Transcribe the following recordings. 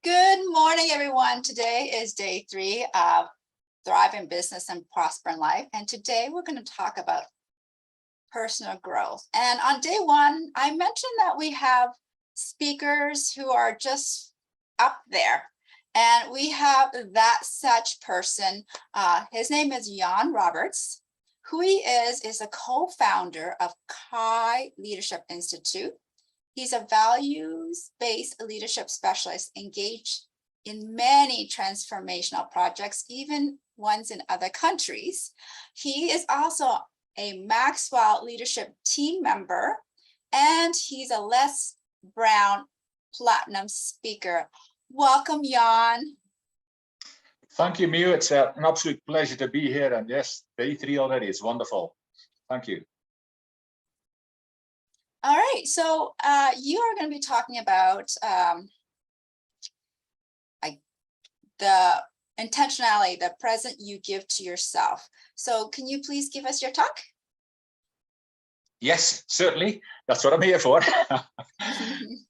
Good morning, everyone. Today is day 3 of Thrive in Business and Prosper in Life. And today we're going to talk about personal growth. And on day 1, I mentioned that we have speakers who are just up there. And we have that such person. His name is Jan Roberts. Who he is a co-founder of CHI Leadership Institute. He's a values-based leadership specialist engaged in many transformational projects, even ones in other countries. He is also a Maxwell Leadership team member, and he's a Les Brown Platinum speaker. Welcome, Jan. Thank you, Miu. It's an absolute pleasure to be here. And yes, day 3 already. It's wonderful. Thank you. All right, so you are going to be talking about the intentionality, the present you give to yourself. So can you please give us your talk? Yes, certainly. That's what I'm here for.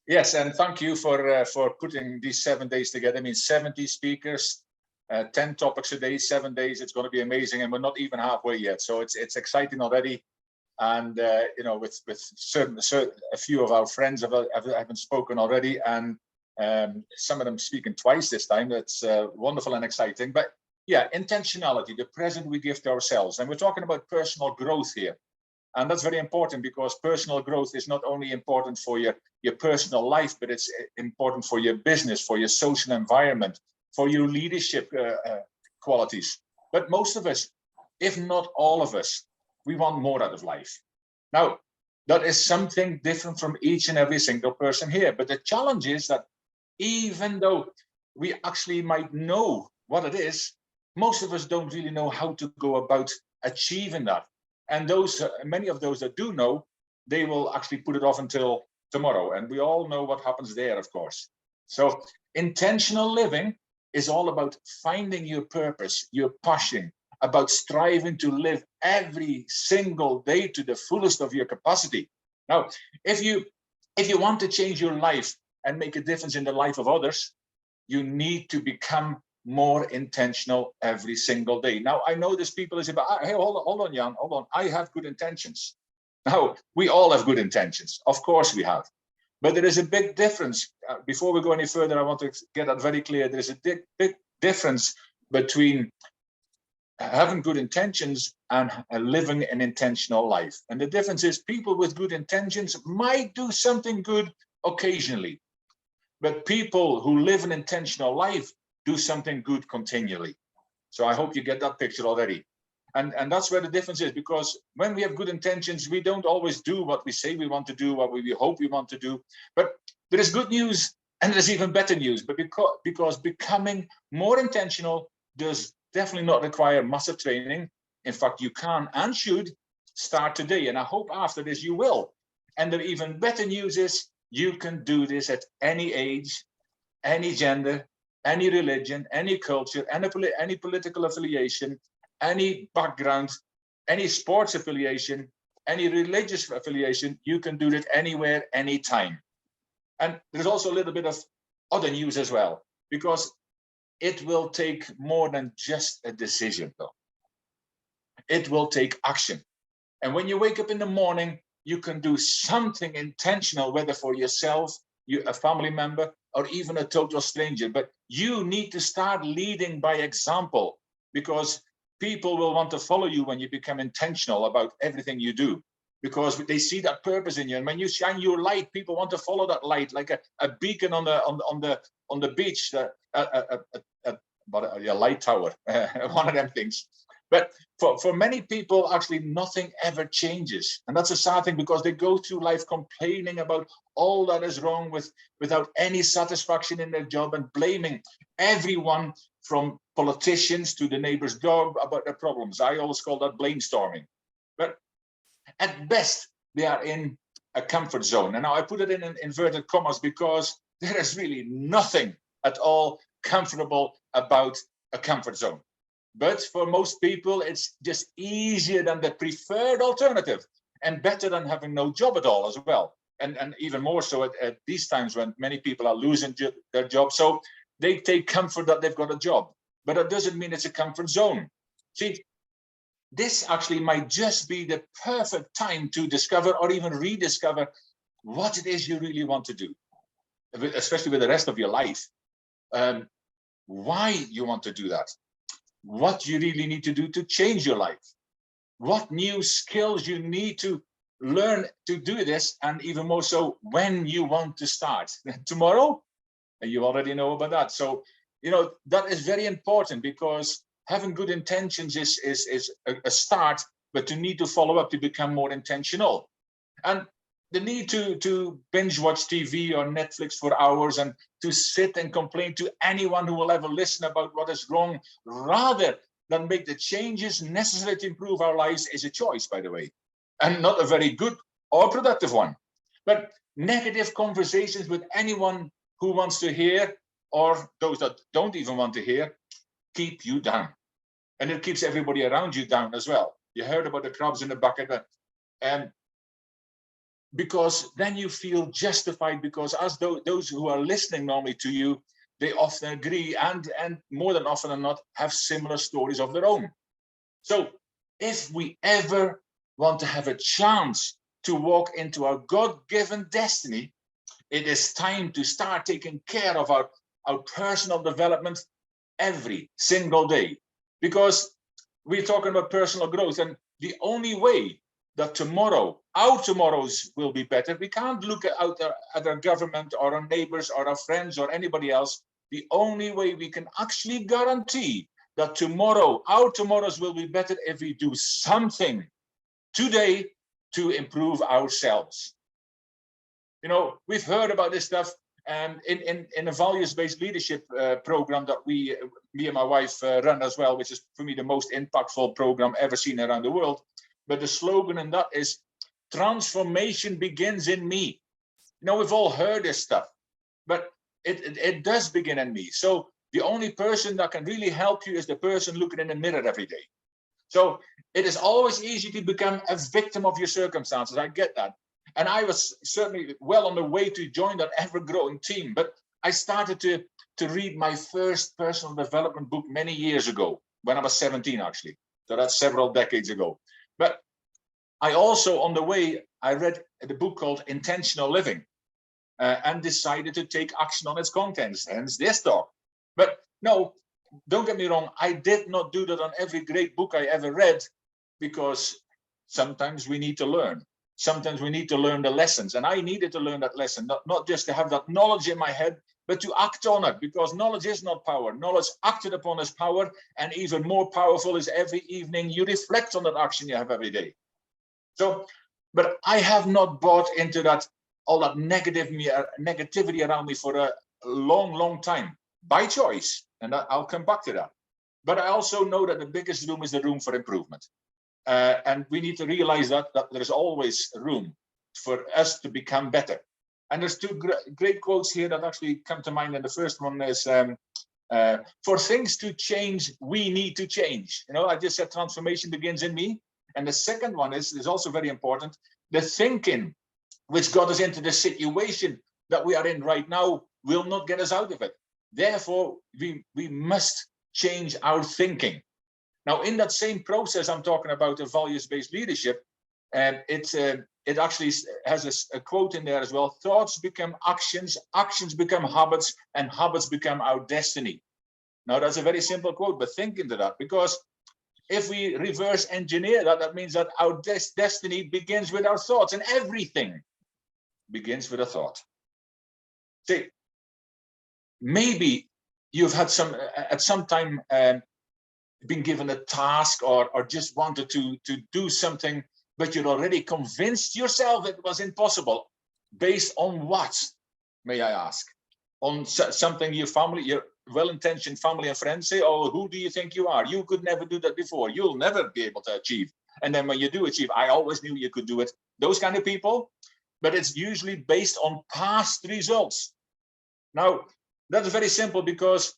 Yes, and thank you for putting these 7 days together. I mean, 70 speakers, 10 topics a day, 7 days. It's going to be amazing, and we're not even halfway yet. So it's exciting already. And you know, with certain a few of our friends haven't spoken already, and some of them speaking twice this time. That's wonderful and exciting. But yeah, intentionality, the present we give to ourselves, and we're talking about personal growth here, and that's very important because personal growth is not only important for your personal life, but it's important for your business, for your social environment, for your leadership qualities. But most of us, if not all of us, we want more out of life. Now, that is something different from each and every single person here. But the challenge is that even though we actually might know what it is, most of us don't really know how to go about achieving that. And those, many of those that do know, they will actually put it off until tomorrow. And we all know what happens there, of course. So intentional living is all about finding your purpose, your passion, about striving to live every single day to the fullest of your capacity. Now, if you want to change your life and make a difference in the life of others, you need to become more intentional every single day. Now, I know there's people that say, but hey, hold on, Jan, hold on. I have good intentions. Now, we all have good intentions. Of course we have. But there is a big difference. Before we go any further, I want to get that very clear. There's a big difference between having good intentions and living an intentional life. And the difference is people with good intentions might do something good occasionally, but people who live an intentional life do something good continually. So I hope you get that picture already. And that's where the difference is, because when we have good intentions, we don't always do what we say we want to do, what we hope we want to do. But there is good news and there's even better news, but because becoming more intentional does definitely not require massive training. In fact, you can and should start today. And I hope after this you will. And the even better news is you can do this at any age, any gender, any religion, any culture, any political affiliation, any background, any sports affiliation, any religious affiliation. You can do it anywhere, anytime. And there's also a little bit of other news as well, because it will take more than just a decision, though. It will take action. And when you wake up in the morning, you can do something intentional, whether for yourself, a family member, or even a total stranger. But you need to start leading by example, because people will want to follow you when you become intentional about everything you do, because they see that purpose in you. And when you shine your light, people want to follow that light, like a beacon on the beach, a light tower, one of them things. But for many people, actually nothing ever changes. And that's a sad thing, because they go through life complaining about all that is wrong without any satisfaction in their job, and blaming everyone from politicians to the neighbor's dog about their problems. I always call that blamestorming. But at best, they are in a comfort zone. And now I put it in inverted commas, because there is really nothing at all comfortable about a comfort zone. But for most people, it's just easier than the preferred alternative, and better than having no job at all as well. And even more so at these times when many people are losing their job. So they take comfort that they've got a job, but that doesn't mean it's a comfort zone. See, this actually might just be the perfect time to discover or even rediscover what it is you really want to do, especially with the rest of your life. Why you want to do that, what you really need to do to change your life, what new skills you need to learn to do this, and even more so when you want to start. Tomorrow, you already know about that. So, you know, that is very important, because having good intentions is a start, but to need to follow up to become more intentional. And the need to binge watch TV or Netflix for hours and to sit and complain to anyone who will ever listen about what is wrong, rather than make the changes necessary to improve our lives, is a choice, by the way, and not a very good or productive one. But negative conversations with anyone who wants to hear, or those that don't even want to hear, keep you down. And it keeps everybody around you down as well. You heard about the crabs in the bucket, and because then you feel justified, because as those who are listening normally to you, they often agree, and more than often than not have similar stories of their own. So if we ever want to have a chance to walk into our God-given destiny, it is time to start taking care of our personal development every single day, because we're talking about personal growth, and the only way that tomorrow, our tomorrows will be better. We can't look at our government or our neighbors or our friends or anybody else. The only way we can actually guarantee that tomorrow, our tomorrows will be better, if we do something today to improve ourselves. You know, we've heard about this stuff in a values-based leadership program that me and my wife run as well, which is for me the most impactful program ever seen around the world. But the slogan in that is, transformation begins in me. You know, we've all heard this stuff, but it does begin in me. So the only person that can really help you is the person looking in the mirror every day. So it is always easy to become a victim of your circumstances. I get that. And I was certainly well on the way to join that ever-growing team. But I started to read my first personal development book many years ago, when I was 17, actually. So that's several decades ago. But I also, on the way, I read the book called Intentional Living, and decided to take action on its contents, hence this talk. But no, don't get me wrong, I did not do that on every great book I ever read, because sometimes we need to learn. Sometimes we need to learn the lessons, and I needed to learn that lesson, not just to have that knowledge in my head, but to act on it, because knowledge is not power. Knowledge acted upon is power, and even more powerful is every evening you reflect on that action you have every day. So, but I have not bought into that, all that negativity around me for a long, long time, by choice, and I'll come back to that. But I also know that the biggest room is the room for improvement. And we need to realize that there's always room for us to become better. And there's two great quotes here that actually come to mind. And the first one is, for things to change, we need to change. You know, I just said transformation begins in me. And the second one is also very important. The thinking which got us into the situation that we are in right now will not get us out of it. Therefore, we must change our thinking. Now, in that same process, I'm talking about a values-based leadership, and it actually has a quote in there as well. Thoughts become actions, actions become habits, and habits become our destiny. Now, that's a very simple quote, but think into that, because if we reverse engineer that, that means that our destiny begins with our thoughts, and everything begins with a thought. See, maybe you've had at some time been given a task or just wanted to do something, but you're already convinced yourself it was impossible. Based on what, may I ask? On something your family, your well-intentioned family and friends say, oh, who do you think you are? You could never do that before. You'll never be able to achieve. And then when you do achieve, I always knew you could do it. Those kind of people. But it's usually based on past results. Now, that's very simple, because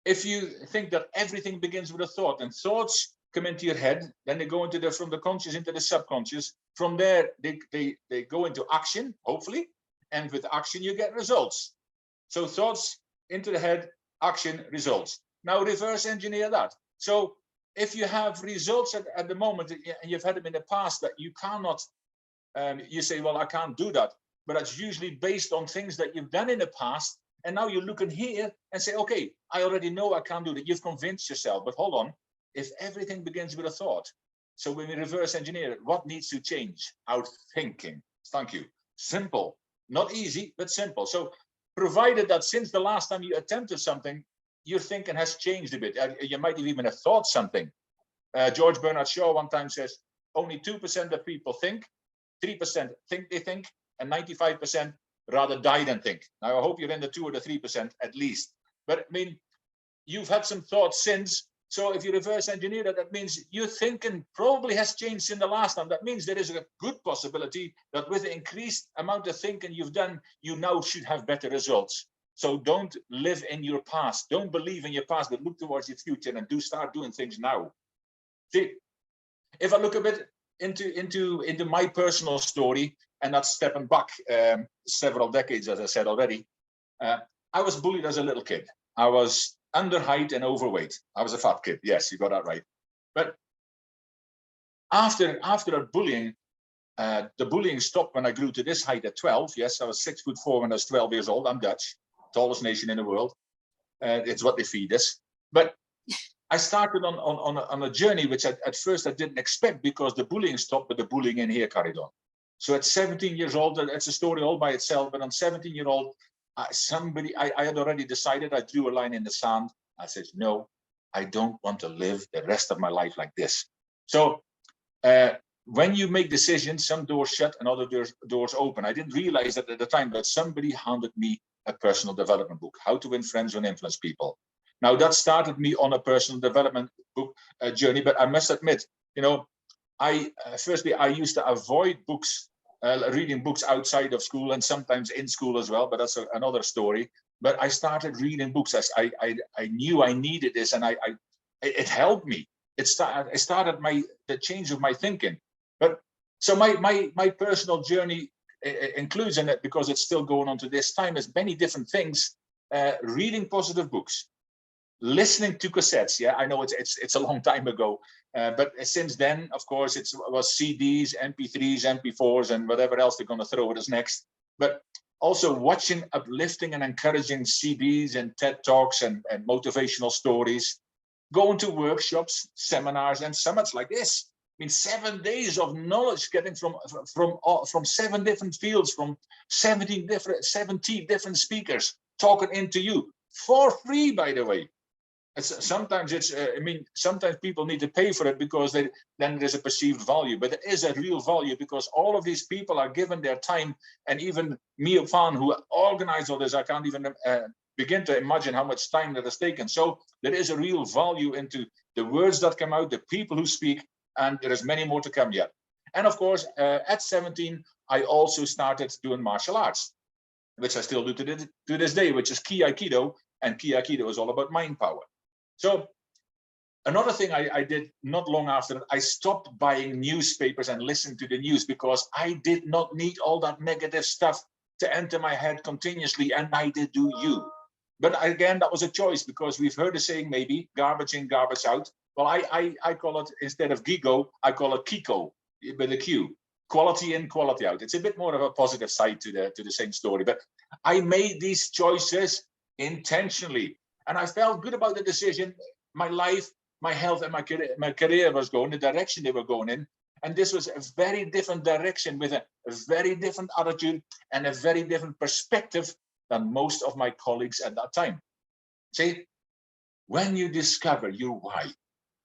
if you think that everything begins with a thought, and thoughts come into your head, then they go into from the conscious into the subconscious. From there, they go into action, hopefully, and with action you get results. So thoughts into the head, action, results. Now reverse engineer that. So if you have results at the moment, and you've had them in the past that you cannot, you say, well, I can't do that. But that's usually based on things that you've done in the past. And now you look in here and say, okay, I already know I can't do that. You've convinced yourself, but hold on. If everything begins with a thought, so when we reverse engineer it, what needs to change? Our thinking. Thank you. Simple, not easy, but simple. So provided that since the last time you attempted something, your thinking has changed a bit. You might have even have thought something. George Bernard Shaw one time says, only 2% of people think, 3% think they think, and 95% rather die than think. Now, I hope you're in the 2 or the 3% at least. But I mean, you've had some thoughts since. So if you reverse engineer that, that means your thinking probably has changed in the last time. That means there is a good possibility that with the increased amount of thinking you've done, you now should have better results. So don't live in your past. Don't believe in your past, but look towards your future and start doing things now. See, if I look a bit into my personal story, and that's stepping back several decades, as I said already, I was bullied as a little kid. I was under height and overweight. I was a fat kid. Yes, you got that right. But after that bullying, the bullying stopped when I grew to this height at 12. Yes, I was 6'4" when I was 12 years old. I'm Dutch, tallest nation in the world. It's what they feed us. But I started on a journey which at first I didn't expect, because the bullying stopped, but the bullying in here carried on. So at 17 years old, it's a story all by itself. But on 17-year-old, I had already decided. I drew a line in the sand. I said, no, I don't want to live the rest of my life like this. So when you make decisions, some doors shut and other doors open. I didn't realize that at the time, but somebody handed me a personal development book, How to Win Friends and Influence People. Now that started me on a personal development book journey. But I must admit, you know, firstly, I used to avoid books, reading books outside of school and sometimes in school as well, but that's another story. But I started reading books as I knew I needed this, and it helped me. It started the change of my thinking. But so my personal journey includes in it, because it's still going on to this time, is many different things. Reading positive books, listening to cassettes. Yeah, I know it's a long time ago, but since then, of course, it was CDs, MP3s, MP4s, and whatever else they're going to throw at us next. But also watching uplifting and encouraging CDs and TED Talks and motivational stories, going to workshops, seminars, and summits like this. I mean, 7 days of knowledge getting from 7 different fields, from 70 different speakers talking into you for free, by the way. Sometimes sometimes people need to pay for it, because then there's a perceived value, but there is a real value, because all of these people are given their time. And even me, Van, who organized all this, I can't even begin to imagine how much time that has taken. So there is a real value into the words that come out, the people who speak, and there is many more to come yet. And of course, at 17, I also started doing martial arts, which I still do to this day, which is Ki Aikido, and Ki Aikido is all about mind power. So another thing I did not long after that, I stopped buying newspapers and listening to the news, because I did not need all that negative stuff to enter my head continuously, and neither do you. But again, that was a choice, because we've heard the saying, maybe, garbage in, garbage out. Well, I call it, instead of Gigo, I call it Kiko with a Q. Quality in, quality out. It's a bit more of a positive side to the same story. But I made these choices intentionally, and I felt good about the decision. My life, my health, and my career was going the direction they were going in. And this was a very different direction, with a very different attitude and a very different perspective than most of my colleagues at that time. See, when you discover your why,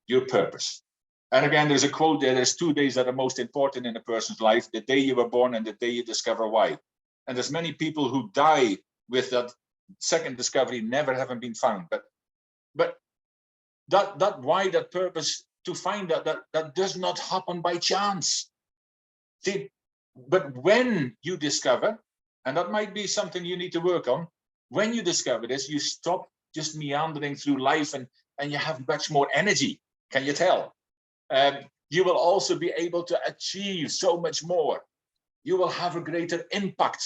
your purpose. And again, there's a quote there, there's 2 days that are most important in a person's life: the day you were born and the day you discover why. And there's many people who die with that second discovery never having been found. But that why, that purpose, to find that does not happen by chance. See, but when you discover, and that might be something you need to work on, when you discover this, you stop just meandering through life, and you have much more energy. Can you tell? You will also be able to achieve so much more. You will have a greater impact.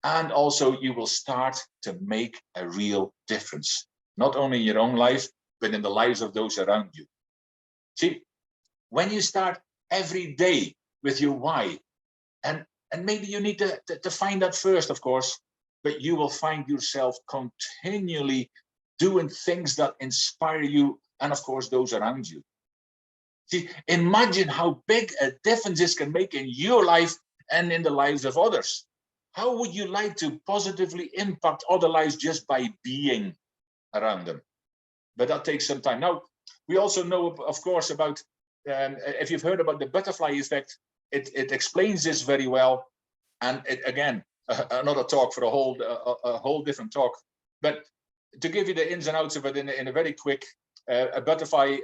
And also you will start to make a real difference, not only in your own life, but in the lives of those around you. See, when you start every day with your why, and maybe you need to find that first, of course, but you will find yourself continually doing things that inspire you and, of course, those around you. See, imagine how big a difference this can make in your life and in the lives of others. How would you like to positively impact other lives just by being around them? But that takes some time. Now, we also know, of course, about, if you've heard about the butterfly effect, it explains this very well. And again, another talk for a whole different talk. But to give you the ins and outs of it in a very quick, a butterfly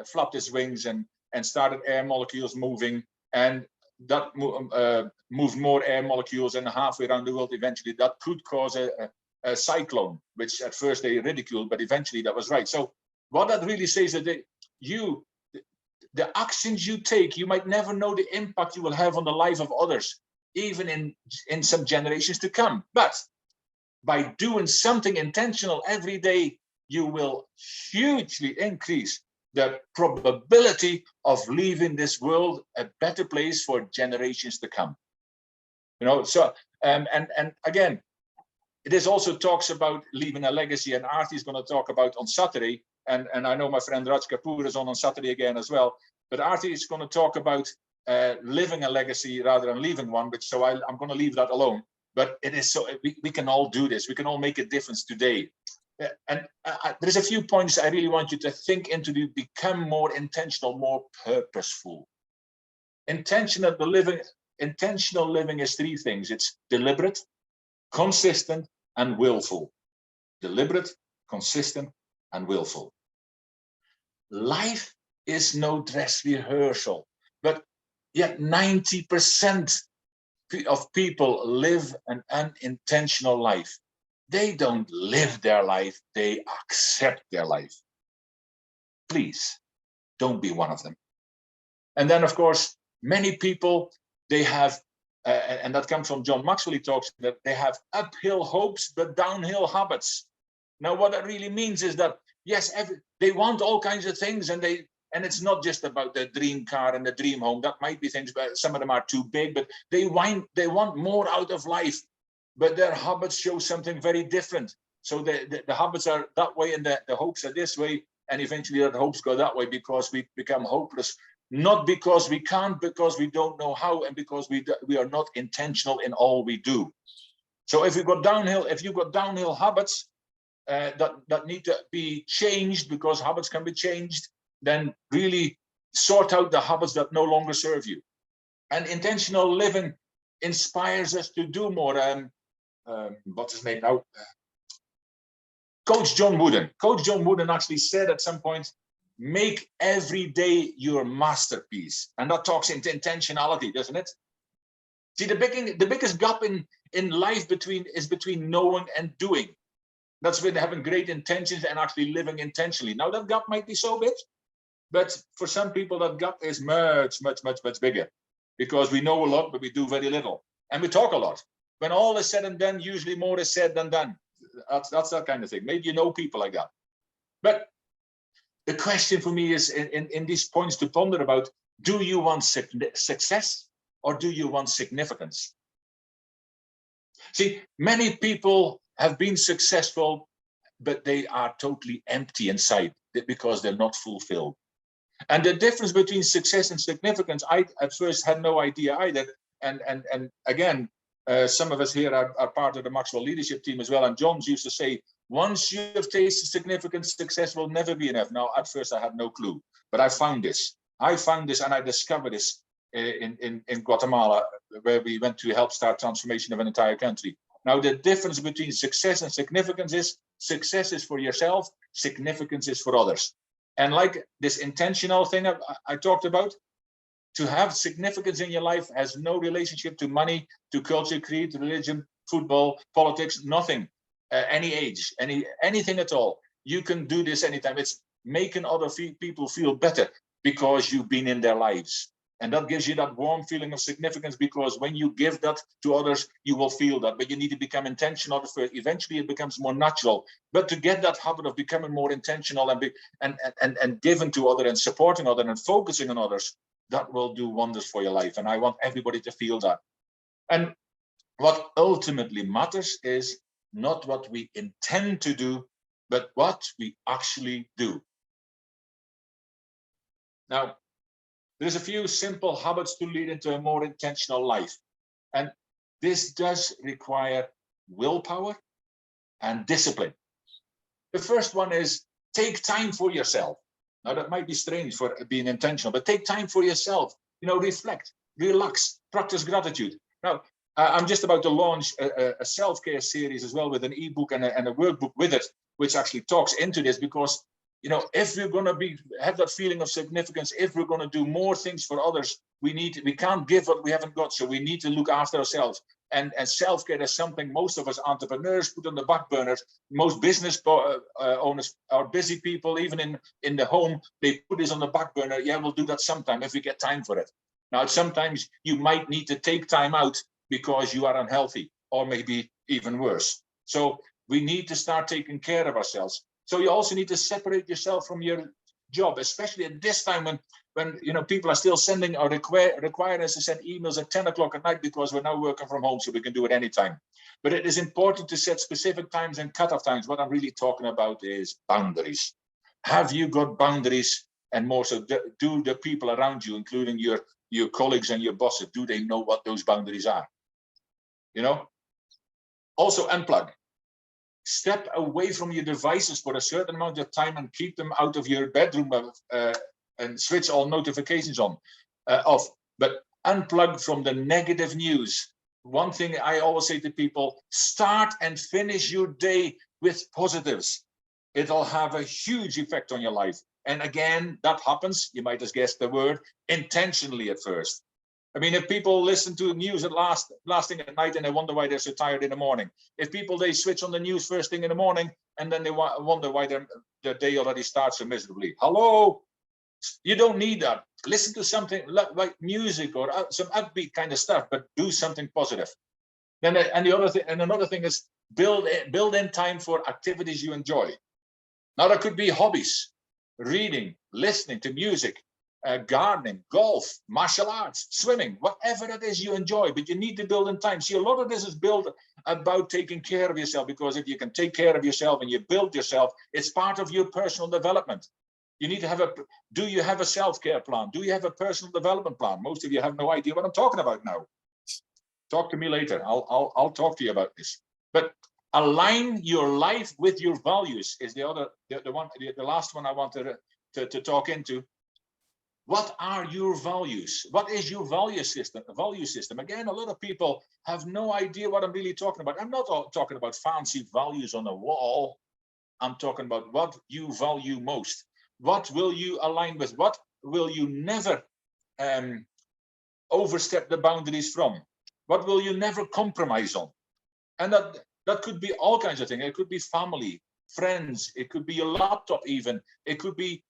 flapped its wings and started air molecules moving, and that moved more air molecules, and halfway around the world, eventually that could cause a cyclone, which at first they ridiculed, but eventually that was right. So what that really says is that the actions you take, you might never know the impact you will have on the life of others, even in some generations to come. But by doing something intentional every day, you will hugely increase the probability of leaving this world a better place for generations to come. You know, so and again, this also talks about leaving a legacy, and Artie is going to talk about on Saturday, and I know my friend Raj Kapoor is on Saturday again as well, but Artie is going to talk about living a legacy rather than leaving one, which so I'm going to leave that alone. But it is so we can all do this. We can all make a difference today. And there's a few points I really want you to think into to become more intentional, more purposeful. Intentional living is three things. It's deliberate, consistent, and willful. Deliberate, consistent, and willful. Life is no dress rehearsal, but yet 90% of people live an unintentional life. They don't live their life, they accept their life. Please, don't be one of them. And then, of course, many people, they have, and that comes from John Maxwell, he talks that they have uphill hopes, but downhill habits. Now, what that really means is that, yes, they want all kinds of things, and it's not just about the dream car and the dream home. That might be things, but some of them are too big, but they want more out of life. But their habits show something very different. So the habits are that way, and the hopes are this way, and eventually the hopes go that way because we become hopeless. Not because we can't, because we don't know how, and because we are not intentional in all we do. So if you've got downhill habits that need to be changed, because habits can be changed, then really sort out the habits that no longer serve you. And intentional living inspires us to do more. What's his name now? Coach John Wooden. Coach John Wooden actually said at some point, make every day your masterpiece. And that talks into intentionality, doesn't it? See, the biggest gap in life is between knowing and doing. That's when having great intentions and actually living intentionally. Now that gap might be so big, but for some people that gap is much, much, much, much bigger, because we know a lot, but we do very little. And we talk a lot. When all is said and done, usually more is said than done. That's that kind of thing. Maybe you know people like that. But the question for me is in these points to ponder about, do you want success or do you want significance? See, many people have been successful, but they are totally empty inside because they're not fulfilled. And the difference between success and significance, I at first had no idea either. And again, some of us here are part of the Maxwell leadership team as well. And John's used to say, once you have tasted significance, success will never be enough. Now, at first I had no clue, but I found this and I discovered this in Guatemala, where we went to help start transformation of an entire country. Now, the difference between success and significance is success is for yourself, significance is for others. And like this intentional thing I talked about, to have significance in your life has no relationship to money, to culture, creed, religion, football, politics, nothing, any age, anything at all. You can do this anytime. It's making other people feel better because you've been in their lives. And that gives you that warm feeling of significance, because when you give that to others, you will feel that. But you need to become intentional first. Eventually, it becomes more natural. But to get that habit of becoming more intentional and giving to others and supporting others and focusing on others, that will do wonders for your life. And I want everybody to feel that. And what ultimately matters is not what we intend to do, but what we actually do. Now, there's a few simple habits to lead into a more intentional life. And this does require willpower and discipline. The first one is take time for yourself. Now, that might be strange for being intentional, but take time for yourself. Reflect, relax, practice gratitude. Now, I'm just about to launch a self-care series as well, with an ebook and a workbook with it, which actually talks into this, because if we're going to have that feeling of significance, if we're going to do more things for others, we can't give what we haven't got. So we need to look after ourselves. And self-care is something most of us entrepreneurs put on the back burners. Most business owners are busy people, even in the home, they put this on the back burner. Yeah, we'll do that sometime if we get time for it. Now, sometimes you might need to take time out because you are unhealthy, or maybe even worse. So we need to start taking care of ourselves. So you also need to separate yourself from your job, especially at this time when people are still sending or requiring us to send emails at 10 o'clock at night, because we're now working from home, so we can do it anytime. But it is important to set specific times and cutoff times. What I'm really talking about is boundaries. Have you got boundaries? And more so, do the people around you, including your colleagues and your bosses, do they know what those boundaries are? Also, unplug. Step away from your devices for a certain amount of time and keep them out of your bedroom, and switch all notifications off. But unplug from the negative news. One thing I always say to people: start and finish your day with positives. It'll have a huge effect on your life. And again, that happens, you might have guessed the word, intentionally at first. I mean, if people listen to news at last thing at night and they wonder why they're so tired in the morning. If they switch on the news first thing in the morning and then they wonder why their day already starts so miserably. Hello, you don't need that. Listen to something like music or some upbeat kind of stuff, but do something positive. Then another thing is build in time for activities you enjoy. Now, that could be hobbies, reading, listening to music, gardening, golf, martial arts, swimming, whatever it is you enjoy, but you need to build in time. See, a lot of this is built about taking care of yourself, because if you can take care of yourself and you build yourself, it's part of your personal development. You need to do you have a self-care plan? Do you have a personal development plan? Most of you have no idea what I'm talking about now. Talk to me later. I'll talk to you about this. But align your life with your values is the last one I wanted to talk into. What are your values? What is your value system? Again, a lot of people have no idea what I'm really talking about. I'm not talking about fancy values on a wall. I'm talking about what you value most. What will you align with? What will you never overstep the boundaries from? What will you never compromise on? And that could be all kinds of things. It could be family, friends. It could be your laptop even. It could be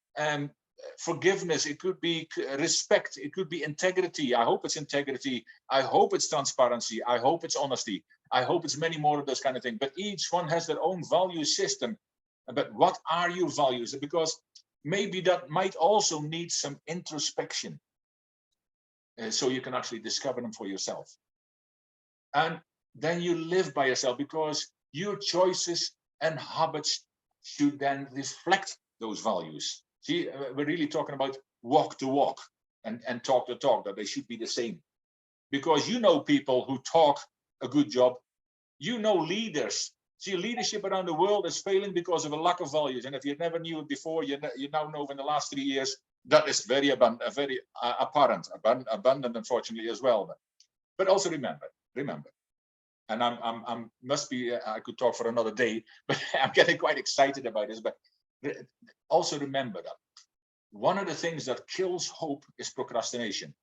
forgiveness. It could be respect. It could be integrity. I hope it's integrity. I hope it's transparency. I hope it's honesty. I hope it's many more of those kind of things. But each one has their own value system. But what are your values? Because maybe that might also need some introspection, so you can actually discover them for yourself. And then you live by yourself, because your choices and habits should then reflect those values. See, we're really talking about walk to walk and talk to talk, that they should be the same. Because people who talk a good job, leaders. See, leadership around the world is failing because of a lack of values. And if you never knew it before, you now know in the last 3 years, that is very apparent, abundant, unfortunately, as well. But also remember, and I could talk for another day, but I'm getting quite excited about this. But also remember that one of the things that kills hope is procrastination.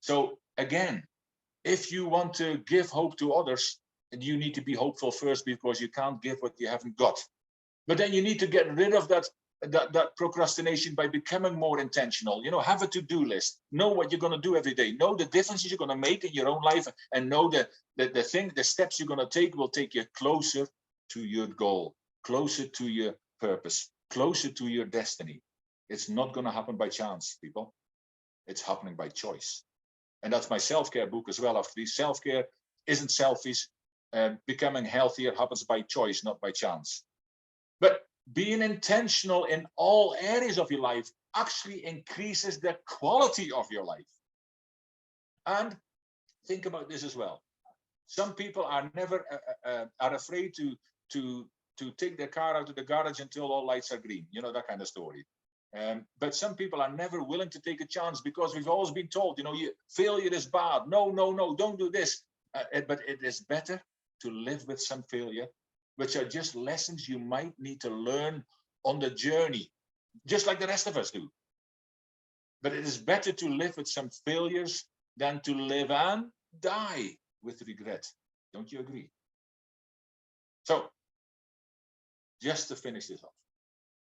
So again, if you want to give hope to others, you need to be hopeful first, because you can't give what you haven't got. But then you need to get rid of that that procrastination by becoming more intentional. You know, have a to-do list, know what you're going to do every day, know the differences you're going to make in your own life, and know that the steps you're going to take will take you closer to your goal, closer to your purpose, closer to your destiny. It's not going to happen by chance, people. It's happening by choice. And that's my self-care book as well. After this, self-care isn't selfish. Becoming healthier happens by choice, not by chance. But being intentional in all areas of your life actually increases the quality of your life. And think about this as well. Some people are never are afraid to take their car out of the garage until all lights are green. You know, that kind of story. But some people are never willing to take a chance because we've always been told, you know, failure is bad. No, no, no, don't do this. But it is better to live with some failure, which are just lessons you might need to learn on the journey, just like the rest of us do. But it is better to live with some failures than to live and die with regret. Don't you agree? So, just to finish this off,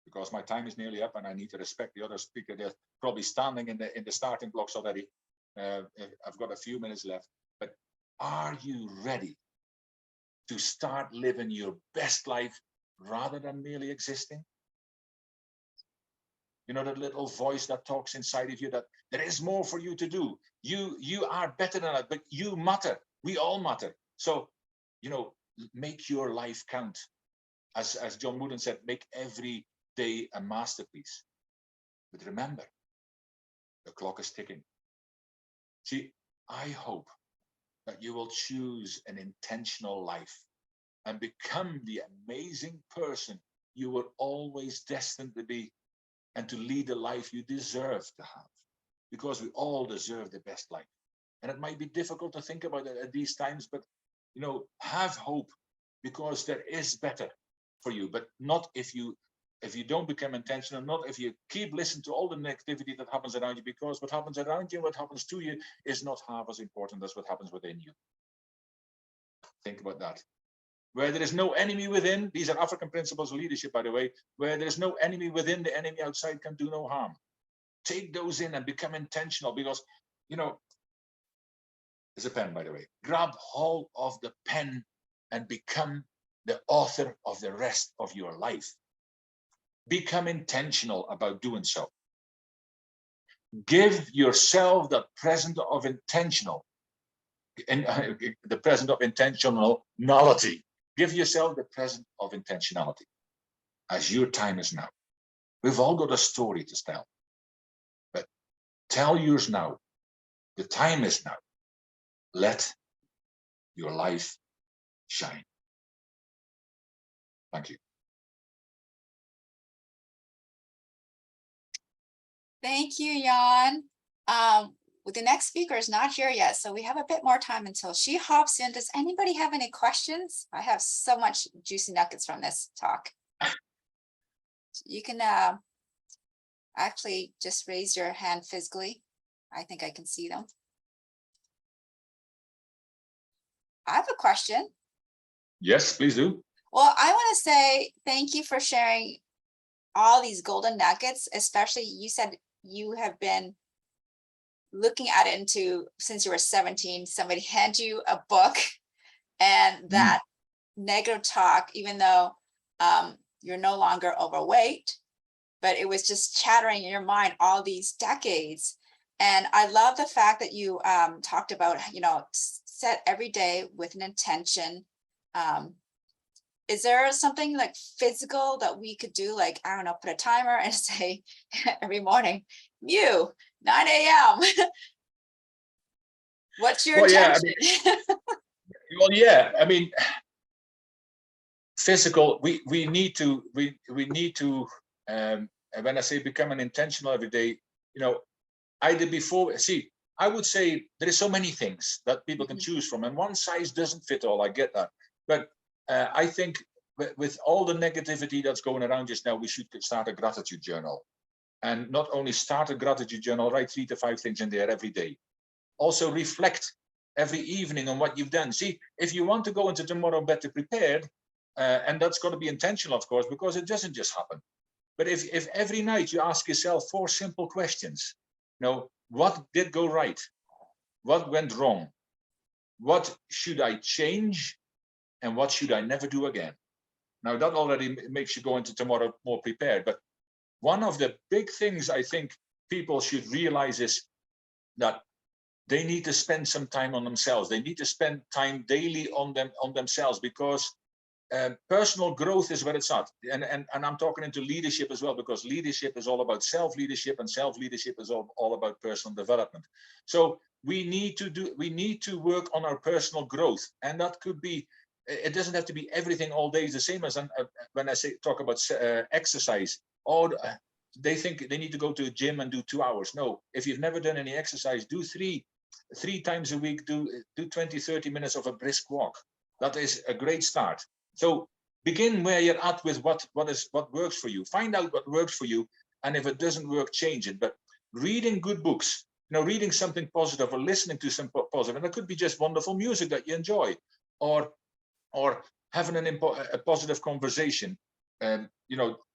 because my time is nearly up and I need to respect the other speaker. They're probably standing in the starting blocks already. I've got a few minutes left, but are you ready to start living your best life rather than merely existing? You know, that little voice that talks inside of you that there is more for you to do. You are better than that, but you matter. We all matter. So, you know, make your life count. As John Wooden said, make every day a masterpiece. But remember, the clock is ticking. See, I hope that you will choose an intentional life and become the amazing person you were always destined to be, and to lead a life you deserve to have, because we all deserve the best life. And it might be difficult to think about it at these times, but you know, have hope, because there is better for you, but not if you don't become intentional, not if you keep listening to all the negativity that happens around you, because what happens around you, what happens to you is not half as important as what happens within you. Think about that. Where there is no enemy within, these are African principles of leadership, by the way, where there is no enemy within, the enemy outside can do no harm. Take those in and become intentional, because, you know, there's a pen, by the way. Grab hold of the pen and become the author of the rest of your life. Become intentional about doing so. Give yourself the present of intentional, the present of intentionality. Give yourself the present of intentionality, as your time is now. We've all got a story to tell, but tell yours now. The time is now. Let your life shine. Thank you. Thank you, Jan. The next speaker is not here yet, so we have a bit more time until she hops in. Does anybody have any questions? I have so much juicy nuggets from this talk. You can actually just raise your hand physically. I think I can see them. I have a question. Yes, please do. Well, I want to say thank you for sharing all these golden nuggets, especially you said you have been looking at it since you were 17, somebody handed you a book, and that negative talk, even though you're no longer overweight, but it was just chattering in your mind all these decades. And I love the fact that you talked about, you know, set every day with an intention. Is there something like physical that we could do? Like, I don't know, put a timer and say every morning, 9 a.m. What's your intention? Yeah, I mean, physical, we need to, when I say become an intentional every day, you know, either before, see, I would say there is so many things that people can choose from, and one size doesn't fit all, I get that. But I think with all the negativity that's going around just now, we should start a gratitude journal. And not only start a gratitude journal, write 3 to 5 things in there every day. Also reflect every evening on what you've done. See, if you want to go into tomorrow better prepared, and that's got to be intentional, of course, because it doesn't just happen. But if every night you ask yourself 4 simple questions, what did go right? What went wrong? What should I change? And what should I never do again? Now that already makes you go into tomorrow more prepared. But one of the big things I think people should realize is that they need to spend some time on themselves. They need to spend time daily on themselves, because personal growth is where it's at. And I'm talking into leadership as well, because leadership is all about self-leadership, and self-leadership is all about personal development. So we need to work on our personal growth. And that could be, it doesn't have to be everything all day. It's the same as when I talk about exercise. They think they need to go to a gym and do 2 hours. No, if you've never done any exercise, do three times a week, do 20-30 minutes of a brisk walk. That is a great start. So begin where you're at with what works for you. Find out what works for you, and if it doesn't work, change it. But reading good books, reading something positive, or listening to some positive, and it could be just wonderful music that you enjoy, or having a positive conversation.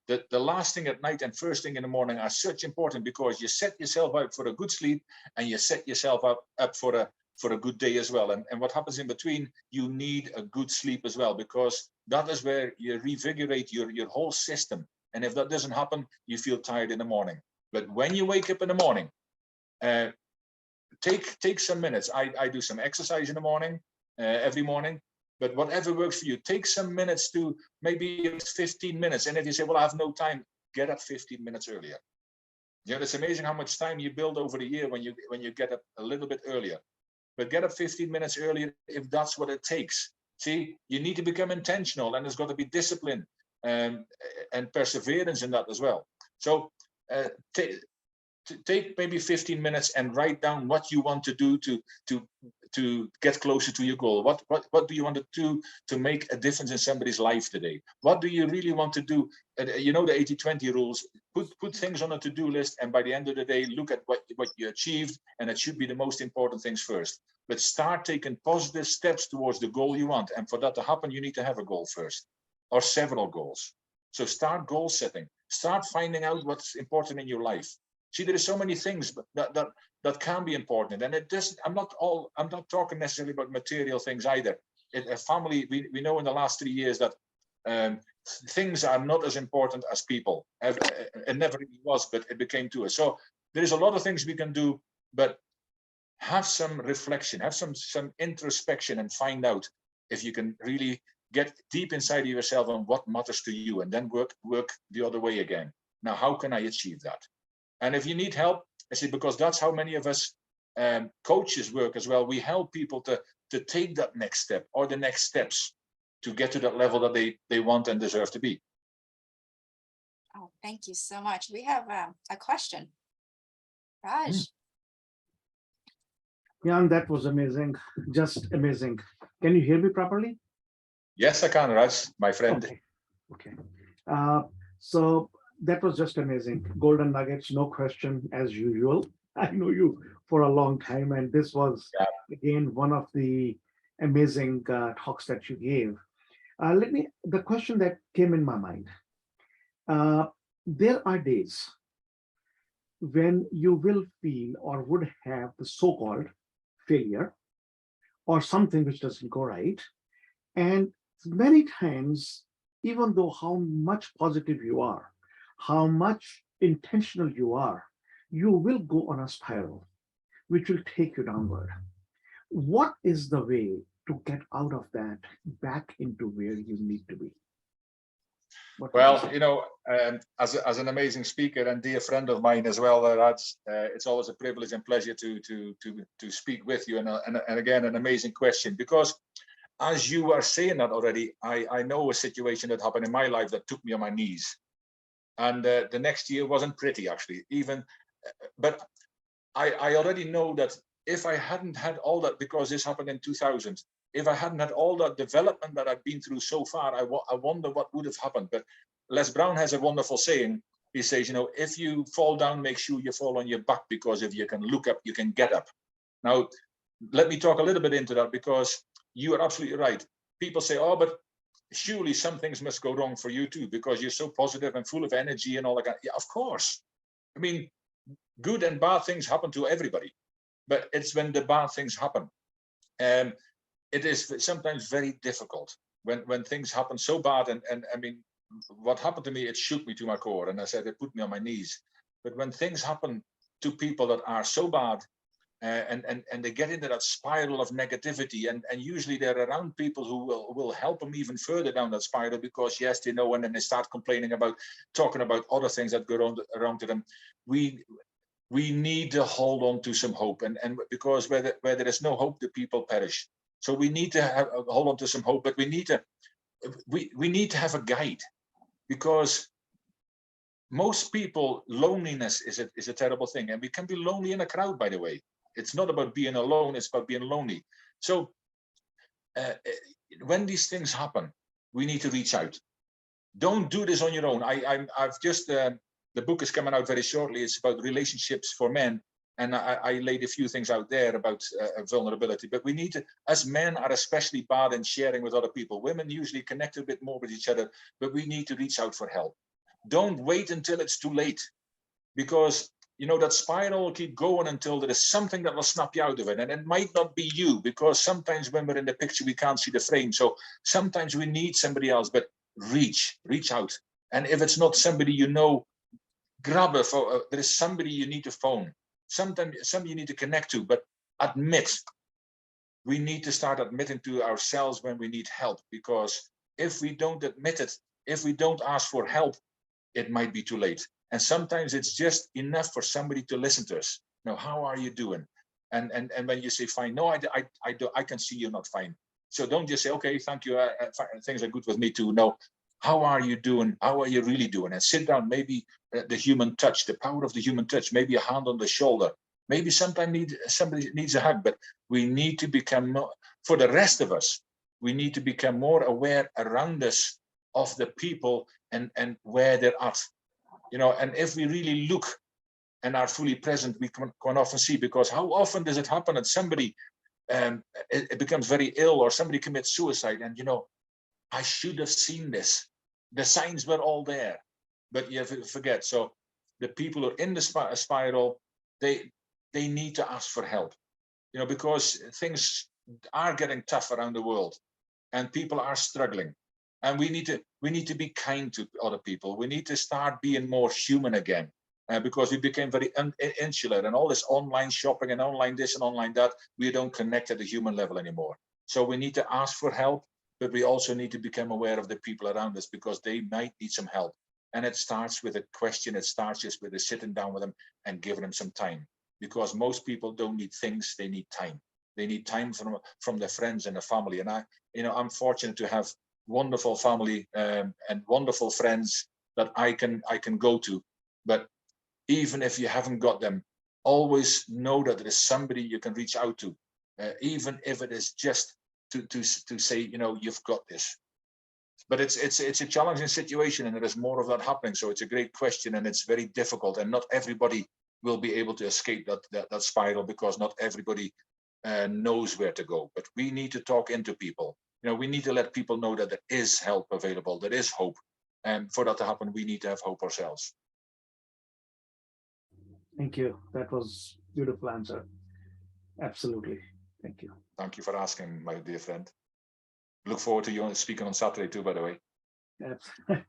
The last thing at night and first thing in the morning are such important, because you set yourself up for a good sleep, and you set yourself up for a good day as well. And what happens in between, you need a good sleep as well, because that is where you revigorate your whole system. And if that doesn't happen, you feel tired in the morning. But when you wake up in the morning, take some minutes. I do some exercise in the morning, every morning. But whatever works for you, take some minutes to maybe 15 minutes. And if you say, well, I have no time, get up 15 minutes earlier. It's amazing how much time you build over the year when you get up a little bit earlier. But get up 15 minutes earlier if that's what it takes. See, you need to become intentional, and there's got to be discipline and perseverance in that as well. So take maybe 15 minutes and write down what you want to do to get closer to your goal. What do you want to do to make a difference in somebody's life today? What do you really want to do? The 80-20 rules. Put things on a to-do list, and by the end of the day, look at what you achieved, and it should be the most important things first. But start taking positive steps towards the goal you want. And for that to happen, you need to have a goal first, or several goals. So start goal setting. Start finding out what's important in your life. See, there are so many things that can be important, and it doesn't. I'm not talking necessarily about material things either. A family, we know in the last 3 years that things are not as important as people. It never really was, but it became to us. So there's a lot of things we can do, but have some reflection, have some introspection, and find out if you can really get deep inside of yourself on what matters to you, and then work the other way again. Now, how can I achieve that? And if you need help, I say, because that's how many of us coaches work as well. We help people to take that next step, or the next steps, to get to that level that they want and deserve to be. Oh, thank you so much. We have a question. Raj. Jan, that was amazing. Just amazing. Can you hear me properly? Yes, I can, Raj, my friend. Okay. So that was just amazing. Golden nuggets, no question, as usual. I know you for a long time, and this was, again, one of the amazing talks that you gave. The question that came in my mind, there are days when you will feel or would have the so-called failure or something which doesn't go right. And many times, even though how much positive you are, how much intentional you are, you will go on a spiral, which will take you downward. What is the way to get out of that back into where you need to be? Well, as an amazing speaker and dear friend of mine as well, Raj, it's always a privilege and pleasure to speak with you. And again, an amazing question, because as you are saying that already, I know a situation that happened in my life that took me on my knees. And the next year wasn't pretty, actually, but I already know that if I hadn't had all that, because this happened in 2000, if I hadn't had all that development that I've been through so far, I wonder what would have happened. But Les Brown has a wonderful saying. He says, if you fall down, make sure you fall on your back, because if you can look up, you can get up. Now, let me talk a little bit into that, because you are absolutely right. People say, oh, but surely some things must go wrong for you too, because you're so positive and full of energy and all that. Yeah, of course. I mean, good and bad things happen to everybody, but it's when the bad things happen. It is sometimes very difficult when things happen so bad. And I mean, what happened to me, it shook me to my core. And I said, it put me on my knees. But when things happen to people that are so bad, and they get into that spiral of negativity, and usually they're around people who will help them even further down that spiral, because yes, they know, and then they start complaining about, talking about other things that go around to them. We need to hold on to some hope, and because where there is no hope, the people perish. So we need to hold on to some hope, but we need to have a guide, because most people, loneliness is a terrible thing, and we can be lonely in a crowd, by the way. It's not about being alone, it's about being lonely. So when these things happen, we need to reach out. Don't do this on your own. I've just, the book is coming out very shortly. It's about relationships for men. And I laid a few things out there about vulnerability, but we need to, as men are especially bad in sharing with other people. Women usually connect a bit more with each other, but we need to reach out for help. Don't wait until it's too late, because you know that spiral will keep going until there is something that will snap you out of it. And it might not be you, because sometimes when we're in the picture, we can't see the frame. So sometimes we need somebody else, but reach out. And if it's not somebody you know, grab a phone. There is somebody you need to phone. Sometimes somebody you need to connect to, but admit. We need to start admitting to ourselves when we need help, because if we don't admit it, if we don't ask for help, it might be too late. And sometimes it's just enough for somebody to listen to us. Now, how are you doing? And when you say fine, no, I can see you're not fine. So don't just say, okay, thank you, things are good with me too. No, how are you doing? How are you really doing? And sit down. Maybe the human touch, the power of the human touch, maybe a hand on the shoulder. Maybe sometimes somebody needs a hug, but we need to become more, for the rest of us, we need to become more aware around us of the people and where they're at. You know, and if we really look and are fully present, we can often see, because how often does it happen that somebody it becomes very ill, or somebody commits suicide, and you know, I should have seen this. The signs were all there, but you forget. So the people who are in the spiral, they need to ask for help, you know, because things are getting tough around the world, and people are struggling. And we need to be kind to other people. We need to start being more human again, because we became very insular, and all this online shopping and online this and online that, we don't connect at the human level anymore. So we need to ask for help, but we also need to become aware of the people around us, because they might need some help. And it starts with a question. It starts just with a sitting down with them and giving them some time, because most people don't need things, they need time. They need time from their friends and their family. And I'm fortunate to have wonderful family and wonderful friends that I can go to. But even if you haven't got them, always know that there is somebody you can reach out to, even if it is just to say, you know, you've got this. But it's a challenging situation, and there is more of that happening. So it's a great question, and it's very difficult, and not everybody will be able to escape that spiral, because not everybody knows where to go. But we need to talk into people. You know, we need to let people know that there is help available, there is hope. And for that to happen, we need to have hope ourselves. Thank you. That was a beautiful answer. Absolutely. Thank you. Thank you for asking, my dear friend. Look forward to you speaking on Saturday too, by the way.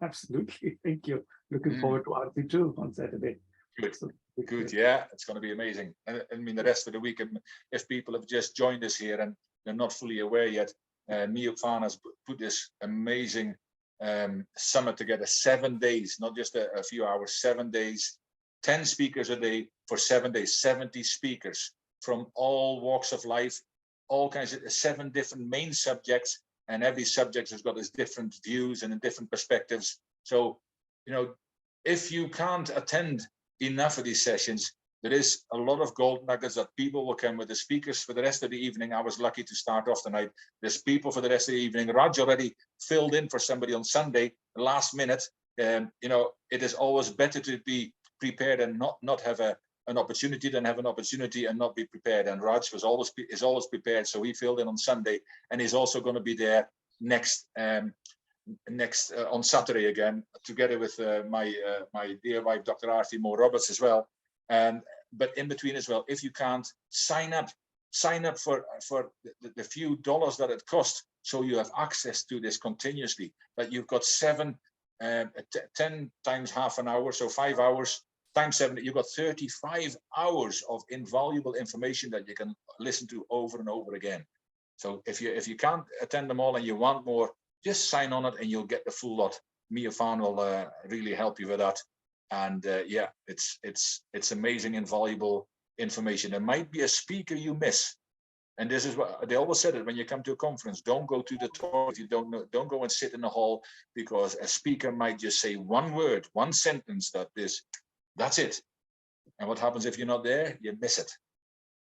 Absolutely. Thank you. Looking forward to Aarti too on Saturday. Good. Good. Yeah, it's going to be amazing. And I mean, the rest of the week, if people have just joined us here and they're not fully aware yet, Neophan has put this amazing summit together, 7 days, not just a few hours, 7 days, 10 speakers a day for 7 days, 70 speakers from all walks of life, all kinds of 7 different main subjects, and every subject has got its different views and different perspectives. So, you know, if you can't attend enough of these sessions, there is a lot of gold nuggets that people will come with. The speakers for the rest of the evening. I was lucky to start off tonight. There's people for the rest of the evening. Raj already filled in for somebody on Sunday, last minute. You know, it is always better to be prepared and not have an opportunity than have an opportunity and not be prepared. And Raj is always prepared. So he filled in on Sunday, and he's also going to be there next next on Saturday again, together with my dear wife, Dr. Artie Moore Roberts as well. But in between as well, if you can't, sign up for the few dollars that it costs, so you have access to this continuously. But you've got 10 times half an hour, so 5 hours times 7. You've got 35 hours of invaluable information that you can listen to over and over again. So if you can't attend them all and you want more, just sign on it and you'll get the full lot. Mia Fan will really help you with that. And yeah, it's amazing and valuable information. There might be a speaker you miss, and this is what they always said it when you come to a conference: don't go to the toilet if you don't know. Don't go and sit in the hall, because a speaker might just say one word, one sentence that's it. And what happens if you're not there? You miss it.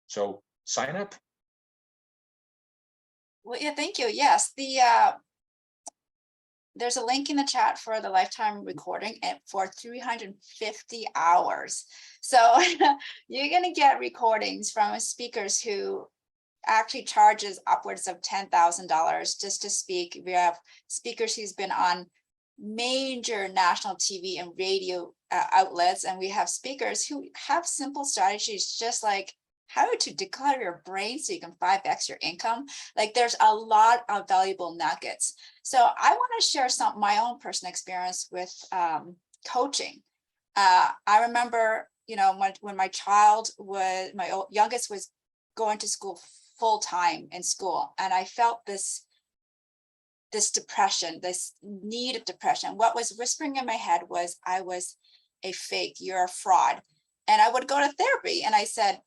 So sign up. Well, yeah, thank you. Yes, there's a link in the chat for the lifetime recording for 350 hours. So you're going to get recordings from speakers who actually charges upwards of $10,000 just to speak. We have speakers who's been on major national TV and radio outlets, and we have speakers who have simple strategies, just like how to declutter your brain so you can 5x your income. Like, there's a lot of valuable nuggets. So I want to share my own personal experience with coaching. I remember, when my youngest was going to school full time in school, and I felt this depression, this need of depression. What was whispering in my head was, I was a fake, you're a fraud. And I would go to therapy, and I said,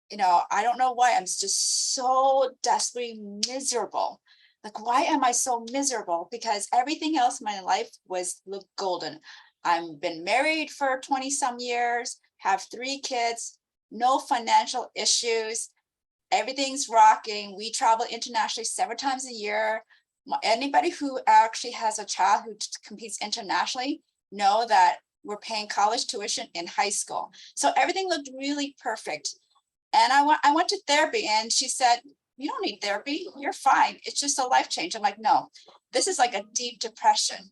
I don't know why, I'm just so desperately miserable. Like, why am I so miserable? Because everything else in my life looked golden. I've been married for 20 some years, have 3 kids, no financial issues. Everything's rocking. We travel internationally 7 times a year. Anybody who actually has a child who competes internationally know that we're paying college tuition in high school. So everything looked really perfect. And I went to therapy, and she said, you don't need therapy. You're fine. It's just a life change. I'm like, no, this is like a deep depression.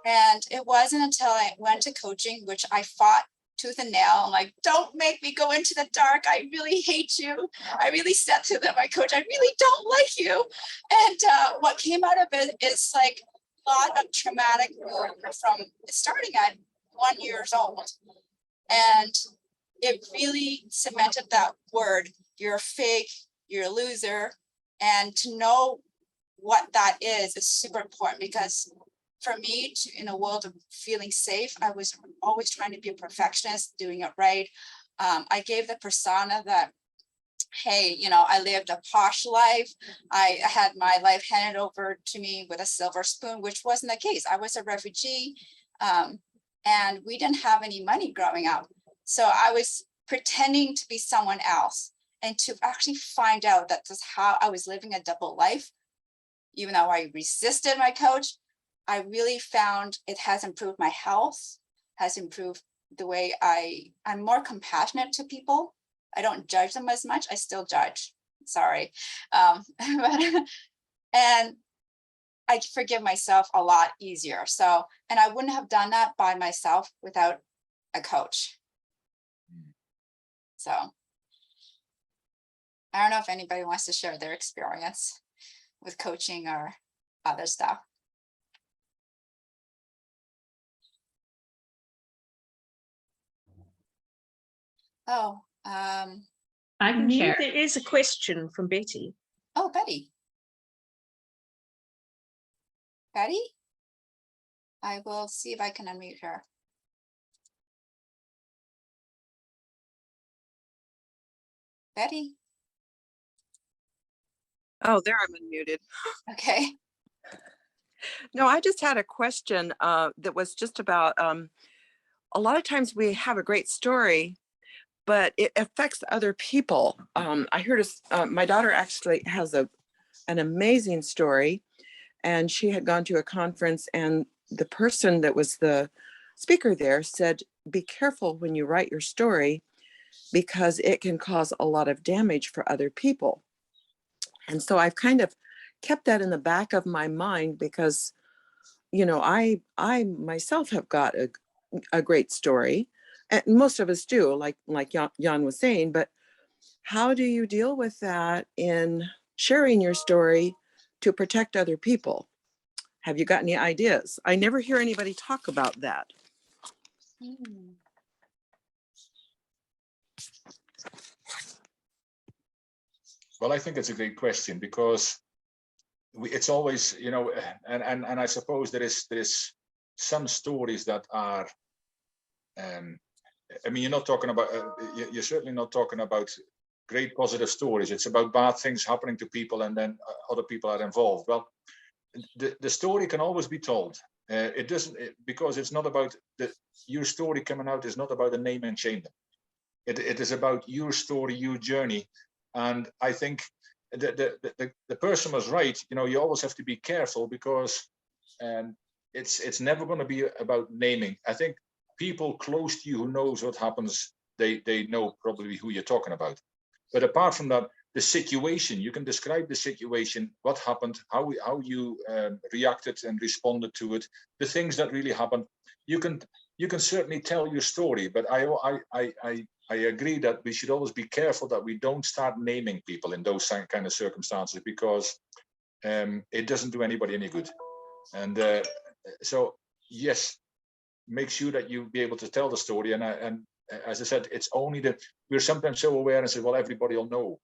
And it wasn't until I went to coaching, which I fought tooth and nail. I'm like, don't make me go into the dark. I really hate you. I really said to them, my coach, I really don't like you. And what came out of it is like a lot of traumatic from starting at 1 year old. And it really cemented that word, you're a fake, you're a loser. And to know what that is super important, because for me, in a world of feeling safe, I was always trying to be a perfectionist, doing it right. I gave the persona that, hey, I lived a posh life. I had my life handed over to me with a silver spoon, which wasn't the case. I was a refugee, and we didn't have any money growing up. So I was pretending to be someone else, and to actually find out that this is how I was living a double life. Even though I resisted my coach, I really found it has improved my health, has improved the way I'm more compassionate to people. I don't judge them as much. I still judge. Sorry. And I forgive myself a lot easier. So, and I wouldn't have done that by myself without a coach. So I don't know if anybody wants to share their experience with coaching or other stuff. Oh, I can Me, share. there is a question from Betty. oh, Betty. Betty? I will see if I can unmute her. Betty? Oh, there, I'm unmuted. Okay. No, I just had a question that was just about a lot of times we have a great story, but it affects other people. I heard my daughter actually has an amazing story, and she had gone to a conference, and the person that was the speaker there said, be careful when you write your story, because it can cause a lot of damage for other people. And so I've kind of kept that in the back of my mind, because you know, I myself have got a great story, and most of us do, like Jan was saying, but how do you deal with that in sharing your story to protect other people? Have you got any ideas? I never hear anybody talk about that. Hmm. Well, I think it's a great question because it's always, you know, and I suppose there is some stories that are, I mean, you're not talking about, you're certainly not talking about great positive stories. It's about bad things happening to people and then other people are involved. Well, the story can always be told. It doesn't, because it's not about your story coming out is not about the name and shame. It is about your story, your journey. And I think the person was right. You know, you always have to be careful because it's never going to be about naming. I think people close to you who knows what happens, they know probably who you're talking about. But apart from that, the situation, you can describe the situation, what happened, how you reacted and responded to it, the things that really happened. You can certainly tell your story, but I agree that we should always be careful that we don't start naming people in those kind of circumstances, because it doesn't do anybody any good. And so, yes, make sure that you be able to tell the story. And as I said, it's only we're sometimes so aware and say, well, everybody will know.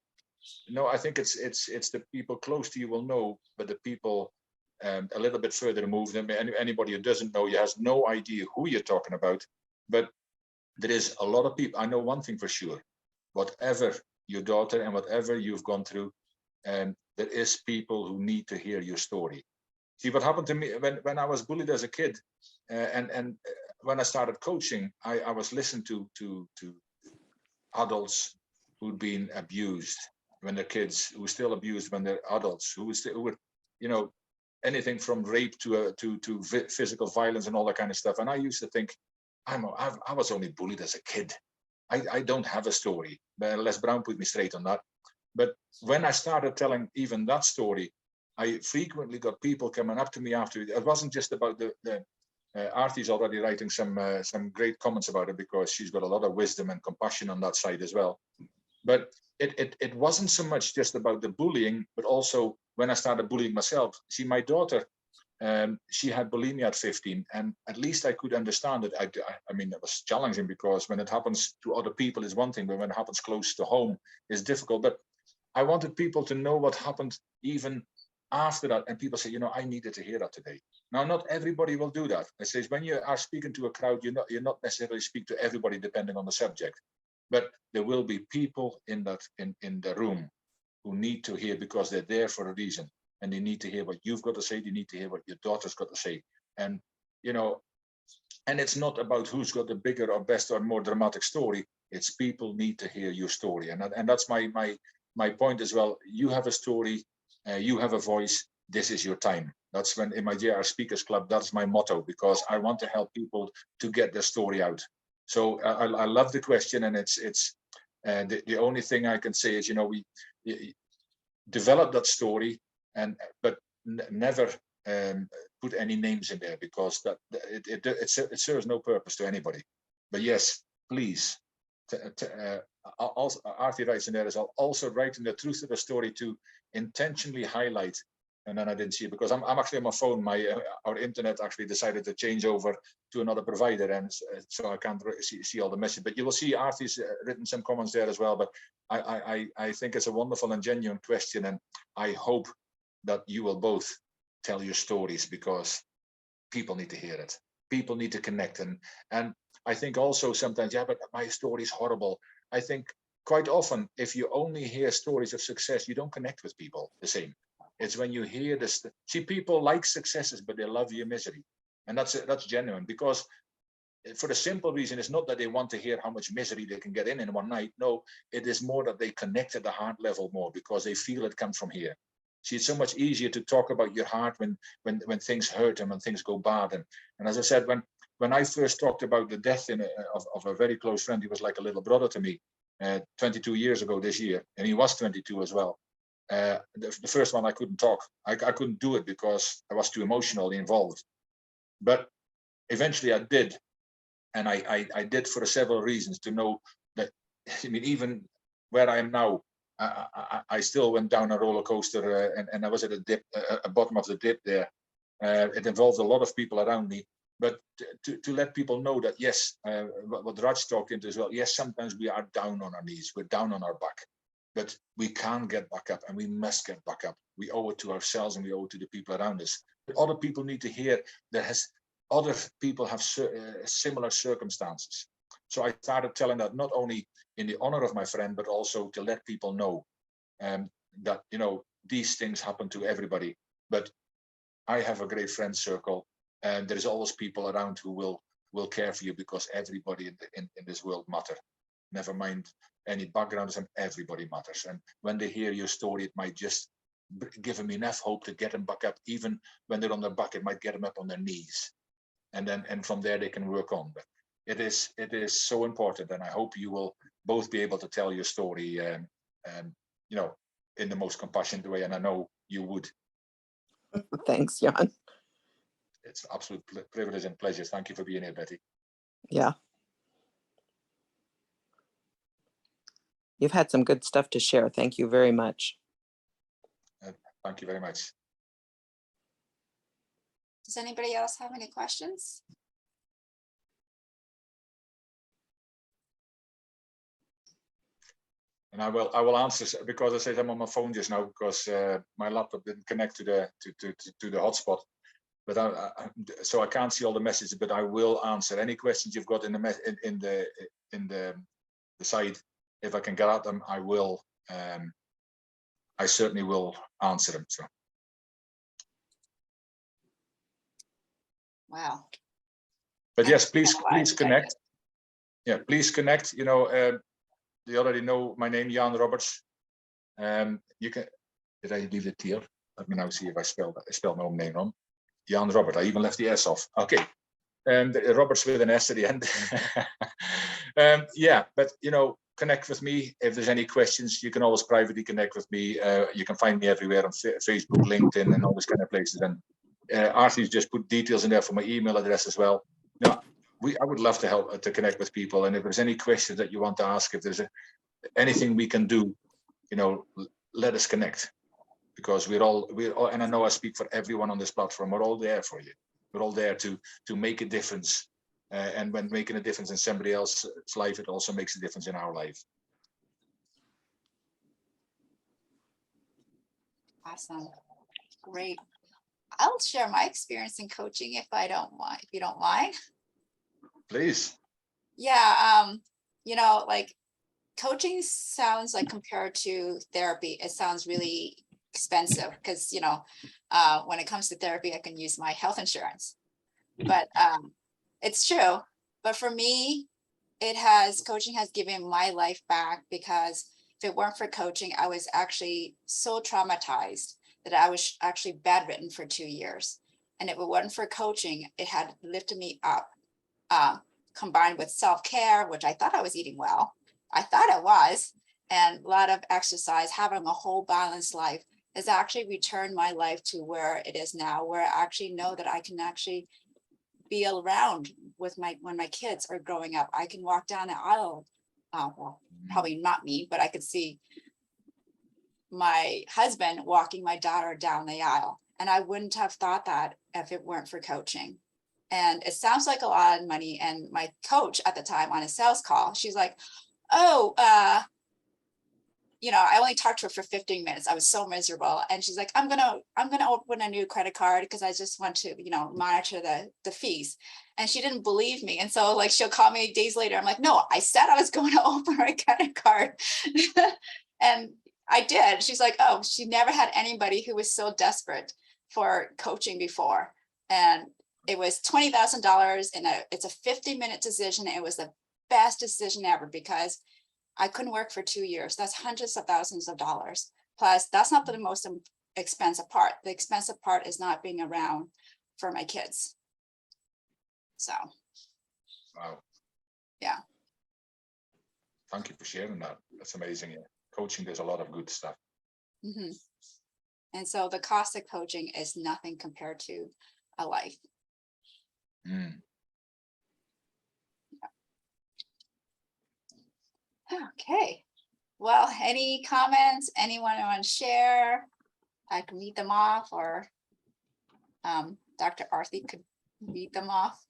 No, I think it's the people close to you will know, but the people a little bit further removed, anybody who doesn't know you has no idea who you're talking about. But there is a lot of people. I know one thing for sure: whatever your daughter and whatever you've gone through, there is people who need to hear your story. See, what happened to me when I was bullied as a kid, and when I started coaching, I was listening to adults who'd been abused when they're kids, who were still abused when they're adults, who were, you know, anything from rape to physical violence and all that kind of stuff. And I used to think, I was only bullied as a kid. I don't have a story. But Les Brown put me straight on that. But when I started telling even that story, I frequently got people coming up to me after. It wasn't just about the Artie's already writing some great comments about it, because she's got a lot of wisdom and compassion on that side as well. But it wasn't so much just about the bullying, but also when I started bullying myself. See, my daughter, she had bulimia at 15, and at least I could understand it. I mean, it was challenging because when it happens to other people is one thing, but when it happens close to home is difficult. But I wanted people to know what happened even after that. And people say, you know, I needed to hear that today. Now, not everybody will do that. I say, when you are speaking to a crowd, you're not necessarily speak to everybody depending on the subject, but there will be people in the room who need to hear, because they're there for a reason, and they need to hear what you've got to say. They need to hear what your daughter's got to say. And, you know, and it's not about who's got the bigger or best or more dramatic story. It's people need to hear your story. And that's my point as well. You have a story, you have a voice. This is your time. That's when in my JR Speakers Club, that's my motto, because I want to help people to get their story out. So I love the question, and it's the only thing I can say is, you know, we develop that story, but never put any names in there, because it serves no purpose to anybody. But yes, please. Also, Artie writes in there as well, also writing the truth of the story to intentionally highlight. And then I didn't see it because I'm actually on my phone. Our internet actually decided to change over to another provider, and so I can't see all the messages. But you will see Artie's written some comments there as well. But I think it's a wonderful and genuine question, and I hope that you will both tell your stories, because people need to hear it. People need to connect, and I think also sometimes, yeah, but my story is horrible. I think quite often, if you only hear stories of success, you don't connect with people the same. It's when you hear this. See, people like successes, but they love your misery, and that's genuine. Because for the simple reason, it's not that they want to hear how much misery they can get in one night. No, it is more that they connect at the heart level more, because they feel it comes from here. See, it's so much easier to talk about your heart when things hurt and when things go bad. And as I said, when I first talked about the death of a very close friend, he was like a little brother to me, 22 years ago this year, and he was 22 as well. The first one I couldn't talk. I couldn't do it because I was too emotionally involved. but eventually I did. And I did for several reasons, to know that, I mean, even where I am now, I still went down a roller coaster and I was at a dip, a bottom of the dip there. It involved a lot of people around me, but to let people know that, yes, what Raj talked into as well, yes, sometimes we are down on our knees, we're down on our back, but we can get back up and we must get back up. We owe it to ourselves and we owe it to the people around us. But other people need to hear other people have similar circumstances. So I started telling that not only in the honor of my friend, but also to let people know that, you know, these things happen to everybody. But I have a great friend circle, and there's always people around who will care for you, because everybody in this world matter. Never mind any backgrounds, and everybody matters. And when they hear your story, it might just give them enough hope to get them back up. Even when they're on their back, it might get them up on their knees. And from there they can work on. But it is so important, and I hope you will both be able to tell your story, you know, in the most compassionate way, and I know you would. Thanks, Jan. It's an absolute privilege and pleasure. Thank you for being here, Betty. Yeah. You've had some good stuff to share. Thank you very much. Thank you very much. Does anybody else have any questions? And I will answer, because I said I'm on my phone just now, because my laptop didn't connect to the hotspot. But so I can't see all the messages, but I will answer any questions you've got in the site. If I can get at them, I will. I certainly will answer them. So. Wow. But yes, please Otherwise, connect. Yeah, please connect. You know, you already know my name, Jan Roberts. You can. Did I leave it here? Let me now see if I spelled my own name wrong. Jan Robert. I even left the S off. Okay. Roberts with an S at the end. Yeah, but you know, connect with me. If there's any questions, you can always privately connect with me. You can find me everywhere on Facebook, LinkedIn, and all those kind of places. And Arthur's just put details in there for my email address as well. You know, I would love to help to connect with people. And if there's any questions that you want to ask, if there's anything we can do, you know, let us connect. Because we're all, and I know I speak for everyone on this platform, we're all there for you. We're all there to make a difference. And when making a difference in somebody else's life, it also makes a difference in our life. Awesome. Great. I'll share my experience in coaching if you don't mind. Please. Yeah, you know, like coaching sounds like, compared to therapy, it sounds really expensive, because you know, when it comes to therapy, I can use my health insurance. But it's true. But for me, coaching has given my life back, because if it weren't for coaching, I was actually so traumatized that I was actually bedridden for 2 years. And if it wasn't for coaching, it had lifted me up, combined with self-care, which I thought I was eating well. I thought I was, and a lot of exercise, having a whole balanced life has actually returned my life to where it is now, where I actually know that I can actually be around with when my kids are growing up. I can walk down the aisle. Well, probably not me, but I could see my husband walking my daughter down the aisle. And I wouldn't have thought that if it weren't for coaching. And it sounds like a lot of money. And my coach at the time, on a sales call, she's like, oh, you know, I only talked to her for 15 minutes. I was so miserable. And she's like, I'm gonna open a new credit card, because I just want to, you know, monitor the fees. And she didn't believe me. And so like, she'll call me days later. I'm like, no, I said I was going to open a credit card. And I did. She's like, oh, she never had anybody who was so desperate for coaching before. And it was $20,000, and it's a 50-minute decision. It was the best decision ever, because I couldn't work for 2 years. That's hundreds of thousands of dollars. Plus, that's not the most expensive part. The expensive part is not being around for my kids. So. Wow. Yeah. Thank you for sharing that. That's amazing. Yeah. Coaching, there's a lot of good stuff. Mm-hmm. And so the cost of coaching is nothing compared to a life. Mm. Okay, well, any comments, anyone want to share? I can read them off, or Dr. Arthi could read them off.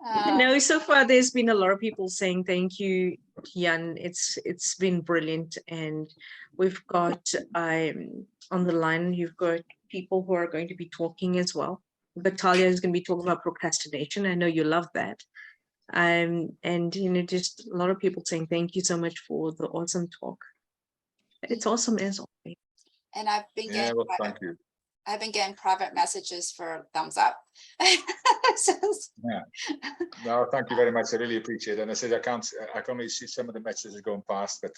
No, so far there's been a lot of people saying thank you, Jan. It's been brilliant, and we've got on the line you've got people who are going to be talking as well. Batalia is going to be talking about procrastination. I know you love that. And just a lot of people saying thank you so much for the awesome talk. It's awesome as always. And I've been Yeah, getting well, thank you. I've been getting private messages for thumbs up. Yeah. No, thank you very much. I really appreciate it. And I said I can only see some of the messages going past, but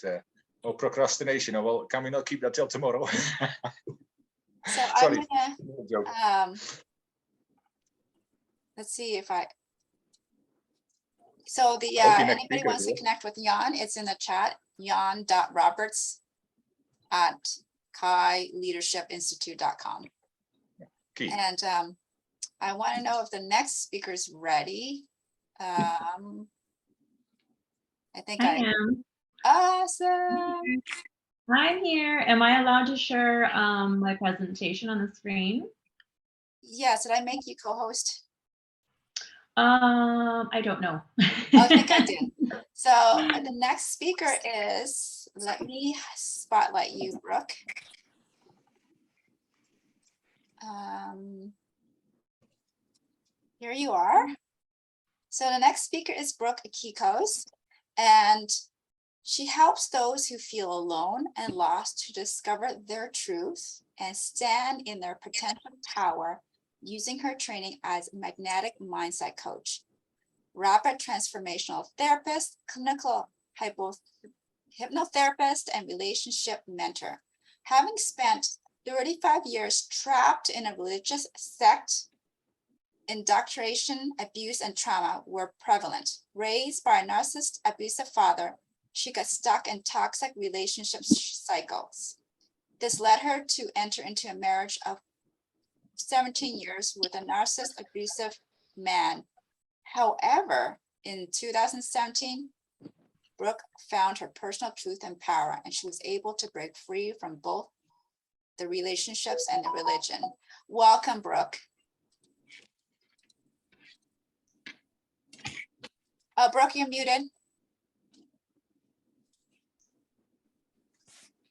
procrastination. Well, can we not keep that till tomorrow? So Sorry. I'm gonna let's see if I. So the anybody wants to connect with Jan, it's in the chat. Jan.roberts@kaileadershipinstitute.com. Key. And I want to know if the next speaker is ready. I think I am. Awesome. I'm here. Am I allowed to share my presentation on the screen? Yes, did I make you co-host? I don't know. I think I did. So the next speaker is, let me spotlight you, Brooke. Here you are. So the next speaker is Brooke Akikos, and she helps those who feel alone and lost to discover their truth and stand in their potential power using her training as a magnetic mindset coach, rapid transformational therapist, clinical hypnotherapist, and relationship mentor. Having spent 35 years trapped in a religious sect, indoctrination, abuse, and trauma were prevalent. Raised by a narcissist abusive father, she got stuck in toxic relationship cycles. This led her to enter into a marriage of 17 years with a narcissist abusive man. However, in 2017, Brooke found her personal truth and power, and she was able to break free from both the relationships and the religion. Welcome, Brooke. Brooke, you're muted.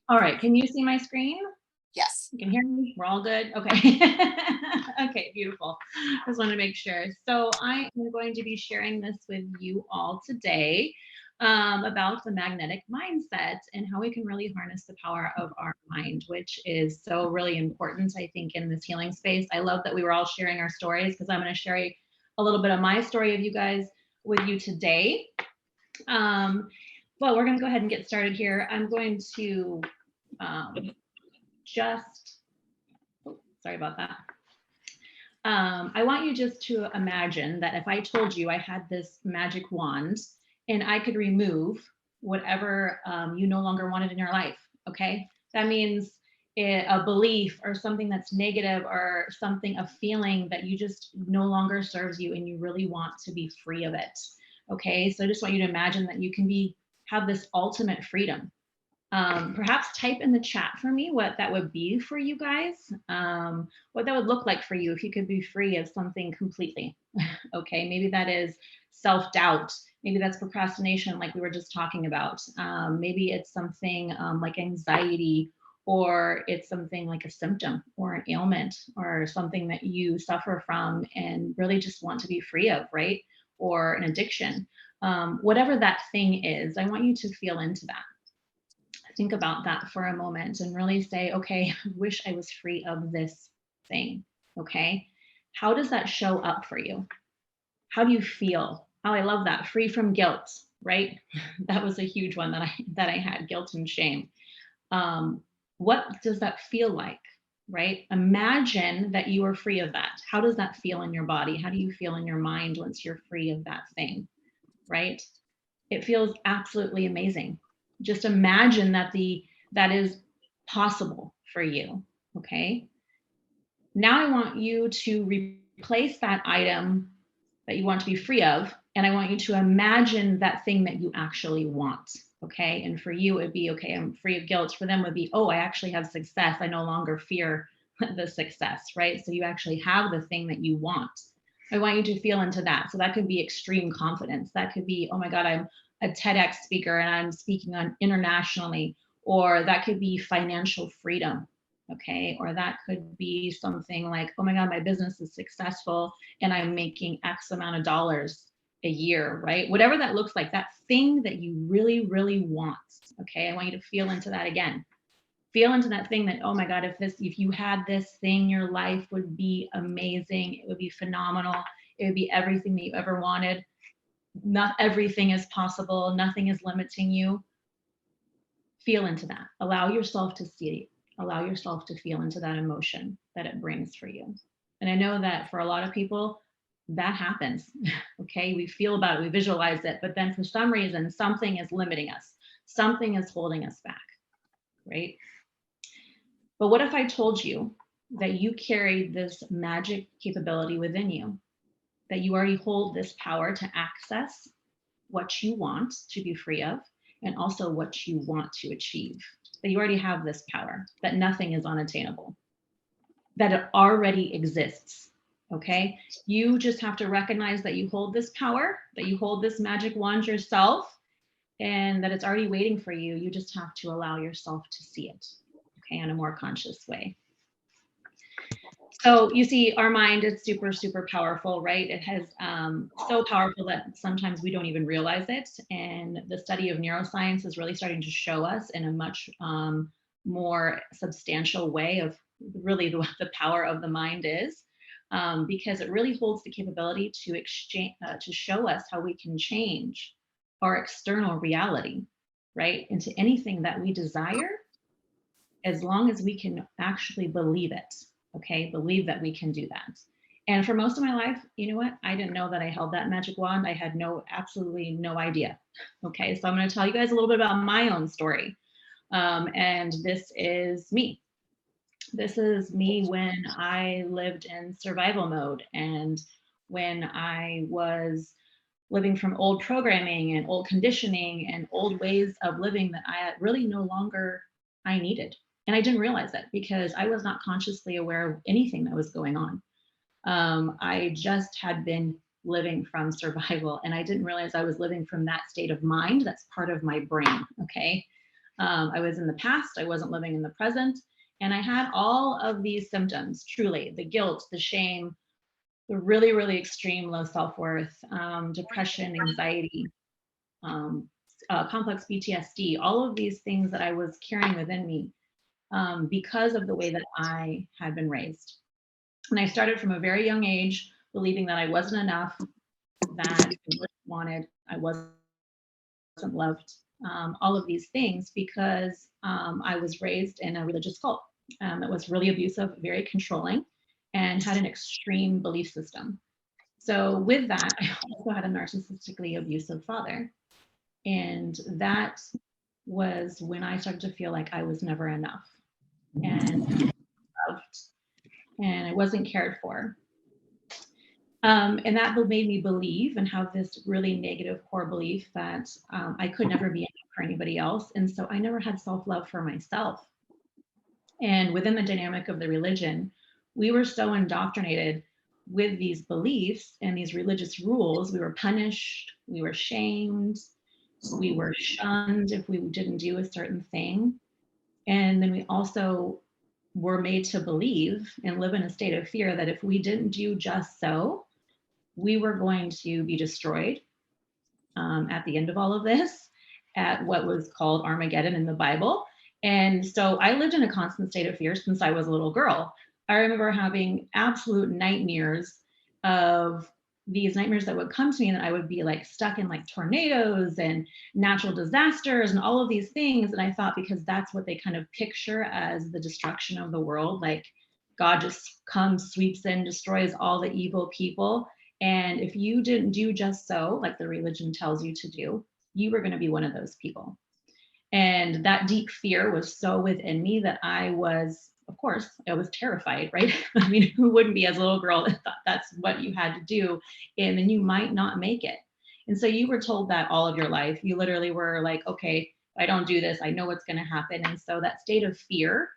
All right, can you see my screen? Yes. You can hear me? We're all good? Okay. Okay, beautiful. Just want to make sure. So I am going to be sharing this with you all today about the magnetic mindset and how we can really harness the power of our mind, which is so really important, I think, in this healing space. I love that we were all sharing our stories, because I'm going to share a little bit of my story of you guys with you today. Well, we're going to go ahead and get started here. I'm going to sorry about that. I want you just to imagine that if I told you I had this magic wand and I could remove whatever you no longer wanted in your life, okay? That means a belief or something that's negative, or something, a feeling that you just no longer serves you and you really want to be free of it, okay? So I just want you to imagine that you can have this ultimate freedom. Perhaps type in the chat for me what that would be for you guys, what that would look like for you if you could be free of something completely. Okay, maybe that is self-doubt. Maybe that's procrastination, like we were just talking about. Maybe it's something like anxiety, or it's something like a symptom or an ailment or something that you suffer from and really just want to be free of, right? Or an addiction. Whatever that thing is, I want you to feel into that. Think about that for a moment and really say, okay, I wish I was free of this thing, okay? How does that show up for you? How do you feel? Oh, I love that, free from guilt, right? That was a huge one that I had, guilt and shame. What does that feel like, right? Imagine that you are free of that. How does that feel in your body? How do you feel in your mind once you're free of that thing, right? It feels absolutely amazing. Just imagine that is possible for you, okay? Now I want you to replace that item that you want to be free of, and I want you to imagine that thing that you actually want. Okay. And for you, it'd be, okay, I'm free of guilt. For them, it would be, oh, I actually have success. I no longer fear the success, right? So you actually have the thing that you want. I want you to feel into that. So that could be extreme confidence. That could be, oh my God, I'm a TEDx speaker and I'm speaking on internationally, or that could be financial freedom. Okay. Or that could be something like, oh my God, my business is successful and I'm making X amount of dollars a year, right? Whatever that looks like, that thing that you really, really want. Okay. I want you to feel into that again. Feel into that thing that, oh my God, if you had this thing, your life would be amazing. It would be phenomenal. It would be everything that you ever wanted. Not everything is possible. Nothing is limiting you. Feel into that. Allow yourself to see, allow yourself to feel into that emotion that it brings for you. And I know that for a lot of people, that happens. Okay, we feel about it, we visualize it, but then for some reason, something is limiting us. Something is holding us back, right? But what if I told you that you carried this magic capability within you, that you already hold this power to access what you want to be free of, and also what you want to achieve, that you already have this power, that nothing is unattainable, that it already exists. Okay, you just have to recognize that you hold this power, that you hold this magic wand yourself, and that it's already waiting for you. You just have to allow yourself to see it, okay, in a more conscious way. So you see, our mind is super, super powerful, right? It has so powerful that sometimes we don't even realize it. And the study of neuroscience is really starting to show us in a much more substantial way of really what the power of the mind is, because it really holds the capability to exchange, to show us how we can change our external reality, right, into anything that we desire, as long as we can actually believe it. Okay, believe that we can do that. And for most of my life, you know what? I didn't know that I held that magic wand. I had absolutely no idea. Okay, so I'm going to tell you guys a little bit about my own story. And this is me. This is me when I lived in survival mode and when I was living from old programming and old conditioning and old ways of living that I really no longer I needed. And I didn't realize it because I was not consciously aware of anything that was going on. I just had been living from survival and I didn't realize I was living from that state of mind. That's part of my brain, okay? I was in the past, I wasn't living in the present. And I had all of these symptoms, truly, the guilt, the shame, the really, really extreme low self-worth, depression, anxiety, complex PTSD, all of these things that I was carrying within me because of the way that I had been raised. And I started from a very young age believing that I wasn't enough, that I wasn't wanted, I wasn't loved, all of these things because I was raised in a religious cult that was really abusive, very controlling, and had an extreme belief system. So with that, I also had a narcissistically abusive father. And that was when I started to feel like I was never enough and loved and I wasn't cared for. And that made me believe and have this really negative core belief that I could never be enough for anybody else. And so I never had self-love for myself. And within the dynamic of the religion, we were so indoctrinated with these beliefs and these religious rules. We were punished, we were shamed, we were shunned if we didn't do a certain thing. And then we also were made to believe and live in a state of fear that if we didn't do just so, we were going to be destroyed at the end of all of this, at what was called Armageddon in the Bible. And so I lived in a constant state of fear since I was a little girl. I remember having absolute nightmares of these nightmares that would come to me, and I would be like stuck in like tornadoes and natural disasters and all of these things. And I thought, because that's what they kind of picture as the destruction of the world, like God just comes, sweeps in, destroys all the evil people. And if you didn't do just so, like the religion tells you to do, you were going to be one of those people. And that deep fear was so within me that I was, of course, I was terrified, right? I mean, who wouldn't be as a little girl that thought that's what you had to do, and then you might not make it. And so you were told that all of your life. You literally were like, okay, if I don't do this, I know what's going to happen. And so that state of fear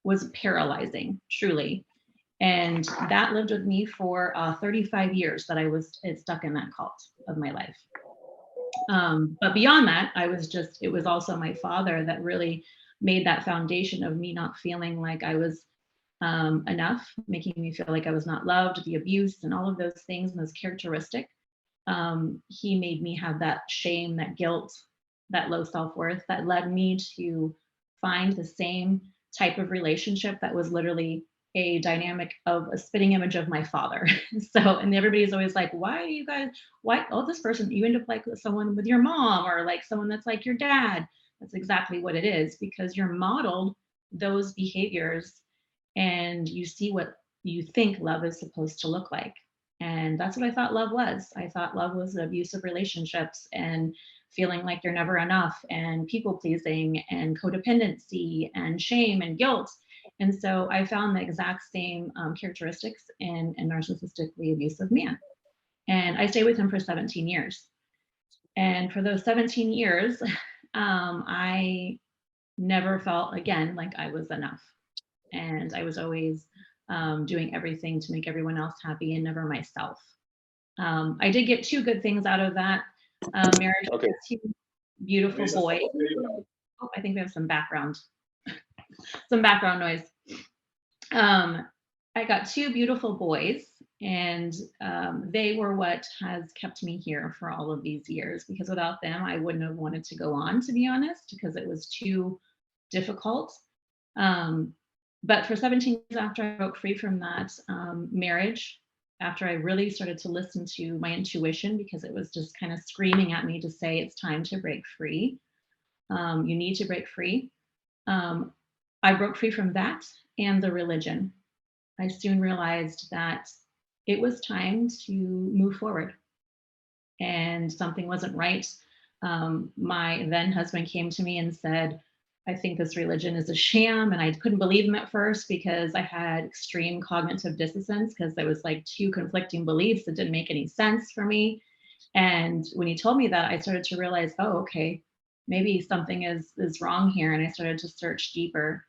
was paralyzing, truly. And that lived with me for 35 years that I was stuck in that cult of my life. But beyond that, it was also my father that really made that foundation of me not feeling like I was enough, making me feel like I was not loved, the abuse and all of those things and those characteristics. He made me have that shame, that guilt, that low self-worth that led me to find the same type of relationship that was literally a dynamic of a spitting image of my father. So, and everybody's always like, why do you guys, why, oh, this person, you end up like someone with your mom or like someone that's like your dad. That's exactly what it is, because you're modeled those behaviors and you see what you think love is supposed to look like. And that's what I thought love was. I thought love was abusive relationships and feeling like you're never enough and people pleasing and codependency and shame and guilt. And so I found the exact same characteristics in a narcissistically abusive man. And I stayed with him for 17 years. And for those 17 years, I never felt again like I was enough. And I was always doing everything to make everyone else happy and never myself. I did get two good things out of that marriage. Okay. Two beautiful boys. Oh, I think we have some background noise. I got two beautiful boys, and they were what has kept me here for all of these years, because without them, I wouldn't have wanted to go on, to be honest, because it was too difficult. But for 17 years after I broke free from that marriage, after I really started to listen to my intuition, because it was just kind of screaming at me to say, it's time to break free. You need to break free. I broke free from that and the religion. I soon realized that it was time to move forward and something wasn't right. My then husband came to me and said, I think this religion is a sham. And I couldn't believe him at first because I had extreme cognitive dissonance, because there was like two conflicting beliefs that didn't make any sense for me. And when he told me that, I started to realize, oh, okay, maybe something is wrong here. And I started to search deeper.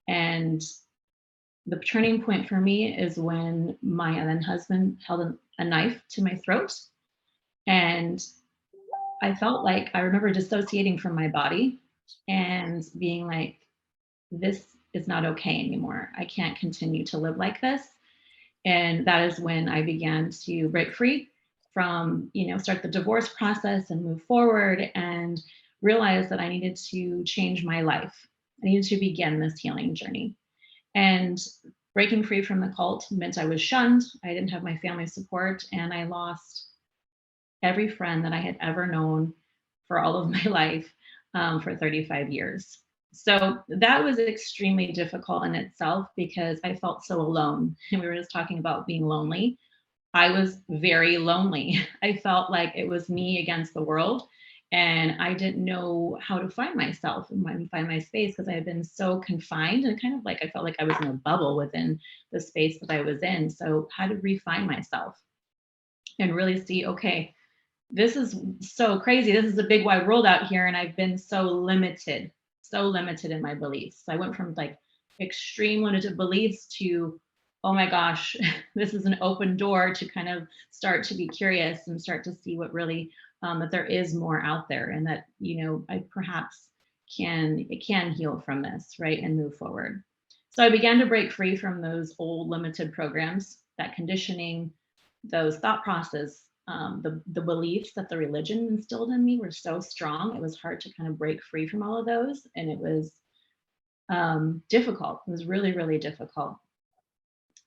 And the turning point for me is when my then husband held a knife to my throat. And I felt like, I remember dissociating from my body and being like, this is not okay anymore. I can't continue to live like this. And that is when I began to break free from, start the divorce process and move forward and realize that I needed to change my life. I needed to begin this healing journey. And breaking free from the cult meant I was shunned. I didn't have my family support, and I lost every friend that I had ever known for all of my life for 35 years. So that was extremely difficult in itself, because I felt so alone. And we were just talking about being lonely. I was very lonely. I felt like it was me against the world. And I didn't know how to find myself and find my space, because I had been so confined and kind of like I felt like I was in a bubble within the space that I was in. So how to refine myself and really see, okay, this is so crazy. This is a big wide world out here. And I've been so limited in my beliefs. So I went from like extreme limited beliefs to, oh my gosh, this is an open door to kind of start to be curious and start to see what really, that there is more out there, and that, I perhaps can heal from this, right, and move forward. So I began to break free from those old limited programs, that conditioning, those thought process, the beliefs that the religion instilled in me were so strong. It was hard to kind of break free from all of those. And it was difficult. It was really, really difficult.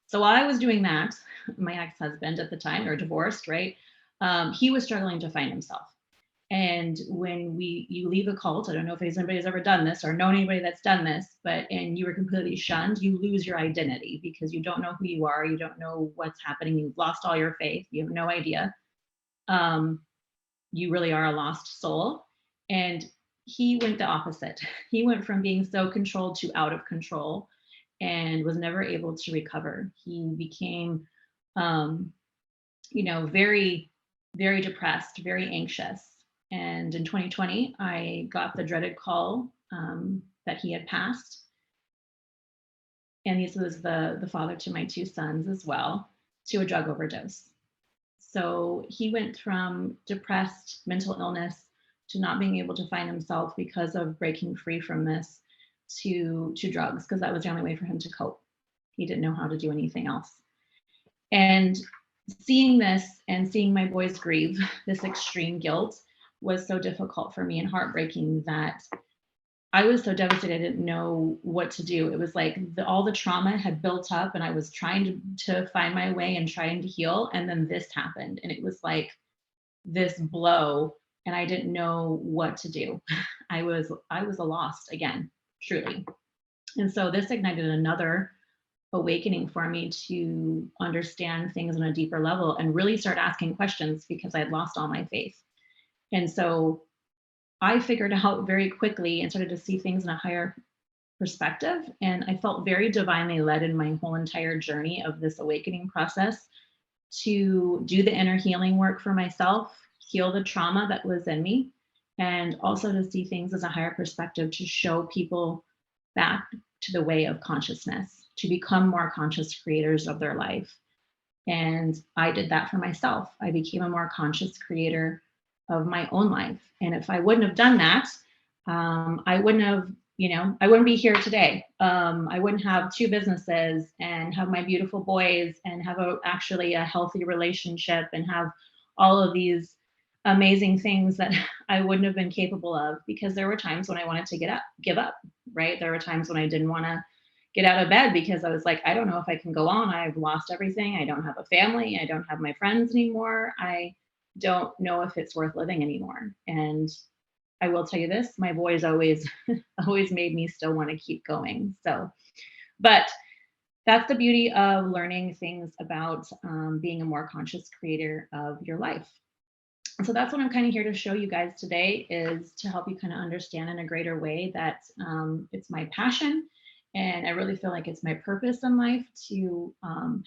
So while I was doing that, my ex-husband at the time, they're divorced, right? He was struggling to find himself. And when you leave a cult, I don't know if anybody's ever done this or known anybody that's done this, and you were completely shunned, you lose your identity, because you don't know who you are. You don't know what's happening. You've lost all your faith. You have no idea. You really are a lost soul. And he went the opposite. He went from being so controlled to out of control. and was never able to recover. He became, very, very depressed, very anxious. And in 2020, I got the dreaded call that he had passed. And this was the father to my 2 sons as well, to a drug overdose. So he went from depressed mental illness to not being able to find himself because of breaking free from this to drugs, because that was the only way for him to cope. He didn't know how to do anything else. And seeing this and seeing my boys grieve this extreme guilt was so difficult for me and heartbreaking that I was so devastated. I didn't know what to do. It was like all the trauma had built up and I was trying to find my way and trying to heal. And then this happened. And it was like this blow and I didn't know what to do. I was lost again, truly. And so this ignited another awakening for me to understand things on a deeper level and really start asking questions because I had lost all my faith. And so I figured out very quickly and started to see things in a higher perspective. And I felt very divinely led in my whole entire journey of this awakening process to do the inner healing work for myself, heal the trauma that was in me, and also to see things as a higher perspective to show people back to the way of consciousness, to become more conscious creators of their life. And I did that for myself. I became a more conscious creator of my own life. And if I wouldn't have done that, I wouldn't be here today. I wouldn't have 2 businesses and have my beautiful boys and have actually a healthy relationship and have all of these amazing things that I wouldn't have been capable of, because there were times when I wanted to give up, right? There were times when I didn't want to get out of bed because I was like, I don't know if I can go on. I've lost everything. I don't have a family. I don't have my friends anymore. I don't know if it's worth living anymore. And I will tell you this, my boys always made me still want to keep going. So, but that's the beauty of learning things about being a more conscious creator of your life. And so that's what I'm kind of here to show you guys today, is to help you kind of understand in a greater way that it's my passion. And I really feel like it's my purpose in life to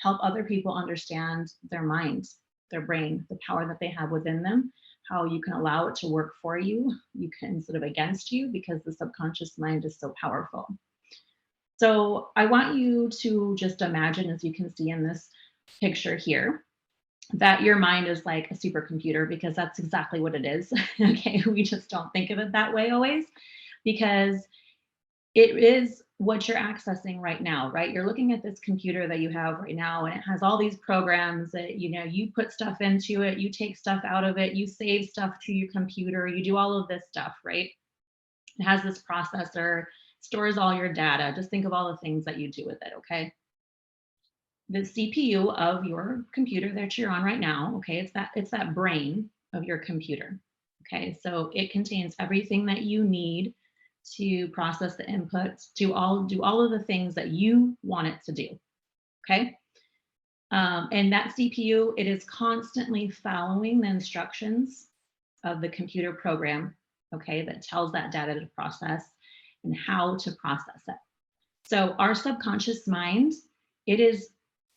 help other people understand their minds, their brain, the power that they have within them, how you can allow it to work for you. You can, instead of against you, because the subconscious mind is so powerful. So I want you to just imagine, as you can see in this picture here, that your mind is like a supercomputer, because that's exactly what it is. Okay, we just don't think of it that way always, because it is what you're accessing right now, right? You're looking at this computer that you have right now, and it has all these programs that, you put stuff into it, you take stuff out of it, you save stuff to your computer, you do all of this stuff, right? It has this processor, stores all your data. Just think of all the things that you do with it, okay? The CPU of your computer that you're on right now, okay, it's that brain of your computer, okay? So it contains everything that you need to process the inputs, to do all of the things that you want it to do, okay? And that CPU, it is constantly following the instructions of the computer program, okay, that tells that data to process and how to process it. So our subconscious mind, it is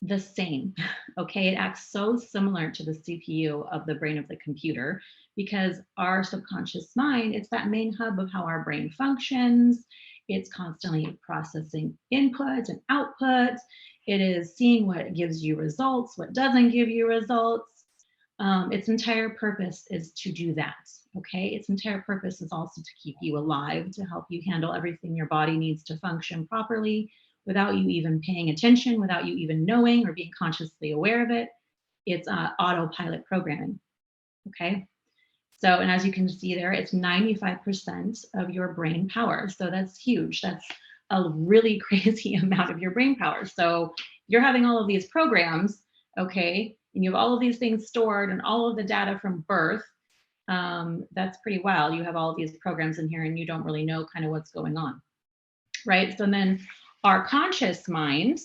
the same, okay? It acts so similar to the CPU of the brain of the computer, because our subconscious mind, it's that main hub of how our brain functions. It's constantly processing inputs and outputs. It is seeing what gives you results, what doesn't give you results. Its entire purpose is to do that, okay? Its entire purpose is also to keep you alive, to help you handle everything your body needs to function properly without you even paying attention, without you even knowing or being consciously aware of it. It's autopilot programming, okay? So, and as you can see there, it's 95% of your brain power. So that's huge. That's a really crazy amount of your brain power. So you're having all of these programs, okay, and you have all of these things stored and all of the data from birth. That's pretty wild. You have all of these programs in here and you don't really know kind of what's going on, right? So then our conscious mind,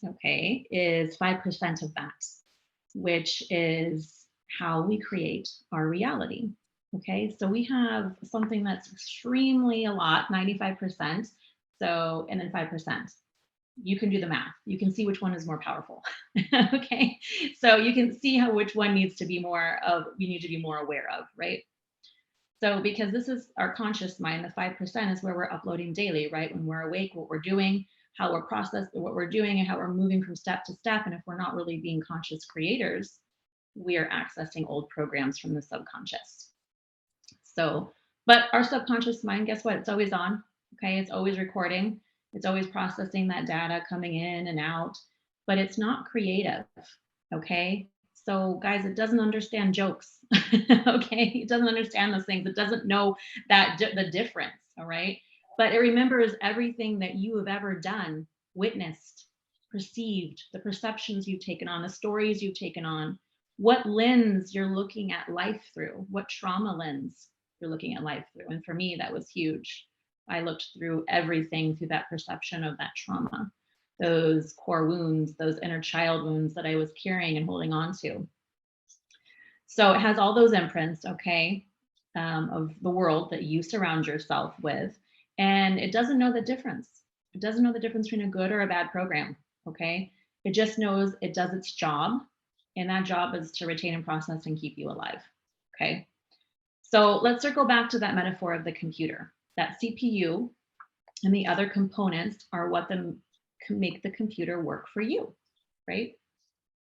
okay, is 5% of that, which is how we create our reality. Okay, so we have something that's extremely a lot, 95%. So, and then 5%. you can do the math. You can see which one is more powerful. Okay. So you can see how which one needs to be we need to be more aware of, right? So because this is our conscious mind, the 5% is where we're uploading daily, right? When we're awake, what we're doing, how we're processing what we're doing, and how we're moving from step to step. And if we're not really being conscious creators, we are accessing old programs from the subconscious. So, but our subconscious mind, guess what? It's always on. Okay. It's always recording. It's always processing that data coming in and out, but it's not creative. Okay. So guys, it doesn't understand jokes. Okay. It doesn't understand those things. It doesn't know the difference. All right. But it remembers everything that you have ever done, witnessed, perceived, the perceptions you've taken on, the stories you've taken on, what lens you're looking at life through, what trauma lens you're looking at life through. And for me, that was huge. I looked through everything through that perception of that trauma, those core wounds, those inner child wounds that I was carrying and holding on to. So it has all those imprints, okay, of the world that you surround yourself with. And it doesn't know the difference. It doesn't know the difference between a good or a bad program, okay? It just knows it does its job. And that job is to retain and process and keep you alive, okay? So let's circle back to that metaphor of the computer. That CPU and the other components are what can make the computer work for you, right?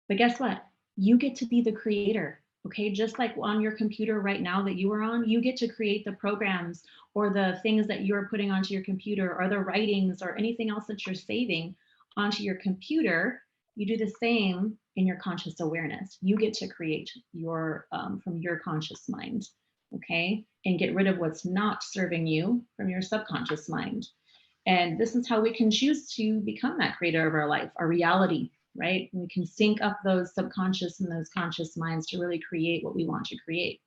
But guess what? You get to be the creator, okay? Just like on your computer right now that you are on, you get to create the programs or the things that you're putting onto your computer or the writings or anything else that you're saving onto your computer. You do the same in your conscious awareness. You get to create your from your conscious mind, okay? And get rid of what's not serving you from your subconscious mind. And this is how we can choose to become that creator of our life, our reality, right? We can sync up those subconscious and those conscious minds to really create what we want to create.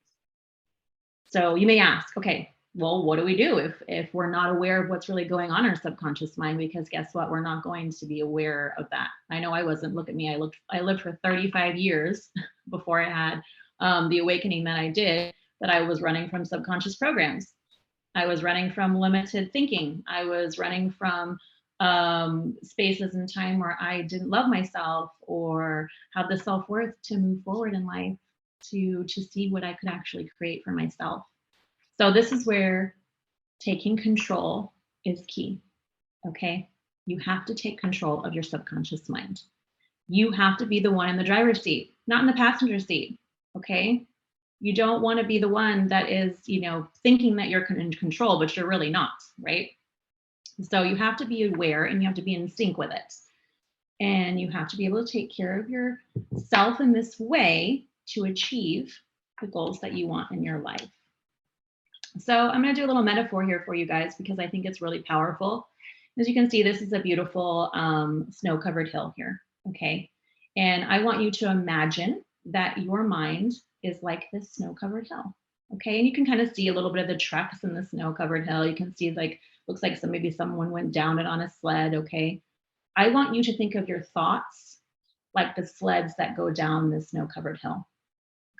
So you may ask, okay, well, what do we do if we're not aware of what's really going on in our subconscious mind? Because guess what? We're not going to be aware of that. I know I wasn't. Look at me. I lived for 35 years before I had the awakening that I did, that I was running from subconscious programs. I was running from limited thinking. I was running from spaces in time where I didn't love myself or have the self-worth to move forward in life, to see what I could actually create for myself. So this is where taking control is key, okay? You have to take control of your subconscious mind. You have to be the one in the driver's seat, not in the passenger seat, okay? You don't want to be the one that is, thinking that you're in control, but you're really not, right? So you have to be aware and you have to be in sync with it. And you have to be able to take care of yourself in this way to achieve the goals that you want in your life. So I'm going to do a little metaphor here for you guys because I think it's really powerful. As you can see, this is a beautiful snow-covered hill here, okay? And I want you to imagine that your mind is like this snow-covered hill, okay? And you can kind of see a little bit of the tracks in the snow-covered hill. You can see looks like maybe someone went down it on a sled, okay? I want you to think of your thoughts like the sleds that go down the snow-covered hill,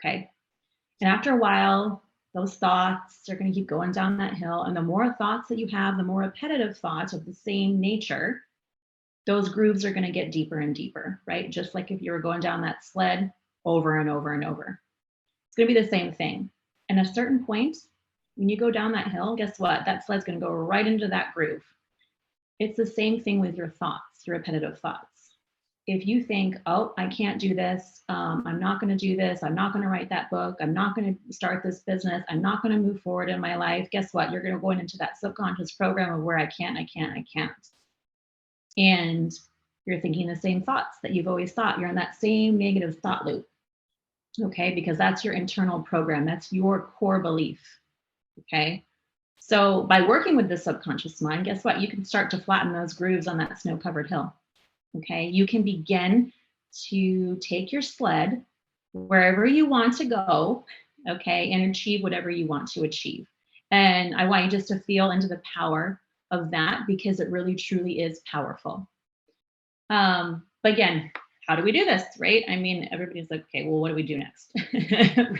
okay? And after a while, those thoughts are going to keep going down that hill. And the more thoughts that you have, the more repetitive thoughts of the same nature, those grooves are going to get deeper and deeper, right? Just like if you were going down that sled over and over and over. It's going to be the same thing. And at a certain point, when you go down that hill, guess what? That sled's going to go right into that groove. It's the same thing with your thoughts, your repetitive thoughts. If you think, oh, I can't do this, I'm not going to do this, I'm not going to write that book, I'm not going to start this business, I'm not going to move forward in my life, guess what? You're going to go into that subconscious program of where I can't. And you're thinking the same thoughts that you've always thought. You're in that same negative thought loop, okay? Because that's your internal program. That's your core belief, okay? So by working with the subconscious mind, guess what? You can start to flatten those grooves on that snow-covered hill. Okay, you can begin to take your sled wherever you want to go, okay, and achieve whatever you want to achieve. And I want you just to feel into the power of that because it really truly is powerful. But again, how do we do this, right? I mean, everybody's like, okay, well, what do we do next?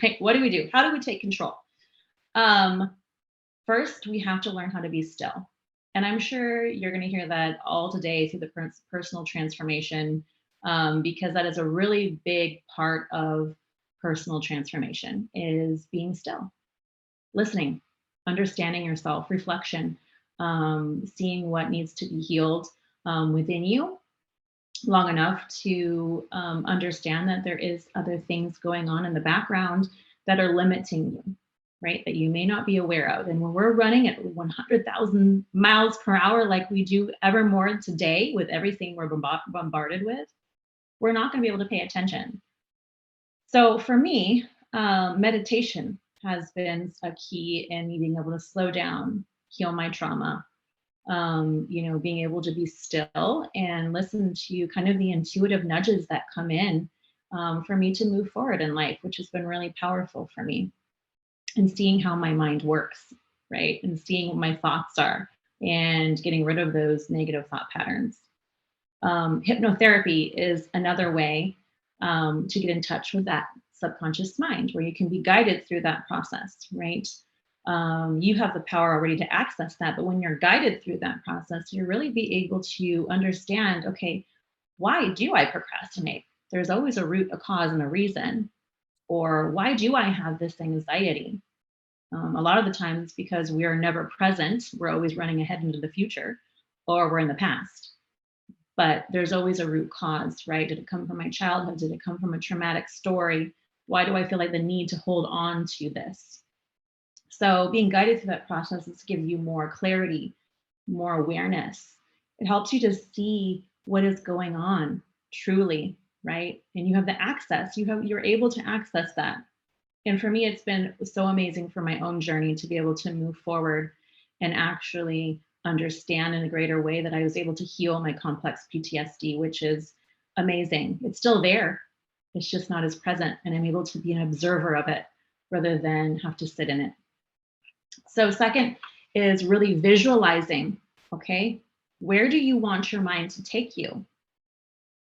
Right? What do we do? How do we take control? First, we have to learn how to be still. And I'm sure you're going to hear that all today through the personal transformation, because that is a really big part of personal transformation, is being still, listening, understanding yourself, reflection, seeing what needs to be healed within you long enough to understand that there is other things going on in the background that are limiting you, right? That you may not be aware of. And when we're running at 100,000 miles per hour, like we do ever more today with everything we're bombarded with, we're not going to be able to pay attention. So for me, meditation has been a key in me being able to slow down, heal my trauma, being able to be still and listen to kind of the intuitive nudges that come in for me to move forward in life, which has been really powerful for me. And seeing how my mind works, right? And seeing what my thoughts are and getting rid of those negative thought patterns. Hypnotherapy is another way to get in touch with that subconscious mind, where you can be guided through that process, right? You have the power already to access that, but when you're guided through that process, you really be able to understand, okay, why do I procrastinate? There's always a root, a cause, and a reason. Or why do I have this anxiety? A lot of the times because we are never present, we're always running ahead into the future, or we're in the past. But there's always a root cause, right? Did it come from my childhood? Did it come from a traumatic story? Why do I feel like the need to hold on to this? So being guided through that process is to give you more clarity, more awareness. It helps you to see what is going on truly, right? And you have the access, you're able to access that. And for me, it's been so amazing for my own journey to be able to move forward and actually understand in a greater way that I was able to heal my complex PTSD, which is amazing. It's still there. It's just not as present. And I'm able to be an observer of it rather than have to sit in it. So second is really visualizing, okay? Where do you want your mind to take you?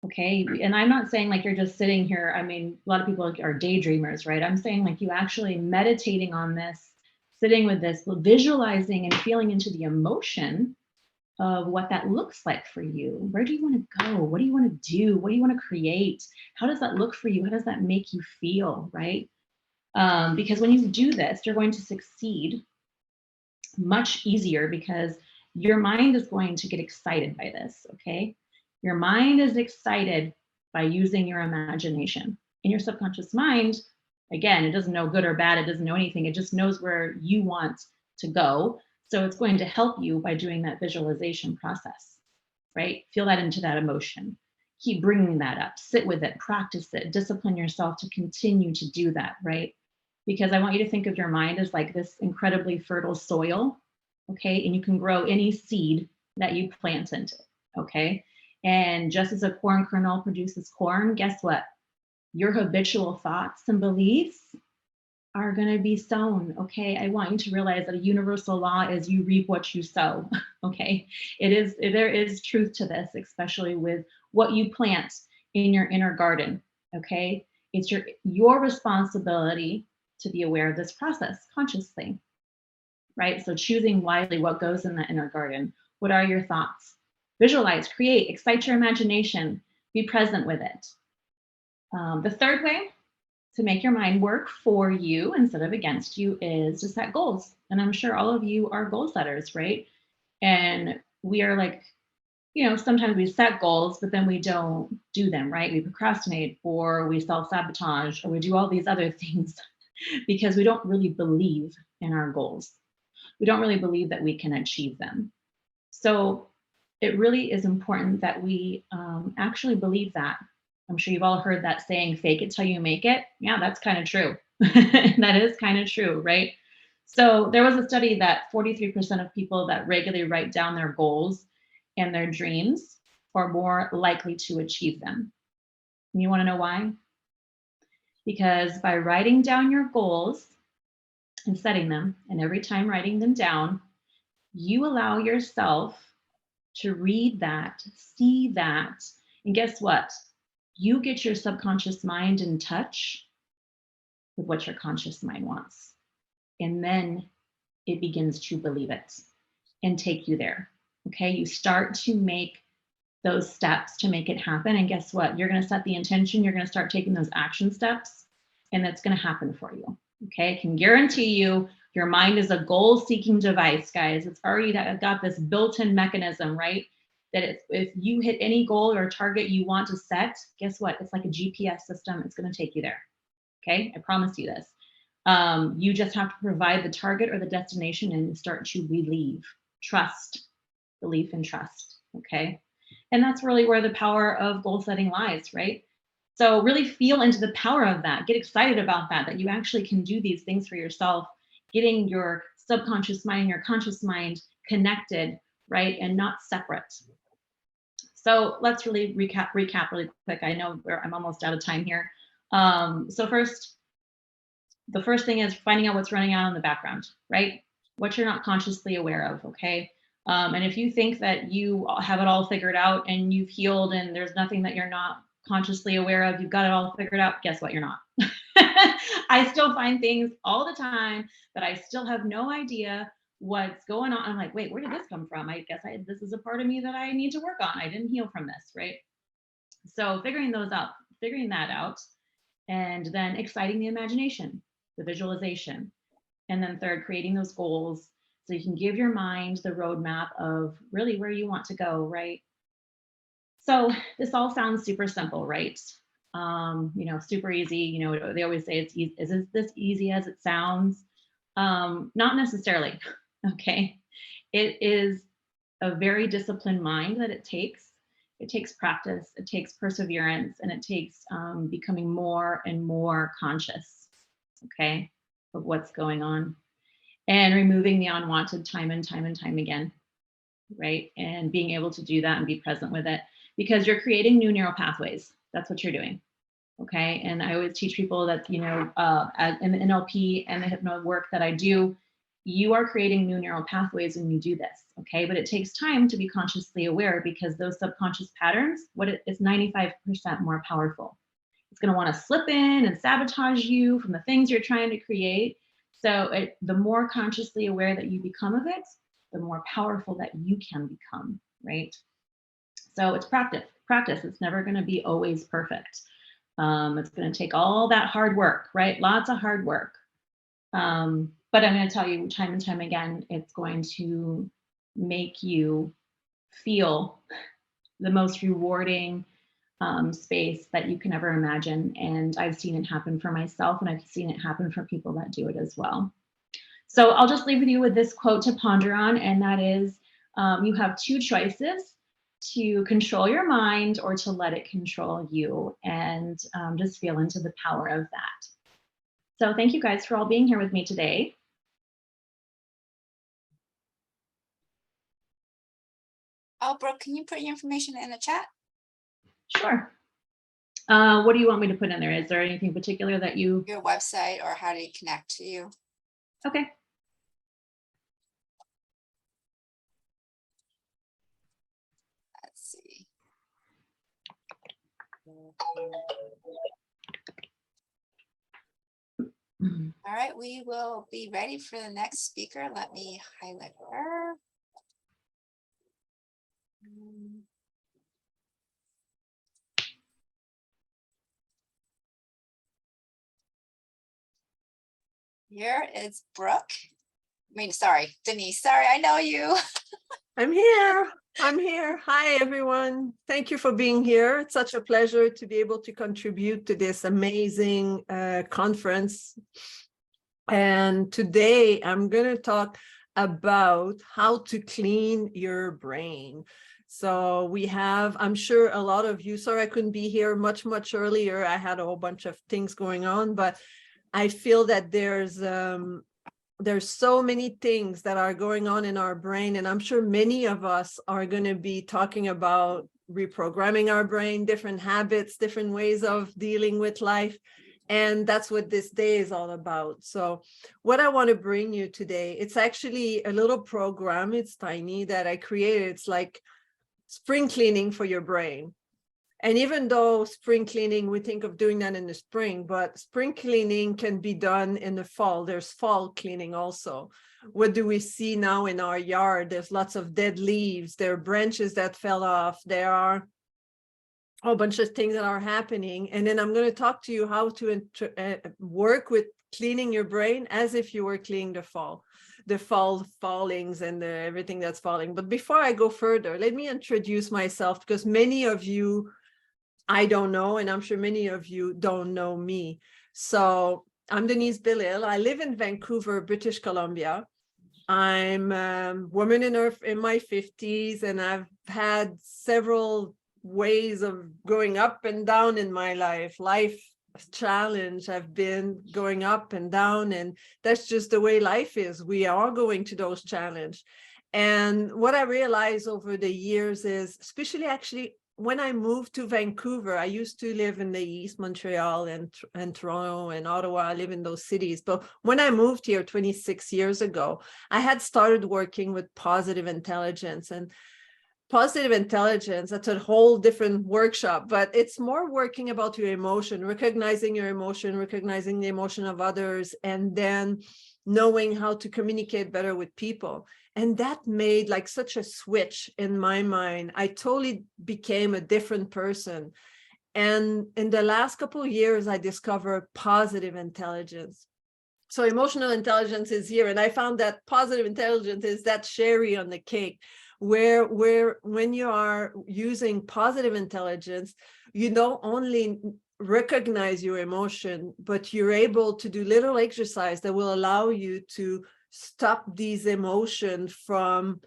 Okay, and I'm not saying like you're just sitting here. I mean, a lot of people are daydreamers, right? I'm saying like you actually meditating on this, sitting with this, visualizing and feeling into the emotion of what that looks like for you. Where do you want to go? What do you want to do? What do you want to create? How does that look for you? How does that make you feel, right? Because when you do this, you're going to succeed much easier because your mind is going to get excited by this, okay? Your mind is excited by using your imagination. And your subconscious mind, again, it doesn't know good or bad. It doesn't know anything. It just knows where you want to go. So it's going to help you by doing that visualization process, right? Feel that into that emotion. Keep bringing that up. Sit with it. Practice it. Discipline yourself to continue to do that, right? Because I want you to think of your mind as like this incredibly fertile soil, okay? And you can grow any seed that you plant into it, okay? And just as a corn kernel produces corn, guess what? Your habitual thoughts and beliefs are going to be sown, okay? I want you to realize that a universal law is you reap what you sow, okay? There is truth to this, especially with what you plant in your inner garden, okay? It's your responsibility to be aware of this process consciously, right? So choosing wisely what goes in the inner garden. What are your thoughts? Visualize, create, excite your imagination, be present with it. The third way to make your mind work for you instead of against you is to set goals. And I'm sure all of you are goal setters, right? And we are like, sometimes we set goals, but then we don't do them, right? We procrastinate or we self-sabotage or we do all these other things because we don't really believe in our goals. We don't really believe that we can achieve them. So it really is important that we actually believe that. I'm sure you've all heard that saying, fake it till you make it. Yeah, that's kind of true. That is kind of true, right? So there was a study that 43% of people that regularly write down their goals and their dreams are more likely to achieve them. And you want to know why? Because by writing down your goals and setting them, and every time writing them down, you allow yourself to read that, see that, and guess what? You get your subconscious mind in touch with what your conscious mind wants. And then it begins to believe it. and take you there. Okay, you start to make those steps to make it happen. And guess what? You're going to set the intention. You're going to start taking those action steps, and that's going to happen for you. Okay, I can guarantee you your mind is a goal-seeking device, guys. It's already got this built-in mechanism, right? That if you hit any goal or target you want to set, guess what? It's like a GPS system. It's going to take you there. Okay, I promise you this. You just have to provide the target or the destination and start to believe, trust, belief and trust. Okay, and that's really where the power of goal setting lies, right? So really feel into the power of that. Get excited about that you actually can do these things for yourself, getting your subconscious mind and your conscious mind connected, right? And not separate. So let's really recap really quick. I know I'm almost out of time here. So the first thing is finding out what's running out in the background, right? What you're not consciously aware of, okay? And if you think that you have it all figured out and you've healed and there's nothing that you're not consciously aware of, you've got it all figured out, guess what? You're not. I still find things all the time that I still have no idea what's going on. I'm like, wait, where did this come from? I guess this is a part of me that I need to work on. I didn't heal from this, right? So figuring that out, and then exciting the imagination, the visualization. And then third, creating those goals so you can give your mind the roadmap of really where you want to go, right? So this all sounds super simple, right? Super easy. They always say it's easy. Is this easy as it sounds? Not necessarily, okay? It is a very disciplined mind that it takes. It takes practice, it takes perseverance, and it takes becoming more and more conscious, okay, of what's going on, and removing the unwanted time and time and time again, right? And being able to do that and be present with it, because you're creating new neural pathways. That's what you're doing, okay? And I always teach people that, in the NLP and the hypno work that I do, you are creating new neural pathways when you do this, okay? But it takes time to be consciously aware, because those subconscious patterns, it's 95% more powerful. It's going to want to slip in and sabotage you from the things you're trying to create. So the more consciously aware that you become of it, the more powerful that you can become, right? So it's practice. It's never going to be always perfect. It's going to take all that hard work, right? Lots of hard work. But I'm going to tell you time and time again, it's going to make you feel the most rewarding space that you can ever imagine. And I've seen it happen for myself, and I've seen it happen for people that do it as well. So I'll just leave you with this quote to ponder on, and that is, you have two choices: to control your mind or to let it control you, and just feel into the power of that. So thank you guys for all being here with me today. Oh, Brooke, can you put your information in the chat? Sure. What do you want me to put in there? Is there anything particular that you... Your website, or how do you connect to you? Okay. Let's see. All right, we will be ready for the next speaker. Let me highlight her. Here is Brooke. Sorry, Denise. Sorry, I know you. I'm here. Hi, everyone. Thank you for being here. It's such a pleasure to be able to contribute to this amazing conference. And today I'm going to talk about how to clean your brain. So we have, I'm sure a lot of you, sorry I couldn't be here much earlier. I had a whole bunch of things going on, but I feel that there's so many things that are going on in our brain, and I'm sure many of us are going to be talking about reprogramming our brain, different habits, different ways of dealing with life. And that's what this day is all about. So what I want to bring you today, it's actually a little program. It's tiny that I created. It's like spring cleaning for your brain. And even though spring cleaning, we think of doing that in the spring, but spring cleaning can be done in the fall. There's fall cleaning also. What do we see now in our yard? There's lots of dead leaves. There are branches that fell off. There are a whole bunch of things that are happening. And then I'm going to talk to you how to work with cleaning your brain as if you were cleaning the fall fallings and everything that's falling. But before I go further, let me introduce myself, because many of you I don't know, and I'm sure many of you don't know me. So I'm Denise Belil. I live in Vancouver, British Columbia. I'm a woman in my 50s, and I've had several ways of going up and down in my life challenge. I've been going up and down, and that's just the way life is. We are going to those challenges. And what I realized over the years is, especially actually when I moved to Vancouver, I used to live in the East, Montreal and Toronto and Ottawa. I live in those cities. But when I moved here 26 years ago, I had started working with positive intelligence. And positive intelligence, that's a whole different workshop, but it's more working about your emotion, recognizing your emotion, recognizing the emotion of others, and then knowing how to communicate better with people. And that made like such a switch in my mind. I totally became a different person. And in the last couple of years, I discovered positive intelligence. So emotional intelligence is here. And I found that positive intelligence is that cherry on the cake, where when you are using positive intelligence, you don't only recognize your emotion, but you're able to do little exercise that will allow you to stop these emotions from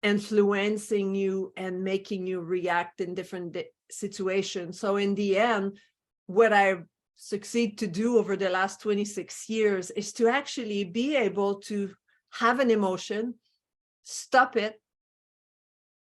influencing you and making you react in different situations. So in the end, what I succeed to do over the last 26 years is to actually be able to have an emotion, stop it,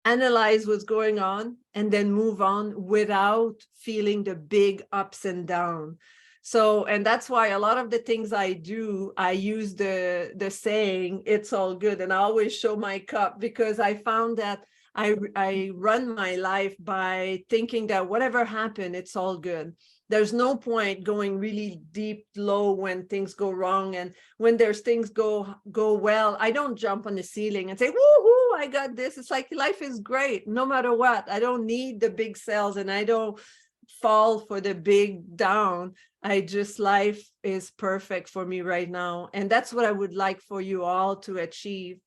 analyze what's going on, and then move on without feeling the big ups and downs. So, and that's why a lot of the things I do, I use the saying, it's all good. And I always show my cup, because I found that I run my life by thinking that whatever happened, it's all good. There's no point going really deep low when things go wrong. And when there's things go well, I don't jump on the ceiling and say, woohoo, I got this. It's like life is great no matter what. I don't need the big sales, and I don't fall for the big down. Life is perfect for me right now. And that's what I would like for you all to achieve.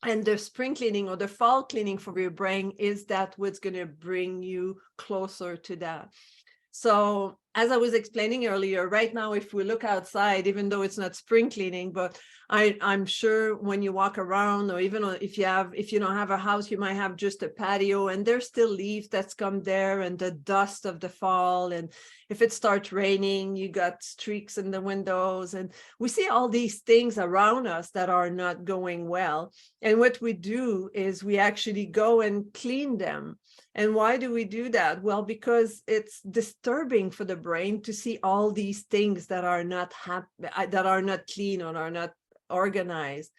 And the spring cleaning or the fall cleaning for your brain is that what's going to bring you closer to that. So as I was explaining earlier, right now, if we look outside, even though it's not spring cleaning, but I'm sure when you walk around, or even if you don't have a house, you might have just a patio, and there's still leaves that's come there, and the dust of the fall. And if it starts raining, you got streaks in the windows, and we see all these things around us that are not going well. And what we do is we actually go and clean them. And why do we do that? Well, because it's disturbing for the brain to see all these things that are not clean or are not organized.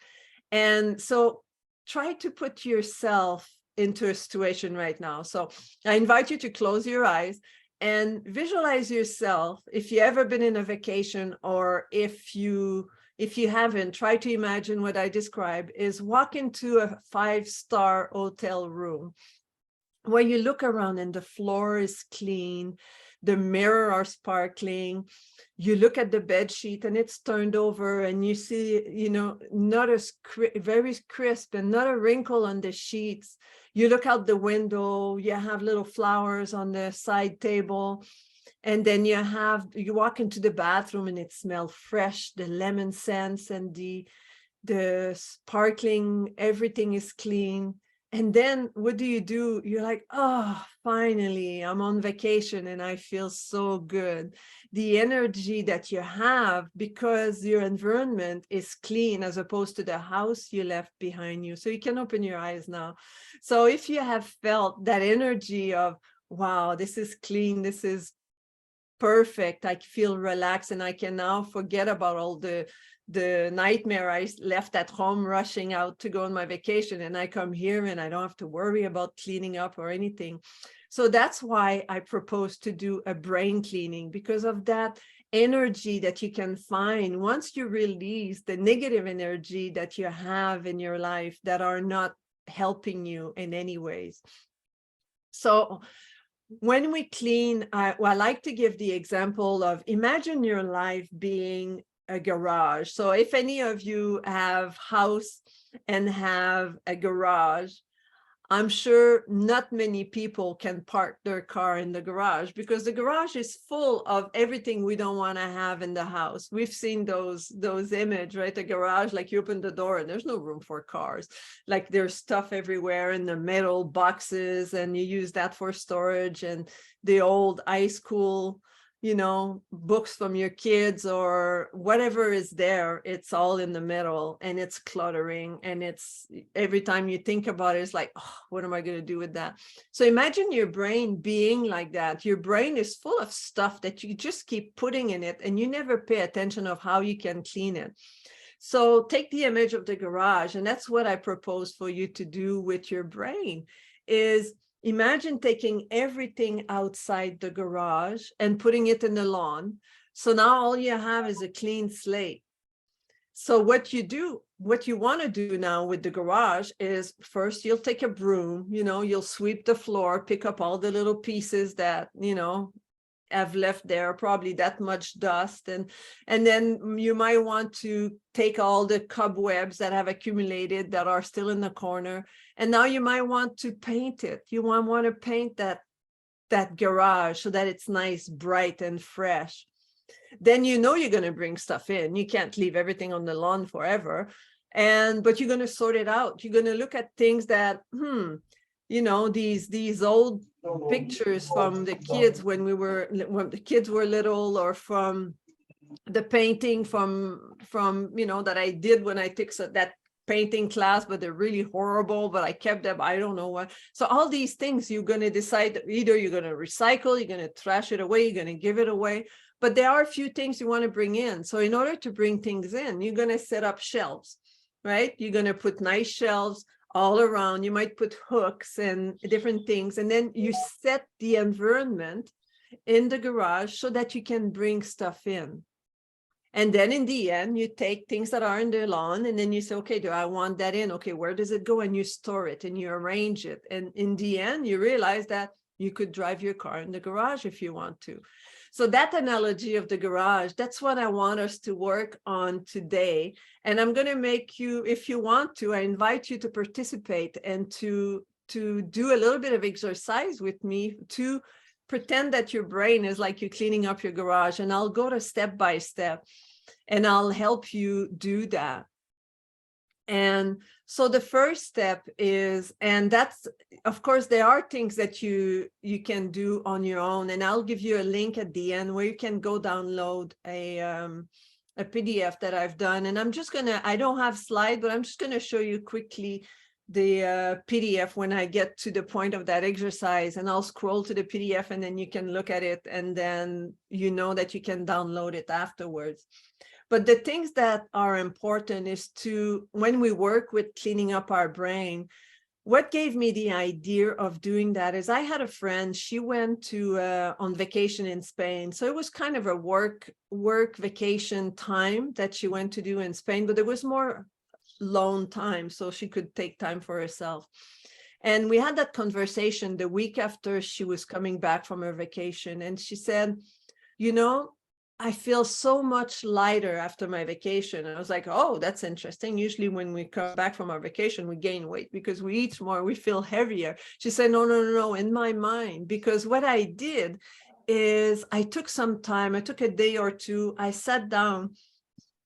And so try to put yourself into a situation right now. So I invite you to close your eyes and visualize yourself. If you ever been in a vacation, or if you haven't, try to imagine what I described is walk into a 5-star hotel room, where you look around and the floor is clean, the mirror are sparkling, you look at the bed sheet and it's turned over, and you see, not very crisp and not a wrinkle on the sheets. You look out the window, you have little flowers on the side table, and then you walk into the bathroom and it smells fresh, the lemon scents and the sparkling, everything is clean. And then what do? You're like, oh, finally, I'm on vacation and I feel so good. The energy that you have because your environment is clean, as opposed to the house you left behind you. So you can open your eyes now. So if you have felt that energy of, wow, this is clean, this is perfect, I feel relaxed, and I can now forget about all the nightmare I left at home rushing out to go on my vacation, and I come here and I don't have to worry about cleaning up or anything. So that's why I propose to do a brain cleaning, because of that energy that you can find once you release the negative energy that you have in your life that are not helping you in any ways. So when we clean, I like to give the example of, imagine your life being a garage. So if any of you have house and have a garage, I'm sure not many people can park their car in the garage, because the garage is full of everything we don't want to have in the house. We've seen those images, right? The garage, like you open the door and there's no room for cars. Like there's stuff everywhere in the metal boxes, and you use that for storage, and the old high school, you know, books from your kids or whatever is there, it's all in the middle, and it's cluttering. And it's, every time you think about it, it's like, oh, what am I going to do with that? So imagine your brain being like that. Your brain is full of stuff that you just keep putting in it, and you never pay attention of how you can clean it. So take the image of the garage, and that's what I propose for you to do with your brain, is imagine taking everything outside the garage and putting it in the lawn. So now all you have is a clean slate. So what you want to do now with the garage is, first you'll take a broom, you know, you'll sweep the floor, pick up all the little pieces that, you know, have left there, probably that much dust. And then you might want to take all the cobwebs that have accumulated that are still in the corner. And now you might want to paint it. You want to paint that garage so that it's nice, bright, and fresh. Then you know you're going to bring stuff in. You can't leave everything on the lawn forever. But you're going to sort it out. You're going to look at things that, you know, these old pictures from the kids when the kids were little, or from the painting from you know, that I did when I took that painting class, but they're really horrible, but I kept them, I don't know what. So all these things, you're going to decide, either you're going to recycle, you're going to trash it away, you're going to give it away. But there are a few things you want to bring in. So in order to bring things in, you're going to set up shelves, right? You're going to put nice shelves all around. You might put hooks and different things. And then you set the environment in the garage so that you can bring stuff in. And then in the end, you take things that are in the lawn, and then you say, okay, do I want that in? Okay, where does it go? And you store it and you arrange it. And in the end, you realize that you could drive your car in the garage if you want to. So that analogy of the garage, that's what I want us to work on today. And I'm going to make you, if you want to, I invite you to participate and to do a little bit of exercise with me, to pretend that your brain is like you're cleaning up your garage, and I'll go to step by step and I'll help you do that. And so the first step is, and that's, of course, there are things that you can do on your own, and I'll give you a link at the end where you can go download a PDF that I've done. And I'm just gonna, I don't have slides, but I'm just gonna show you quickly the PDF when I get to the point of that exercise, and I'll scroll to the PDF, and then you can look at it, and then you know that you can download it afterwards. But the things that are important is to, when we work with cleaning up our brain, what gave me the idea of doing that is, I had a friend, she went to on vacation in Spain. So it was kind of a work vacation time that she went to do in Spain, but there was more lone time, so she could take time for herself. And we had that conversation the week after she was coming back from her vacation. And she said, you know, I feel so much lighter after my vacation. And I was like, oh, that's interesting. Usually when we come back from our vacation, we gain weight because we eat more, we feel heavier. She said, no, in my mind, because what I did is I took some time, I took a day or two, I sat down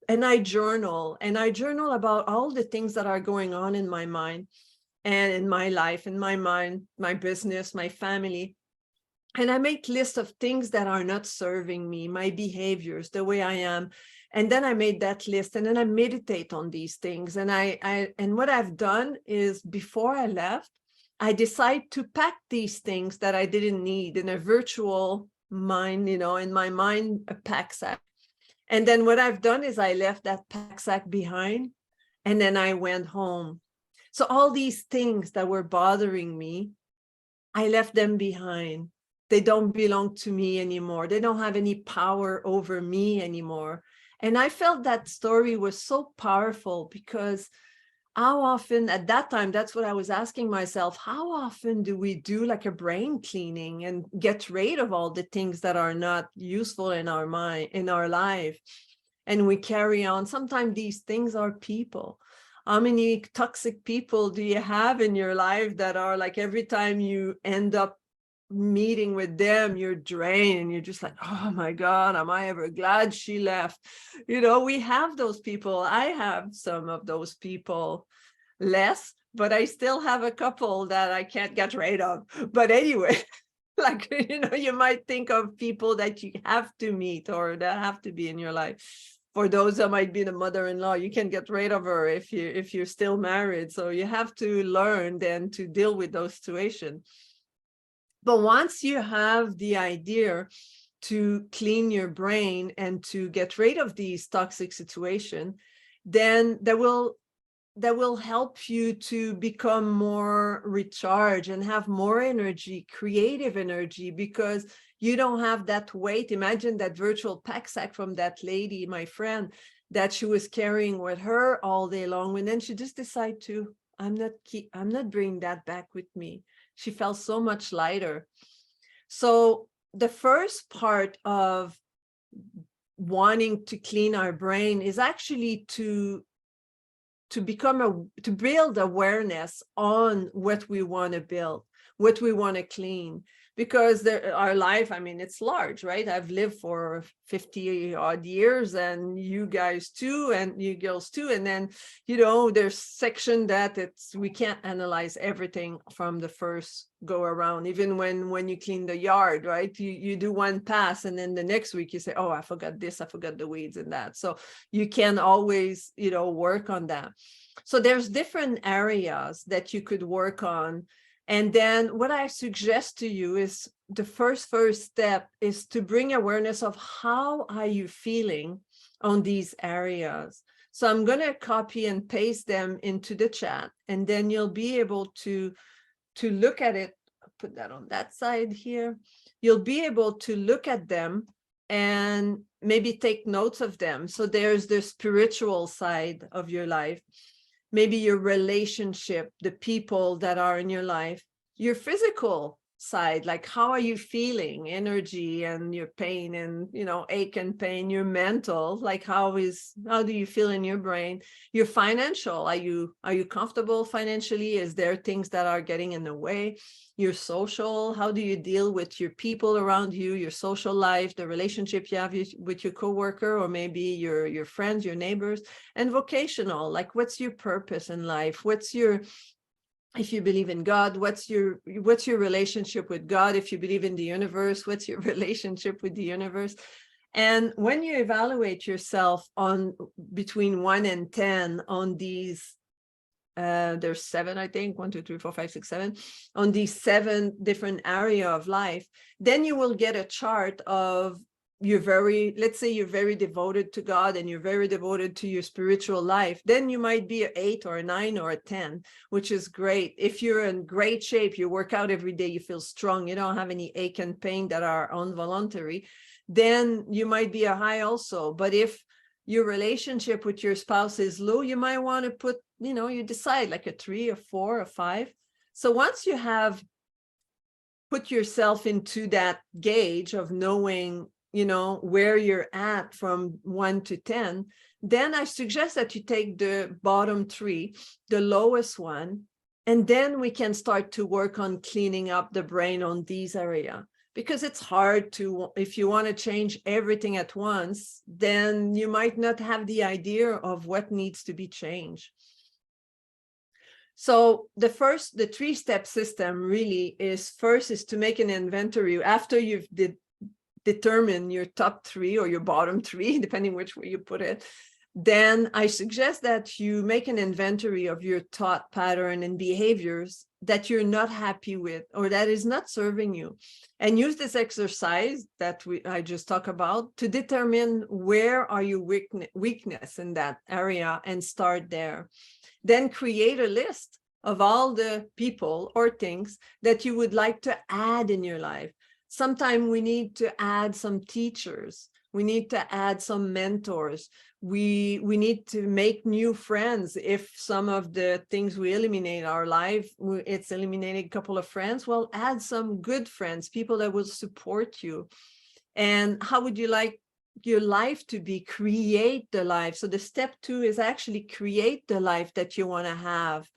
and I journal about all the things that are going on in my mind and in my life, in my mind, my business, my family. And I make lists of things that are not serving me, my behaviors, the way I am. And then I made that list, and then I meditate on these things. And and what I've done is, before I left, I decide to pack these things that I didn't need in a virtual mind, you know, in my mind, a pack sack. And then what I've done is I left that pack sack behind, and then I went home. So all these things that were bothering me, I left them behind. They don't belong to me anymore. They don't have any power over me anymore. And I felt that story was so powerful, because how often at that time, that's what I was asking myself, how often do we do like a brain cleaning and get rid of all the things that are not useful in our mind, in our life? And we carry on. Sometimes these things are people. How many toxic people do you have in your life that are like, every time you end up meeting with them, you're drained and you're just like, oh my God, am I ever glad she left? You know, we have those people. I have some of those people, less, but I still have a couple that I can't get rid of. But anyway, like, you know, you might think of people that you have to meet or that have to be in your life. For those that might be the mother-in-law, you can get rid of her if you're still married. So you have to learn then to deal with those situations. But once you have the idea to clean your brain and to get rid of these toxic situations, then that will help you to become more recharged and have more energy, creative energy, because you don't have that weight. Imagine that virtual pack sack from that lady, my friend, that she was carrying with her all day long. And then she just decided to, I'm not bringing that back with me. She felt so much lighter. So the first part of wanting to clean our brain is actually to build awareness on what we want to build, what we want to clean, because our life, I mean, it's large, right? I've lived for 50 odd years, and you guys too, and you girls too. And then, you know, there's section that we can't analyze everything from the first go around. Even when you clean the yard, right? You do one pass, and then the next week you say, oh, I forgot this, I forgot the weeds and that. So you can always, you know, work on that. So there's different areas that you could work on. And then what I suggest to you is the first step is to bring awareness of how are you feeling on these areas. So I'm going to copy and paste them into the chat, and then you'll be able to look at it. Put that on that side here. You'll be able to look at them and maybe take notes of them. So there's the spiritual side of your life, maybe your relationship, the people that are in your life, your physical side, like how are you feeling, energy and your pain and, you know, ache and pain, your mental, like how do you feel in your brain, your financial, are you comfortable financially? Is there things that are getting in the way? Your social, how do you deal with your people around you, your social life, the relationship you have with your coworker, or maybe your friends, your neighbors, and vocational, like what's your purpose in life? If you believe in God, what's your relationship with God? If you believe in the universe, what's your relationship with the universe? And when you evaluate yourself on between 1 and 10 on these, there's 7, I think, 1, 2, 3, 4, 5, 6, 7, on these 7 different areas of life, then you will get a chart of let's say you're very devoted to God and you're very devoted to your spiritual life, then you might be an 8 or a 9 or a 10, which is great. If you're in great shape, you work out every day, you feel strong, you don't have any ache and pain that are involuntary, then you might be a high also. But if your relationship with your spouse is low, you might want to put, you decide like a 3, a 4, a 5. So once you have put yourself into that gauge of knowing where you're at from 1 to 10, then I suggest that you take the bottom 3, the lowest one, and then we can start to work on cleaning up the brain on these areas. Because it's hard to, if you want to change everything at once, then you might not have the idea of what needs to be changed. So the 3-step system really is, first is to make an inventory after you've determine your top 3 or your bottom 3, depending which way you put it. Then I suggest that you make an inventory of your thought pattern and behaviors that you're not happy with or that is not serving you, and use this exercise that I just talked about to determine where are your weakness in that area and start there. Then create a list of all the people or things that you would like to add in your life. Sometimes we need to add some teachers. We need to add some mentors. We need to make new friends. If some of the things we eliminate our life, it's eliminating a couple of friends, well, add some good friends, people that will support you. And how would you like your life to be? Create the life. So the step 2 is actually create the life that you want to have.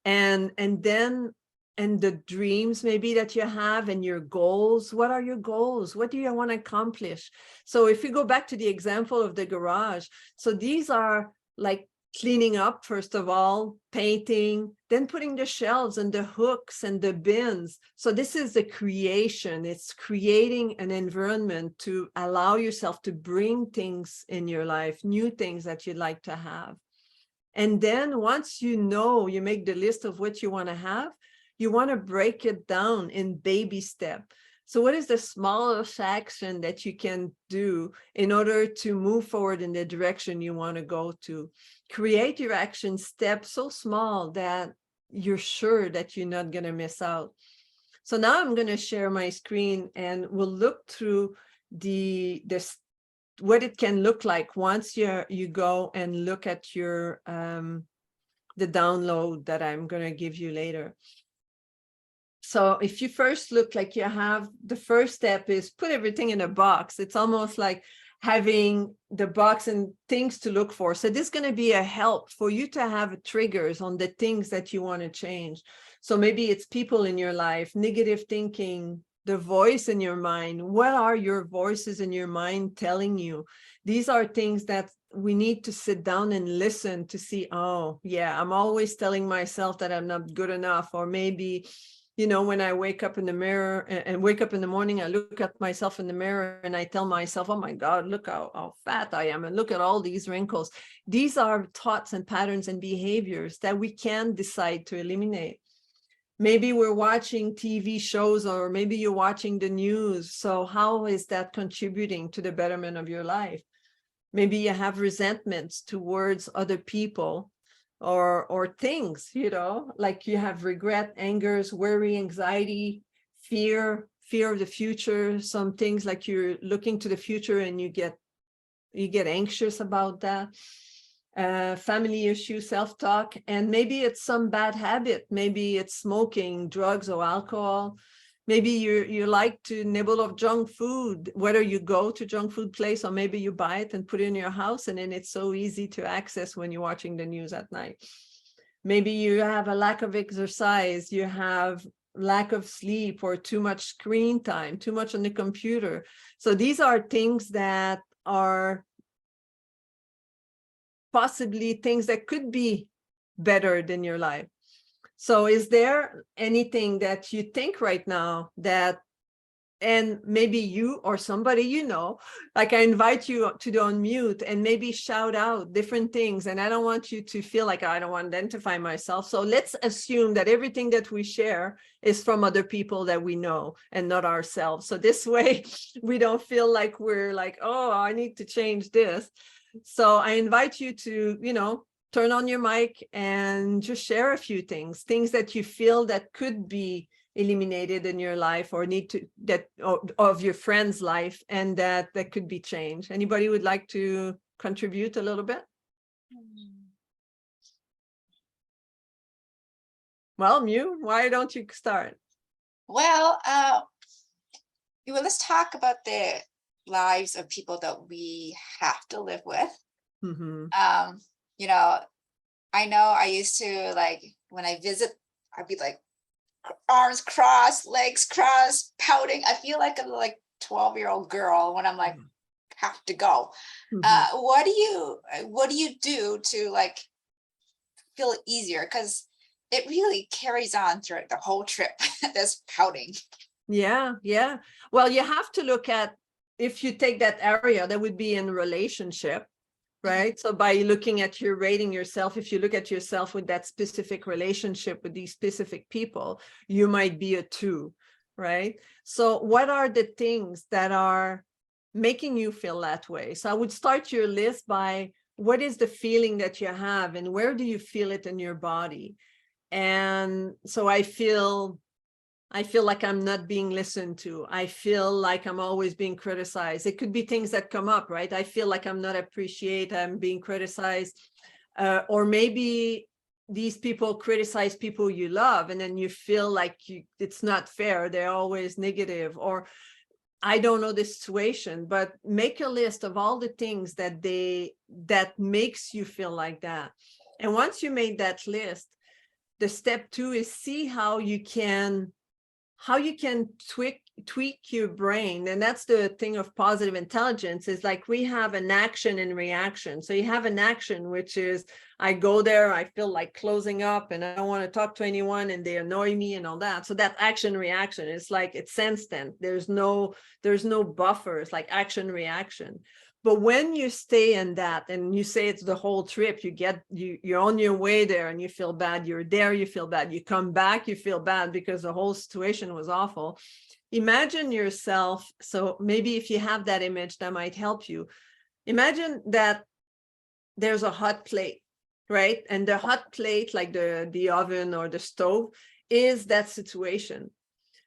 And then the dreams maybe that you have and your goals. What are your goals? What do you want to accomplish? So if you go back to the example of the garage, so these are like cleaning up, first of all, painting, then putting the shelves and the hooks and the bins. So this is the creation. It's creating an environment to allow yourself to bring things in your life, new things that you'd like to have. And then once you know, you make the list of what you want to have, you want to break it down in baby step. So what is the smallest action that you can do in order to move forward in the direction you want to go to? Create your action step so small that you're sure that you're not going to miss out. So now I'm going to share my screen and we'll look through what it can look like once you go and look at your the download that I'm going to give you later. So if you first look, like you have, the first step is put everything in a box. It's almost like having the box and things to look for. So this is going to be a help for you to have triggers on the things that you want to change. So maybe it's people in your life, negative thinking, the voice in your mind. What are your voices in your mind telling you? These are things that we need to sit down and listen to see, oh, yeah, I'm always telling myself that I'm not good enough. Or maybe, you know, when I wake up in the mirror and wake up in the morning, I look at myself in the mirror and I tell myself, oh my God, look how fat I am. And look at all these wrinkles. These are thoughts and patterns and behaviors that we can decide to eliminate. Maybe we're watching TV shows, or maybe you're watching the news. So how is that contributing to the betterment of your life? Maybe you have resentments towards other people or things, you know, like you have regret, angers, worry, anxiety, fear of the future, some things like you're looking to the future and you get anxious about that. Family issue, self-talk, and maybe it's some bad habit. Maybe it's smoking, drugs, or alcohol. Maybe you like to nibble of junk food, whether you go to junk food place or maybe you buy it and put it in your house, and then it's so easy to access when you're watching the news at night. Maybe you have a lack of exercise, you have lack of sleep, or too much screen time, too much on the computer. So these are things that are possibly things that could be better than your life. So is there anything that you think right now that, and maybe you or somebody you know, like I invite you to unmute and maybe shout out different things. And I don't want you to feel like I don't want to identify myself. So let's assume that everything that we share is from other people that we know and not ourselves. So this way we don't feel like we're like, oh, I need to change this. So I invite you to, you know, turn on your mic and just share a few things that you feel that could be eliminated in your life or need to, that of your friend's life, and that could be changed. Anybody would like to contribute a little bit? Well, Mew, why don't you start? Well, let's talk about the lives of people that we have to live with. Mm-hmm. You know I used to, like, when I visit, I'd be like arms crossed, legs crossed, pouting. I feel like a 12-year-old girl when I'm like, have to go. Mm-hmm. What do you do to like feel easier? Because it really carries on throughout the whole trip, this pouting. Yeah. Well, you have to look at, if you take that area, that would be in relationship, right? So by looking at your rating yourself, if you look at yourself with that specific relationship with these specific people, you might be a 2, right? So what are the things that are making you feel that way? So I would start your list by, what is the feeling that you have and where do you feel it in your body? And so I feel like I'm not being listened to. I feel like I'm always being criticized. It could be things that come up, right? I feel like I'm not appreciated, I'm being criticized. Or maybe these people criticize people you love, and then you feel like it's not fair. They're always negative, or I don't know the situation, but make a list of all the things that makes you feel like that. And once you made that list, the step 2 is see how you can tweak your brain. And that's the thing of positive intelligence, is like we have an action and reaction. So you have an action, which is I go there, I feel like closing up and I don't want to talk to anyone and they annoy me and all that. So that action reaction is like it's instant. There's no buffer. It's like action reaction. But when you stay in that and you say it's the whole trip, you're on your way there and you feel bad, you're there, you feel bad, you come back, you feel bad because the whole situation was awful. Imagine yourself. So maybe if you have that image, that might help you. Imagine that there's a hot plate, right? And the hot plate, like the oven or the stove, is that situation.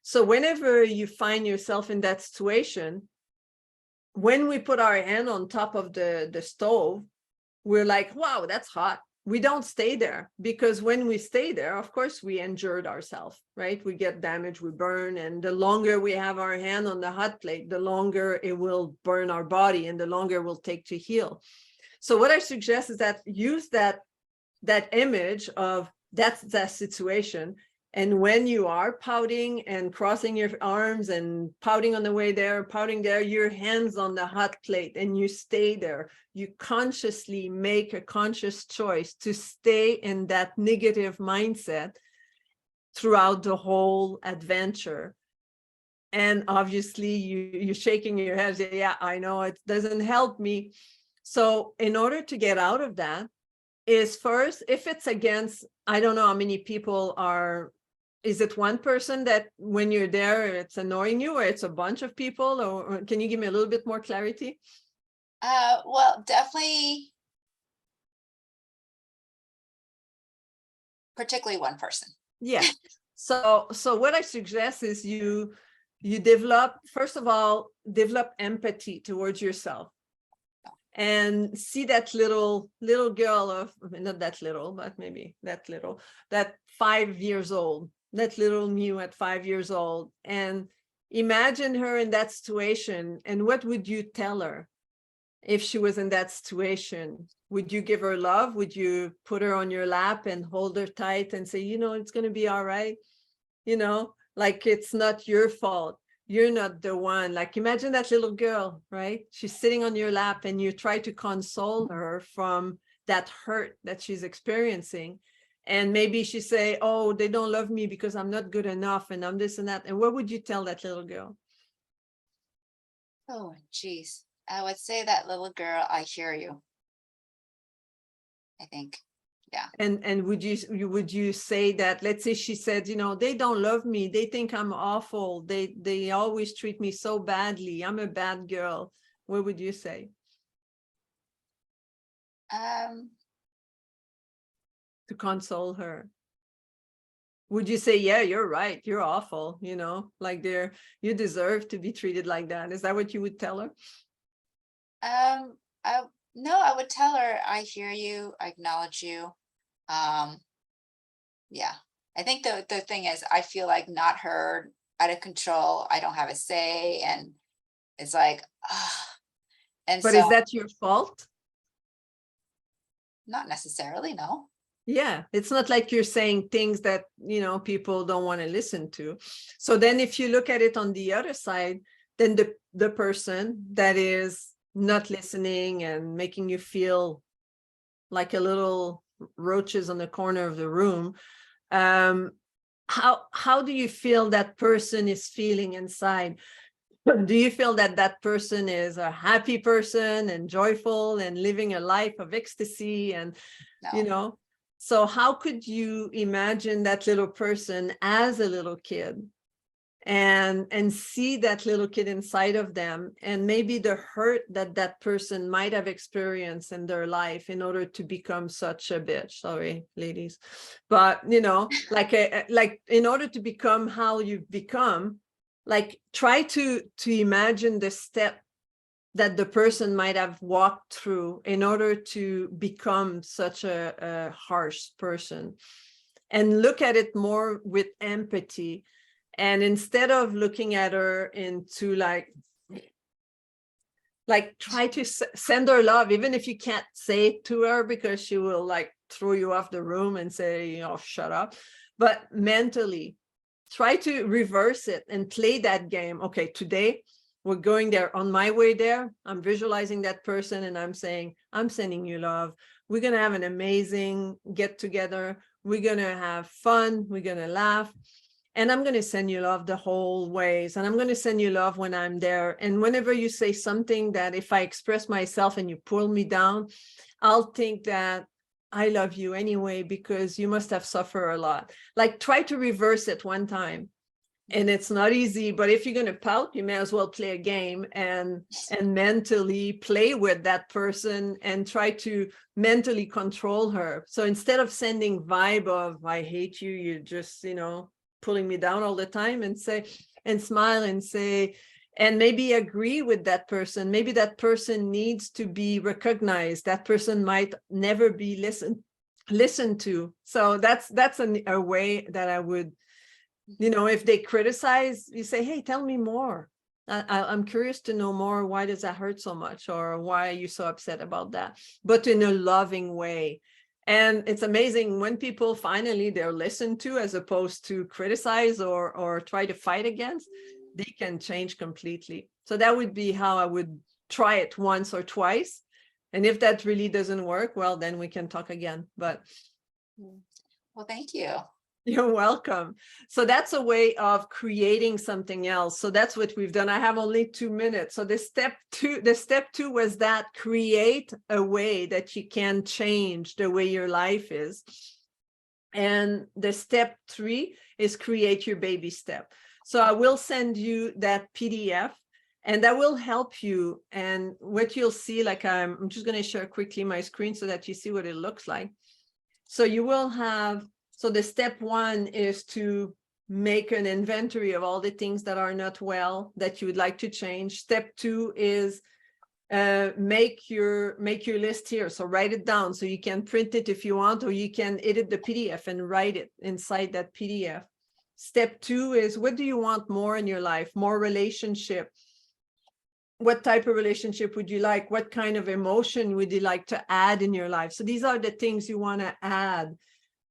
So whenever you find yourself in that situation, when we put our hand on top of the stove, we're like, wow, that's hot. We don't stay there, because when we stay there, of course, we injured ourselves, right? We get damaged, we burn. And the longer we have our hand on the hot plate, the longer it will burn our body and the longer it will take to heal. So what I suggest is that use that image of that's that situation. And when you are pouting and crossing your arms and pouting on the way there, pouting there, your hands on the hot plate and you stay there. You consciously make a conscious choice to stay in that negative mindset throughout the whole adventure. And obviously you're shaking your head. Yeah, I know it doesn't help me. So in order to get out of that is first, if it's against, I don't know how many people are, is it one person that when you're there, it's annoying you, or it's a bunch of people, or can you give me a little bit more clarity? Well, definitely, particularly one person. Yeah. So what I suggest is you develop, first of all, develop empathy towards yourself. And see that little girl of, not that little, but maybe that little, that 5 years old, that little Mew at 5 years old, and imagine her in that situation. And what would you tell her if she was in that situation? Would you give her love? Would you put her on your lap and hold her tight and say, it's going to be all right? Like it's not your fault. You're not the one. Like imagine that little girl, right? She's sitting on your lap and you try to console her from that hurt that she's experiencing. And maybe she say, oh, they don't love me because I'm not good enough and I'm this and that. And what would you tell that little girl? Oh, geez. I would say that little girl, I hear you. I think. Yeah. And would you say that, let's say she said, they don't love me, they think I'm awful, they always treat me so badly, I'm a bad girl, what would you say? To console her, would you say, yeah, you're right, you're awful, like you deserve to be treated like that? Is that what you would tell her? No, I would tell her, I hear you, I acknowledge you. Yeah, I think the thing is, I feel like not heard, out of control, I don't have a say, and it's like, and but so, is that your fault? Not necessarily, no. Yeah, it's not like you're saying things that people don't want to listen to. So then if you look at it on the other side, then the person that is not listening and making you feel like a little roaches on the corner of the room, how do you feel that person is feeling inside? Do you feel that person is a happy person and joyful and living a life of ecstasy? And No. So how could you imagine that little person as a little kid and see that little kid inside of them, and maybe the hurt that that person might have experienced in their life in order to become such a bitch. Sorry, ladies, but you know, like in order to become how you've become, like try to imagine the step that the person might have walked through in order to become such a harsh person, and look at it more with empathy. And instead of looking at her into like try to send her love, even if you can't say it to her because she will like throw you off the room and say, you know, shut up. But mentally, try to reverse it and play that game. Okay, today we're going there. On my way there, I'm visualizing that person and I'm saying, I'm sending you love. We're going to have an amazing get together. We're going to have fun. We're going to laugh. And I'm going to send you love the whole ways. And I'm going to send you love when I'm there. And whenever you say something that if I express myself and you pull me down, I'll think that I love you anyway, because you must have suffered a lot. Like try to reverse it one time. And it's not easy, but if you're going to pout, you may as well play a game and mentally play with that person and try to mentally control her. So instead of sending vibe of, I hate you, you're just, you know, pulling me down all the time, and say, and smile and say, and maybe agree with that person. Maybe that person needs to be recognized. That person might never be listened to. So that's a way that I would, you know, if they criticize, you say, hey, tell me more. I'm curious to know more. Why does that hurt so much? Or why are you so upset about that? But in a loving way. And it's amazing when people finally they're listened to, as opposed to criticize or try to fight against, they can change completely. So that would be how I would try it once or twice. And if that really doesn't work, well, then we can talk again. But well, thank you. You're welcome. So that's a way of creating something else. So that's what we've done. I have only 2 minutes. So the step two was that create a way that you can change the way your life is. And the step 3 is create your baby step. So I will send you that PDF and that will help you. And what you'll see, like I'm just going to share quickly my screen so that you see what it looks like. So you will have, so the step 1 is to make an inventory of all the things that are not well that you would like to change. Step 2 is make your list here. So write it down so you can print it if you want, or you can edit the PDF and write it inside that PDF. Step 2 is, what do you want more in your life? More relationship. What type of relationship would you like? What kind of emotion would you like to add in your life? So these are the things you want to add.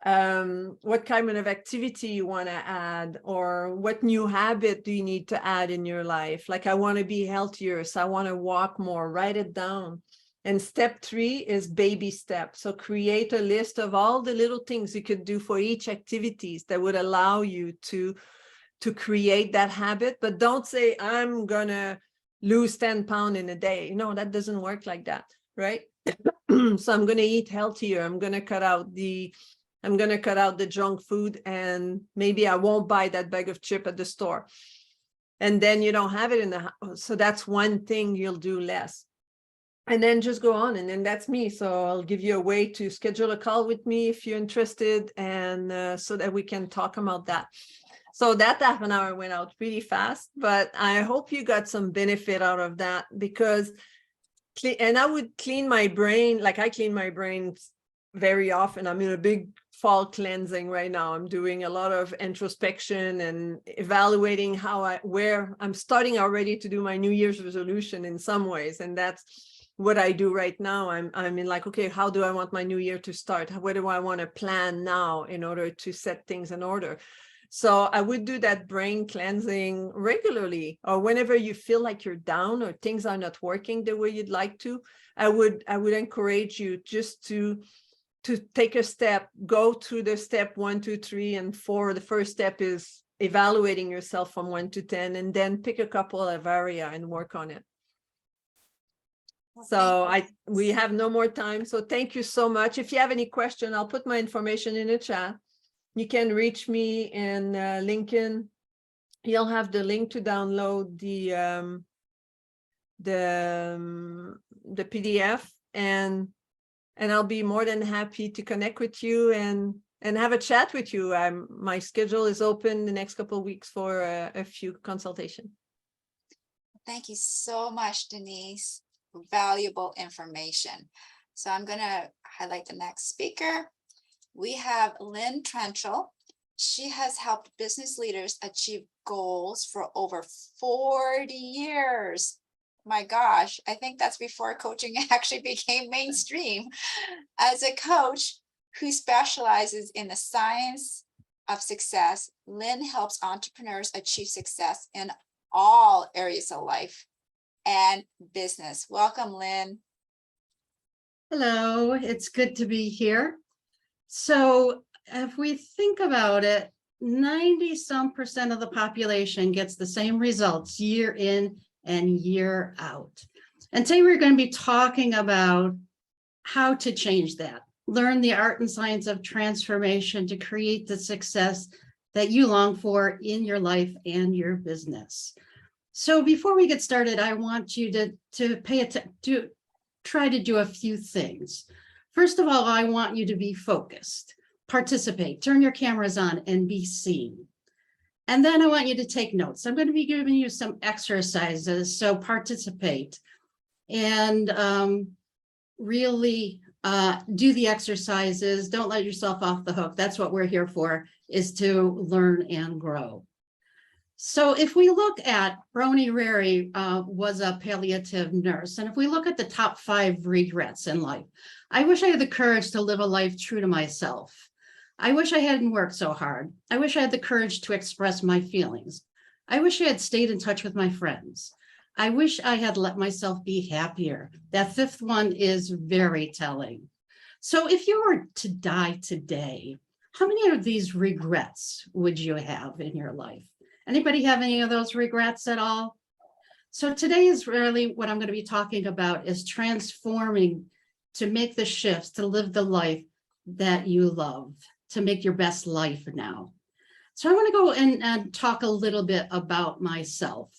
What kind of activity you want to add, or what new habit do you need to add in your life? Like, I want to be healthier, so I want to walk more. Write it down. And step 3 is baby steps. So create a list of all the little things you could do for each activities that would allow you to create that habit. But don't say, I'm gonna lose 10 pounds in a day. No, that doesn't work like that, right? So I'm gonna eat healthier. I'm gonna cut out the junk food, and maybe I won't buy that bag of chip at the store. And then you don't have it in the house. So that's one thing you'll do less. And then just go on. And then that's me. So I'll give you a way to schedule a call with me if you're interested, and so that we can talk about that. So that half an hour went out pretty fast, but I hope you got some benefit out of that, because, and I would clean my brain, like I clean my brain very often. I'm in a big fall cleansing right now. I'm doing a lot of introspection and evaluating where I'm starting already to do my New Year's resolution in some ways. And that's what I do right now. I'm in like, okay, how do I want my new year to start? What do I want to plan now in order to set things in order? So I would do that brain cleansing regularly, or whenever you feel like you're down or things are not working the way you'd like to. I would encourage you just to take a step, go to the step 1, 2, 3, and 4. The first step is evaluating yourself from 1 to 10, and then pick a couple of area and work on it. So we have no more time. So thank you so much. If you have any question, I'll put my information in the chat. You can reach me in LinkedIn, you'll have the link to download the PDF, and I'll be more than happy to connect with you and have a chat with you. My schedule is open the next couple of weeks for a few consultation. Thank you so much, Denise. Valuable information. So I'm going to highlight the next speaker. We have Lynn Trenchel. She has helped business leaders achieve goals for over 40 years. My gosh, I think that's before coaching actually became mainstream. As a coach who specializes in the science of success, Lynn helps entrepreneurs achieve success in all areas of life and business. Welcome, Lynn. Hello, it's good to be here. So if we think about it, 90% of the population gets the same results year in and year out. And today we're going to be talking about how to change that. Learn the art and science of transformation to create the success that you long for in your life and your business. So before we get started, I want you to pay attention, to try to do a few things. First of all, I want you to be focused, participate, turn your cameras on and be seen. And then I want you to take notes. I'm going to be giving you some exercises, so participate and really do the exercises. Don't let yourself off the hook. That's what we're here for, is to learn and grow. So if we look at Bronnie Wary was a palliative nurse. And if we look at the top 5 regrets in life, I wish I had the courage to live a life true to myself. I wish I hadn't worked so hard. I wish I had the courage to express my feelings. I wish I had stayed in touch with my friends. I wish I had let myself be happier. That 5th one is very telling. So if you were to die today, how many of these regrets would you have in your life? Anybody have any of those regrets at all? So today is really what I'm going to be talking about, is transforming to make the shifts, to live the life that you love, to make your best life now. So I want to go and talk a little bit about myself.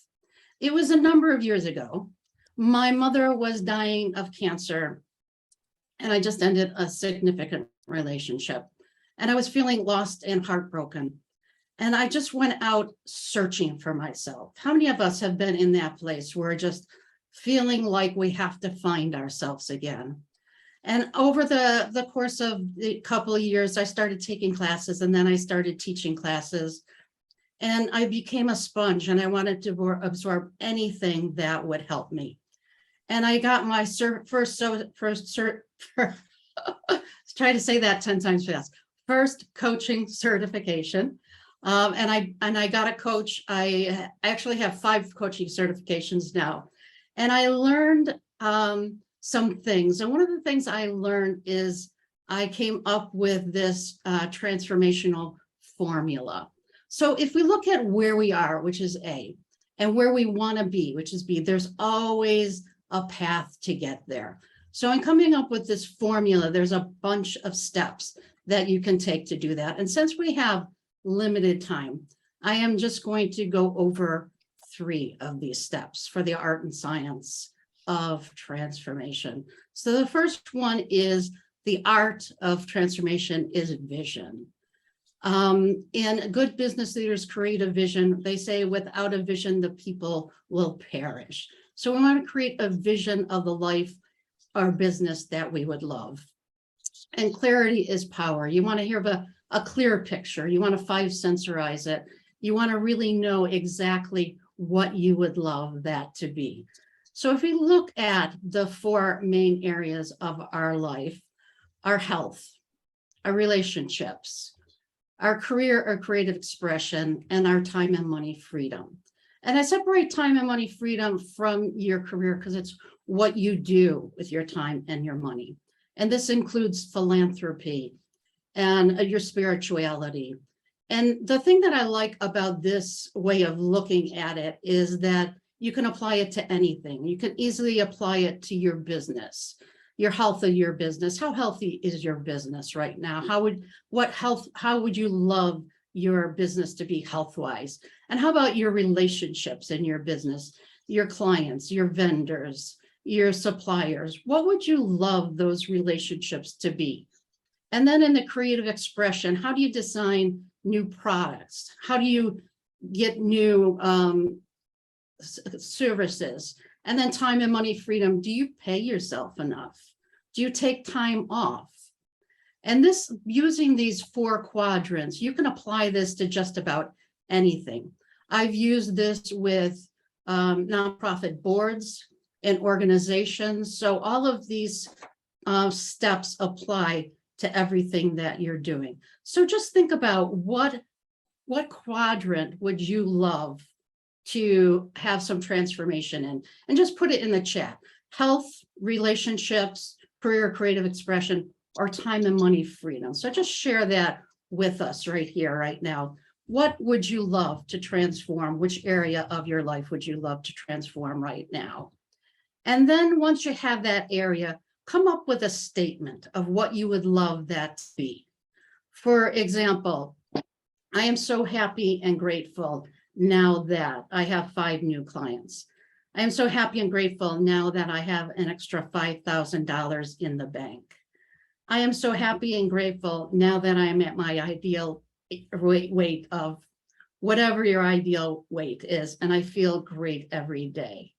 It was a number of years ago. My mother was dying of cancer, and I just ended a significant relationship. And I was feeling lost and heartbroken. And I just went out searching for myself. How many of us have been in that place where we're just feeling like we have to find ourselves again? And over the course of a couple of years, I started taking classes, and then I started teaching classes. And I became a sponge, and I wanted to absorb anything that would help me. And I got my first try to say that 10 times fast. First coaching certification. And I got a coach. I actually have 5 coaching certifications now. And I learned some things. And one of the things I learned is I came up with this transformational formula. So if we look at where we are, which is A, and where we want to be, which is B, there's always a path to get there. So in coming up with this formula, there's a bunch of steps that you can take to do that. And since we have limited time, I am just going to go over 3 of these steps for the art and science of transformation. So the first one is the art of transformation is vision. And good business leaders create a vision. They say without a vision, the people will perish. So we want to create a vision of the life or business that we would love. And clarity is power. You want to hear a clear picture. You want to 5-sensorize it. You want to really know exactly what you would love that to be. So if we look at the 4 main areas of our life, our health, our relationships, our career or creative expression, and our time and money freedom. And I separate time and money freedom from your career because it's what you do with your time and your money. And this includes philanthropy and your spirituality. And the thing that I like about this way of looking at it is that you can apply it to anything. You can easily apply it to your business, your health of your business. How healthy is your business right now? How would you love your business to be health-wise? And how about your relationships in your business, your clients, your vendors, your suppliers? What would you love those relationships to be? And then in the creative expression, how do you design new products? How do you get new services? And then time and money freedom. Do you pay yourself enough? Do you take time off? And this, using these 4 quadrants, you can apply this to just about anything. I've used this with nonprofit boards and organizations. So all of these steps apply to everything that you're doing. So just think about what quadrant would you love to have some transformation in, and just put it in the chat. Health, relationships, career, creative expression, or time and money freedom. So just share that with us right here, right now. What would you love to transform? Which area of your life would you love to transform right now? And then once you have that area, come up with a statement of what you would love that to be. For example, I am so happy and grateful now that I have 5 new clients. I am so happy and grateful now that I have an extra $5,000 in the bank. I am so happy and grateful now that I am at my ideal weight of whatever your ideal weight is, and I feel great every day.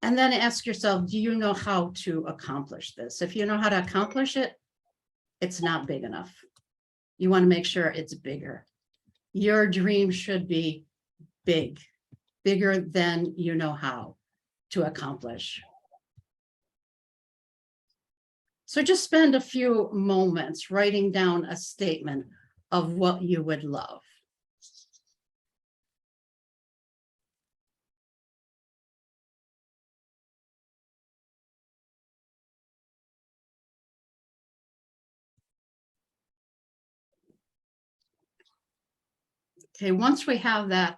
And then ask yourself, do you know how to accomplish this? If you know how to accomplish it, it's not big enough. You want to make sure it's bigger. Your dream should be big, bigger than you know how to accomplish. So just spend a few moments writing down a statement of what you would love. Okay, once we have that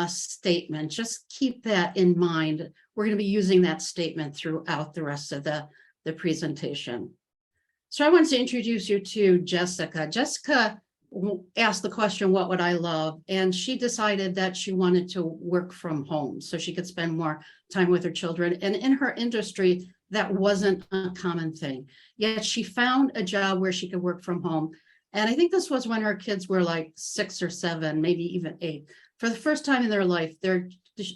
statement, just keep that in mind. We're going to be using that statement throughout the rest of the presentation. So I want to introduce you to Jessica. Jessica asked the question, what would I love? And she decided that she wanted to work from home so she could spend more time with her children. And in her industry, that wasn't a common thing. Yet she found a job where she could work from home. And I think this was when her kids were like 6 or 7, maybe even 8. For the first time in their life,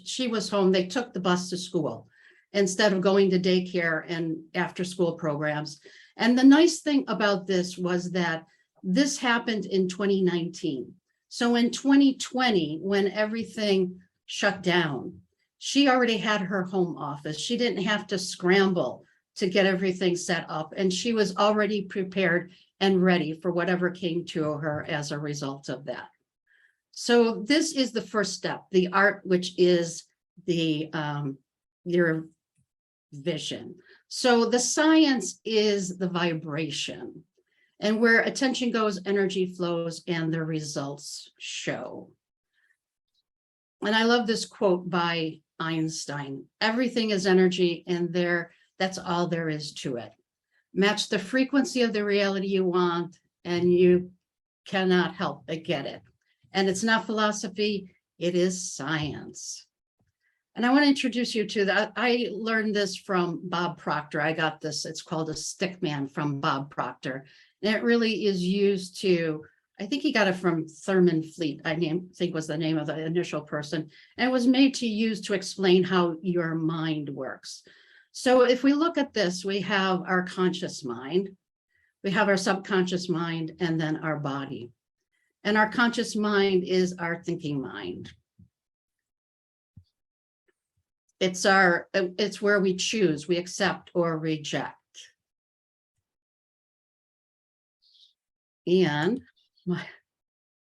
she was home. They took the bus to school instead of going to daycare and after school programs. And the nice thing about this was that this happened in 2019. So in 2020, when everything shut down, she already had her home office. She didn't have to scramble to get everything set up. And she was already prepared and ready for whatever came to her as a result of that. So this is the first step, the art, which is the your vision. So the science is the vibration, and where attention goes, energy flows, and the results show. And I love this quote by Einstein: everything is energy, and that's all there is to it. Match the frequency of the reality you want, and you cannot help but get it. And it's not philosophy, it is science. And I want to introduce you to that. I learned this from Bob Proctor. I got this, it's called a stick man from Bob Proctor. And it really is used to, I think he got it from Thurman Fleet, I think was the name of the initial person. And it was made to use to explain how your mind works. So if we look at this, we have our conscious mind, we have our subconscious mind, and then our body. And our conscious mind is our thinking mind. It's where we choose, we accept or reject. And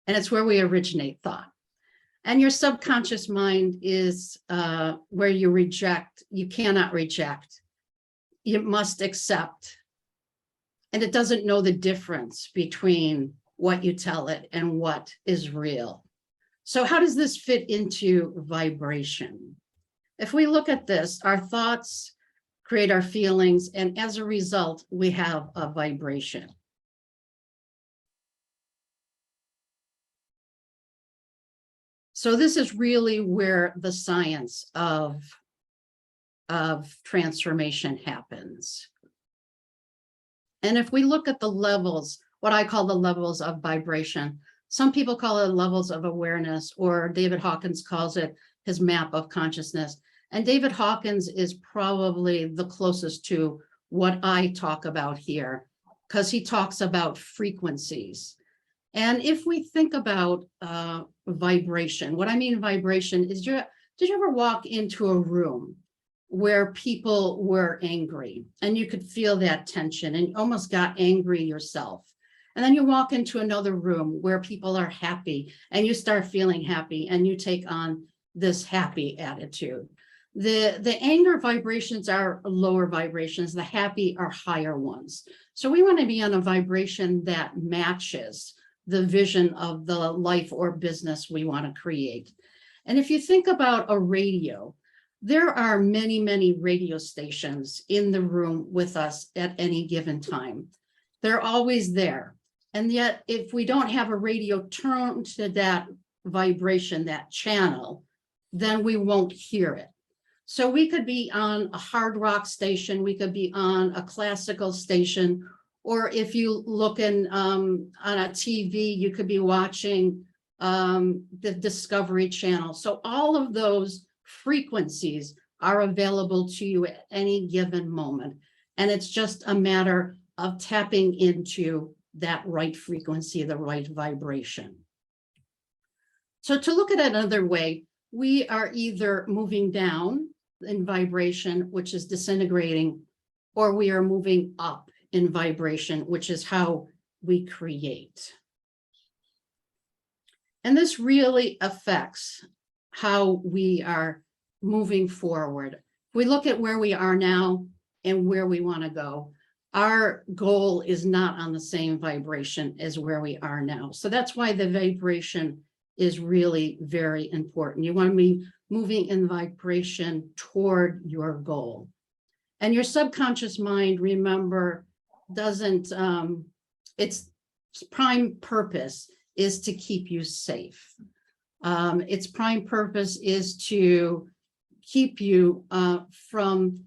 it's where we originate thought. And your subconscious mind is where you reject. You cannot reject. You must accept. And it doesn't know the difference between what you tell it and what is real. So how does this fit into vibration? If we look at this, our thoughts create our feelings, and as a result, we have a vibration. So this is really where the science of transformation happens. And if we look at the levels, what I call the levels of vibration, some people call it levels of awareness, or David Hawkins calls it his map of consciousness. And David Hawkins is probably the closest to what I talk about here, because he talks about frequencies. And if we think about vibration, what I mean vibration is, did you ever walk into a room where people were angry and you could feel that tension and you almost got angry yourself? And then you walk into another room where people are happy and you start feeling happy and you take on this happy attitude. The anger vibrations are lower vibrations, the happy are higher ones. So we want to be on a vibration that matches the vision of the life or business we want to create. And if you think about a radio, there are many, many radio stations in the room with us at any given time. They're always there. And yet, if we don't have a radio turned to that vibration, that channel, then we won't hear it. So we could be on a hard rock station, we could be on a classical station, or if you look in on a TV, you could be watching the Discovery Channel. So all of those frequencies are available to you at any given moment. And it's just a matter of tapping into that right frequency, the right vibration. So to look at it another way, we are either moving down in vibration, which is disintegrating, or we are moving up in vibration, which is how we create. And this really affects how we are moving forward. If we look at where we are now and where we want to go, our goal is not on the same vibration as where we are now. So that's why the vibration is really very important. You want to be moving in vibration toward your goal. And your subconscious mind, remember, doesn't, its prime purpose is to keep you safe. Its prime purpose is to keep you from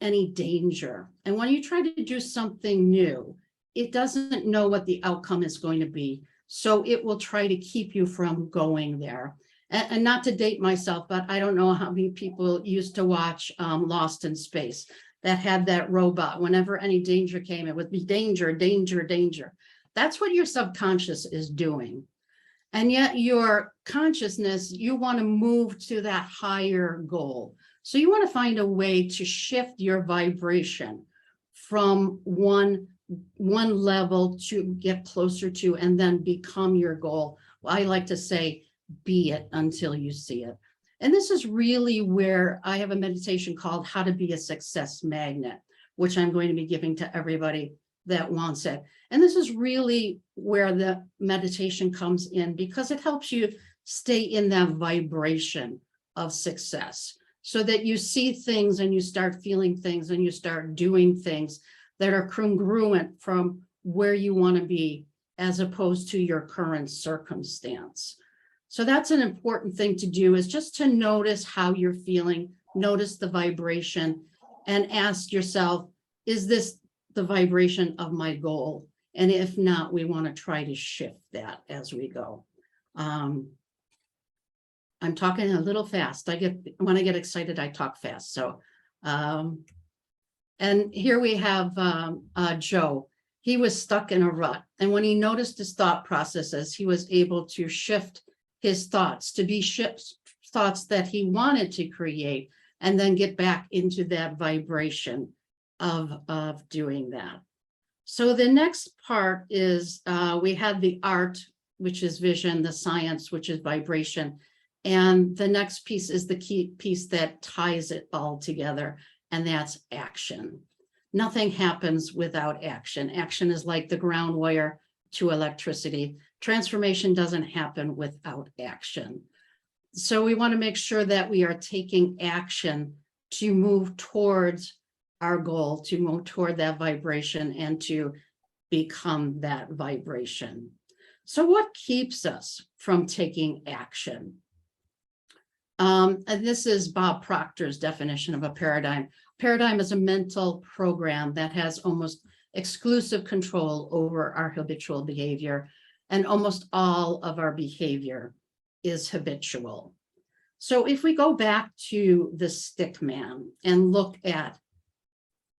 any danger. And when you try to do something new, it doesn't know what the outcome is going to be. So it will try to keep you from going there. And not to date myself, but I don't know how many people used to watch Lost in Space that had that robot. Whenever any danger came, it would be danger, danger, danger. That's what your subconscious is doing. And yet your consciousness, you want to move to that higher goal. So you want to find a way to shift your vibration from one level to get closer to and then become your goal. Well, I like to say, be it until you see it. And this is really where I have a meditation called How to Be a Success Magnet, which I'm going to be giving to everybody that wants it. And this is really where the meditation comes in, because it helps you stay in that vibration of success so that you see things and you start feeling things and you start doing things that are congruent from where you want to be as opposed to your current circumstance. So that's an important thing to do, is just to notice how you're feeling, notice the vibration, and ask yourself, is this the vibration of my goal? And if not, we want to try to shift that as we go. I'm talking a little fast. When I get excited, I talk fast. So, and here we have Joe. He was stuck in a rut. And when he noticed his thought processes, he was able to shift his thoughts to be thoughts that he wanted to create, and then get back into that vibration of doing that. So the next part is we had the art, which is vision, the science, which is vibration. And the next piece is the key piece that ties it all together, and that's action. Nothing happens without action. Action is like the ground wire to electricity. Transformation doesn't happen without action. So we want to make sure that we are taking action to move towards our goal, to move toward that vibration and to become that vibration. So what keeps us from taking action? And this is Bob Proctor's definition of a paradigm. Paradigm is a mental program that has almost exclusive control over our habitual behavior, and almost all of our behavior is habitual. So if we go back to the stick man and look at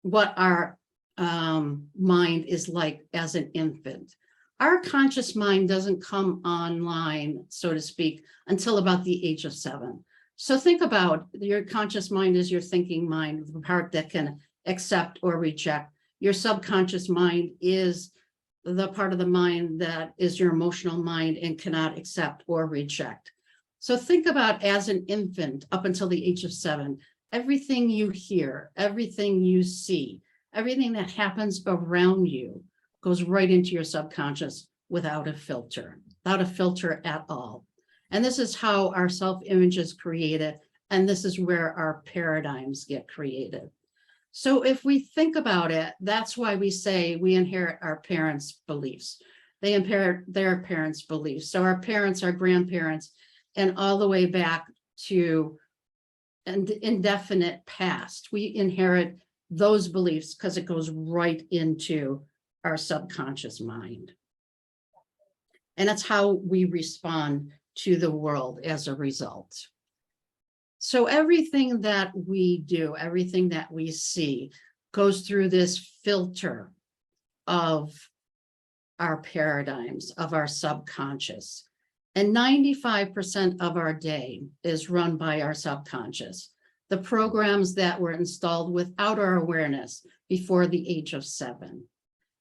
what our mind is like as an infant, our conscious mind doesn't come online, so to speak, until about the age of 7. So think about your conscious mind is your thinking mind, the part that can accept or reject. Your subconscious mind is the part of the mind that is your emotional mind and cannot accept or reject. So think about as an infant up until the age of 7, everything you hear, everything you see, everything that happens around you goes right into your subconscious without a filter at all. And this is how our self-image is created. And this is where our paradigms get created. So if we think about it, that's why we say we inherit our parents' beliefs. They inherit their parents' beliefs. So our parents, our grandparents, and all the way back to an indefinite past, we inherit those beliefs because it goes right into our subconscious mind. And that's how we respond to the world as a result. So everything that we do, everything that we see goes through this filter of our paradigms, of our subconscious. And 95% of our day is run by our subconscious, the programs that were installed without our awareness before the age of 7.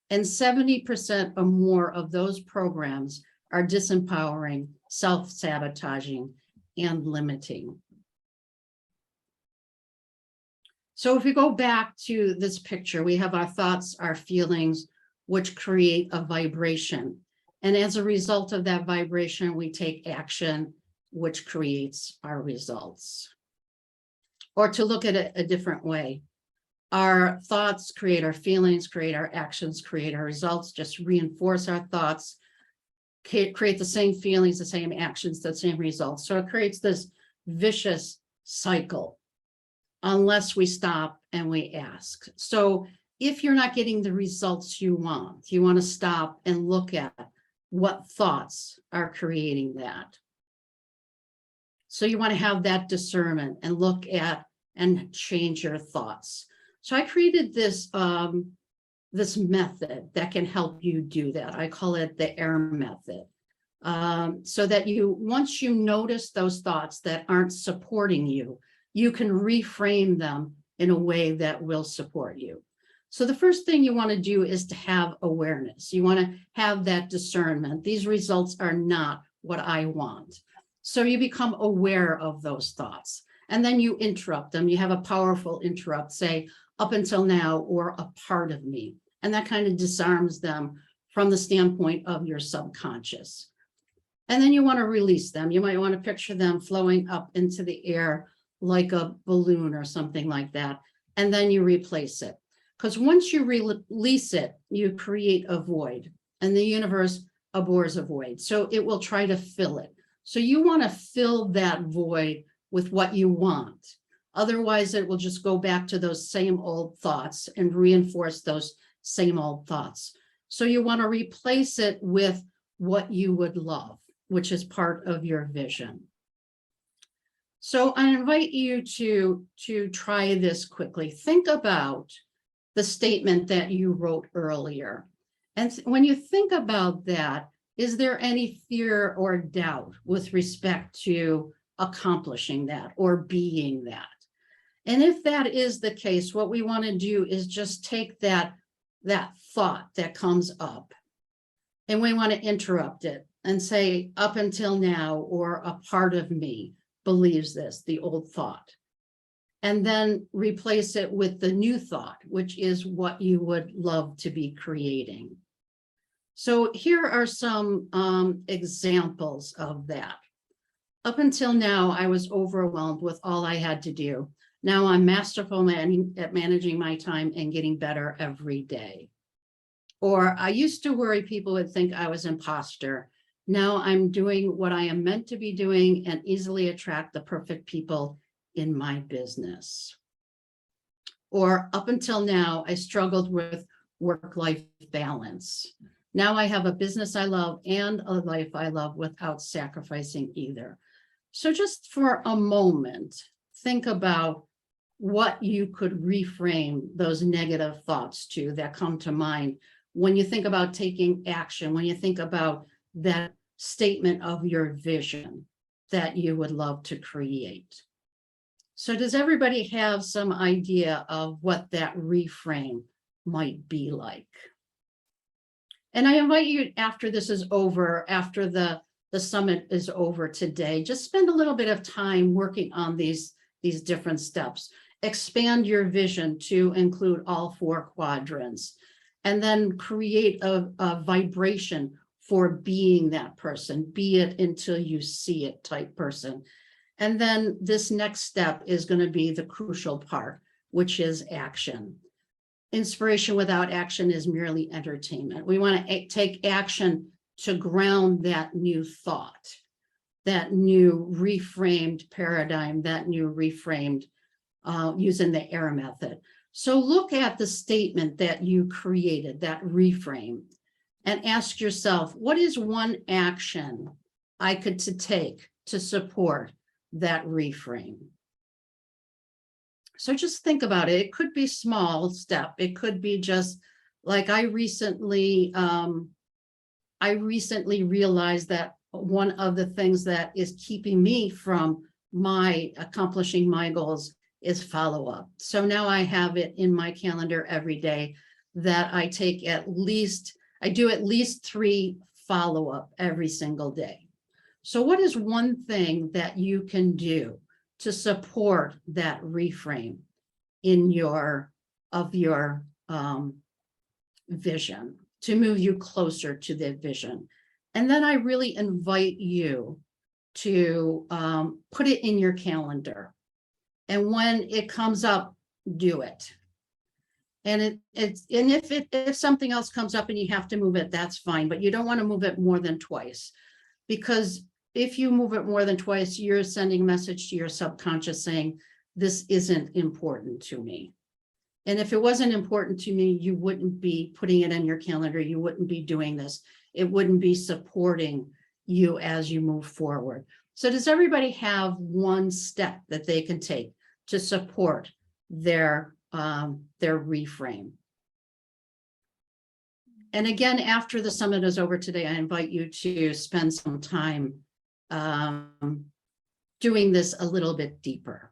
And 70% or more of those programs are disempowering, self-sabotaging, and limiting. So if we go back to this picture, we have our thoughts, our feelings, which create a vibration. And as a result of that vibration, we take action, which creates our results. Or to look at it a different way, our thoughts create our feelings, create our actions, create our results, just reinforce our thoughts, create the same feelings, the same actions, the same results. So it creates this vicious cycle unless we stop and we ask. So if you're not getting the results you want to stop and look at what thoughts are creating that. So you want to have that discernment and look at and change your thoughts. So I created this, this method that can help you do that. I call it the AIR method. So that once you notice those thoughts that aren't supporting you, you can reframe them in a way that will support you. So the first thing you want to do is to have awareness. You want to have that discernment. These results are not what I want. So you become aware of those thoughts and then you interrupt them. You have a powerful interrupt, say up until now or a part of me. And that kind of disarms them from the standpoint of your subconscious. And then you want to release them. You might want to picture them flowing up into the air like a balloon or something like that. And then you replace it. Because once you release it, you create a void and the universe abhors a void. So it will try to fill it. So you want to fill that void with what you want. Otherwise, it will just go back to those same old thoughts and reinforce those same old thoughts. So you want to replace it with what you would love, which is part of your vision. So I invite you to try this quickly. Think about the statement that you wrote earlier. And when you think about that, is there any fear or doubt with respect to accomplishing that or being that? And if that is the case, what we want to do is just take that thought that comes up and we want to interrupt it and say, up until now, or a part of me believes this, the old thought. And then replace it with the new thought, which is what you would love to be creating. So here are some examples of that. Up until now, I was overwhelmed with all I had to do. Now I'm masterful at managing my time and getting better every day. Or I used to worry people would think I was an imposter. Now I'm doing what I am meant to be doing and easily attract the perfect people in my business. Or up until now, I struggled with work-life balance. Now I have a business I love and a life I love without sacrificing either. So just for a moment, think about what you could reframe those negative thoughts to that come to mind when you think about taking action, when you think about that statement of your vision that you would love to create. So does everybody have some idea of what that reframe might be like? And I invite you, after this is over, after the summit is over today, just spend a little bit of time working on these different steps. Expand your vision to include all 4 quadrants, and then create a vibration for being that person, be it until you see it type person. And then this next step is going to be the crucial part, which is action. Inspiration without action is merely entertainment. We want to take action to ground that new thought, that new reframed paradigm, that new reframed using the AIR method. So look at the statement that you created, that reframe, and ask yourself, what is one action I could take to support that reframe? So just think about it. It could be small step. It could be just like I recently realized that one of the things that is keeping me from accomplishing my goals is follow-up. So now I have it in my calendar every day that I do at least 3 follow-up every single day. So what is one thing that you can do to support that reframe in your vision, to move you closer to the vision? And then I really invite you to put it in your calendar. And when it comes up, do it. And if something else comes up and you have to move it, that's fine, but you don't want to move it more than twice, because if you move it more than twice, you're sending a message to your subconscious saying, this isn't important to me. And if it wasn't important to me, you wouldn't be putting it in your calendar. You wouldn't be doing this. It wouldn't be supporting you as you move forward. So does everybody have one step that they can take to support their reframe? And again, after the summit is over today, I invite you to spend some time doing this a little bit deeper.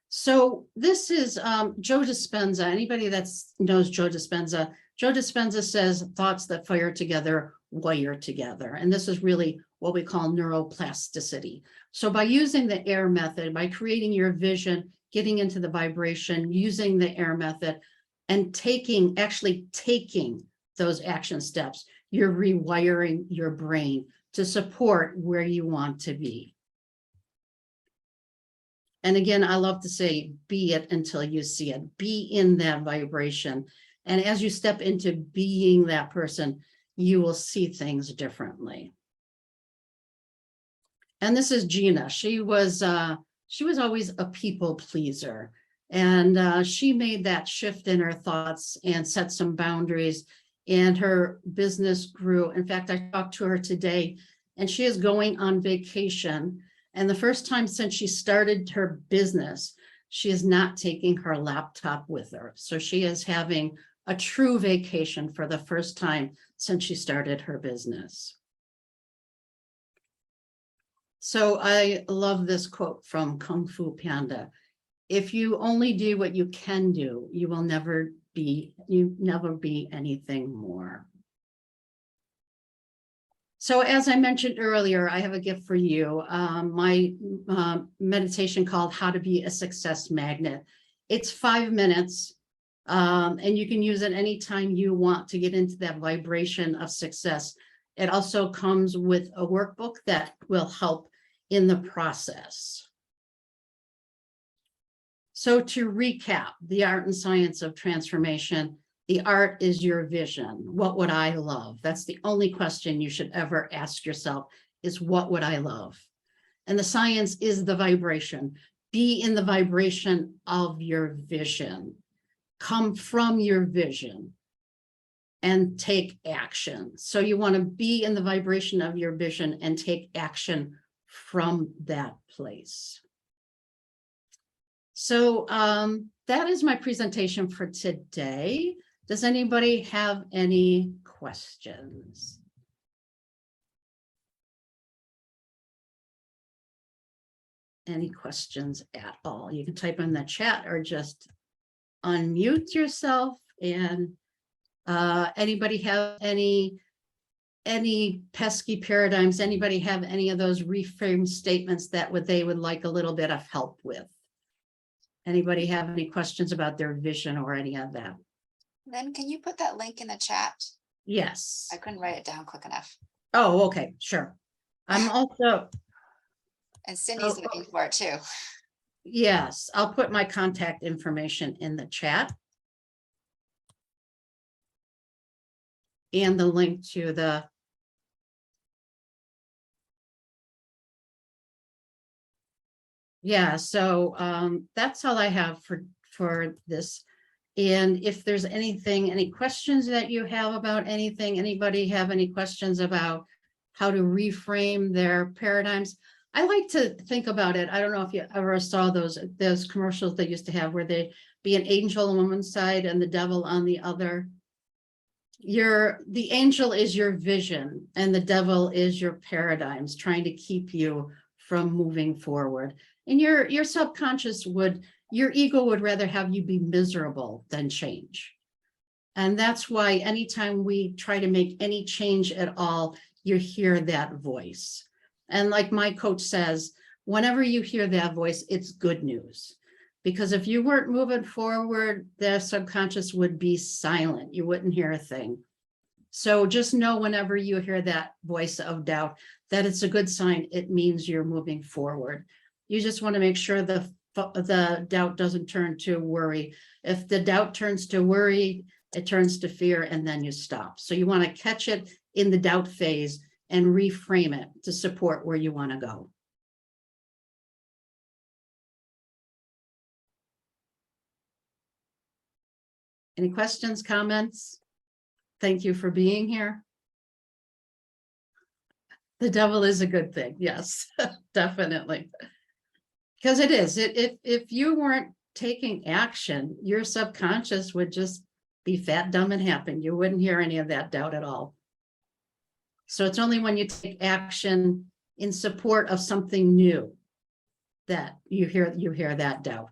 So this is Joe Dispenza. Anybody that knows Joe Dispenza says thoughts that fire together, wire together. And this is really what we call neuroplasticity. So by using the AIR method, by creating your vision, getting into the vibration, using the AIR method, and actually taking those action steps, you're rewiring your brain to support where you want to be. And again, I love to say, be it until you see it. Be in that vibration. And as you step into being that person, you will see things differently. And this is Gina. She was always a people pleaser. And she made that shift in her thoughts and set some boundaries, and her business grew. In fact, I talked to her today, and she is going on vacation. And the first time since she started her business, she is not taking her laptop with her. So she is having a true vacation for the first time since she started her business. So I love this quote from Kung Fu Panda. If you only do what you can do, you will never be anything more. So as I mentioned earlier, I have a gift for you. My meditation called How to Be a Success Magnet. It's 5 minutes, and you can use it anytime you want to get into that vibration of success. It also comes with a workbook that will help in the process. So to recap, the art and science of transformation, The art is your vision. What would I love? That's the only question you should ever ask yourself, is what would I love? And the science is the vibration. Be in the vibration of your vision. Come from your vision and take action. So you want to be in the vibration of your vision and take action from that place. So that is my presentation for today. Does anybody have any questions? Any questions at all? You can type in the chat or just unmute yourself. And anybody have any pesky paradigms? Anybody have any of those reframe statements that they would like a little bit of help with? Anybody have any questions about their vision or any of that? Then can you put that link in the chat? Yes. I couldn't write it down quick enough. Oh, okay, sure. I'm also, And Cindy's looking for it too. yes, I'll put my contact information in the chat. And the link to the so that's all I have for this. And if there's any questions that you have about anything, anybody have any questions about how to reframe their paradigms? I like to think about it. I don't know if you ever saw those commercials they used to have where they be an angel on one side and the devil on the other. The angel is your vision and the devil is your paradigms, trying to keep you from moving forward. And your subconscious your ego would rather have you be miserable than change. And that's why anytime we try to make any change at all, you hear that voice. And like my coach says, whenever you hear that voice, it's good news. Because if you weren't moving forward, the subconscious would be silent. You wouldn't hear a thing. So just know whenever you hear that voice of doubt, that it's a good sign. It means you're moving forward. You just want to make sure the doubt doesn't turn to worry. If the doubt turns to worry, it turns to fear, and then you stop. So you want to catch it in the doubt phase and reframe it to support where you want to go. Any questions, comments? Thank you for being here. The devil is a good thing. Yes, definitely. Because it is. If you weren't taking action, your subconscious would just be fat, dumb, and happy. You wouldn't hear any of that doubt at all. So it's only when you take action in support of something new that you hear that doubt.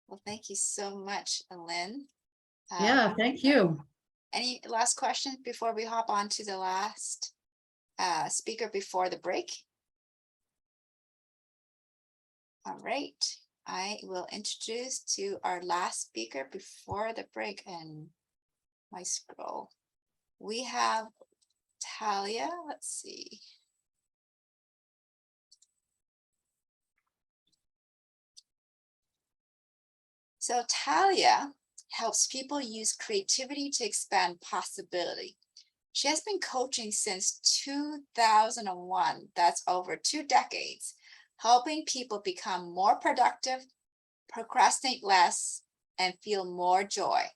Well, thank you so much, Lynn. Yeah, thank you. Any last questions before we hop on to the last speaker before the break? All right, I will introduce to our last speaker before the break, and my scroll. We have Talia, let's see. So Talia helps people use creativity to expand possibility. She has been coaching since 2001. That's over 2 decades, helping people become more productive, procrastinate less, and feel more joy.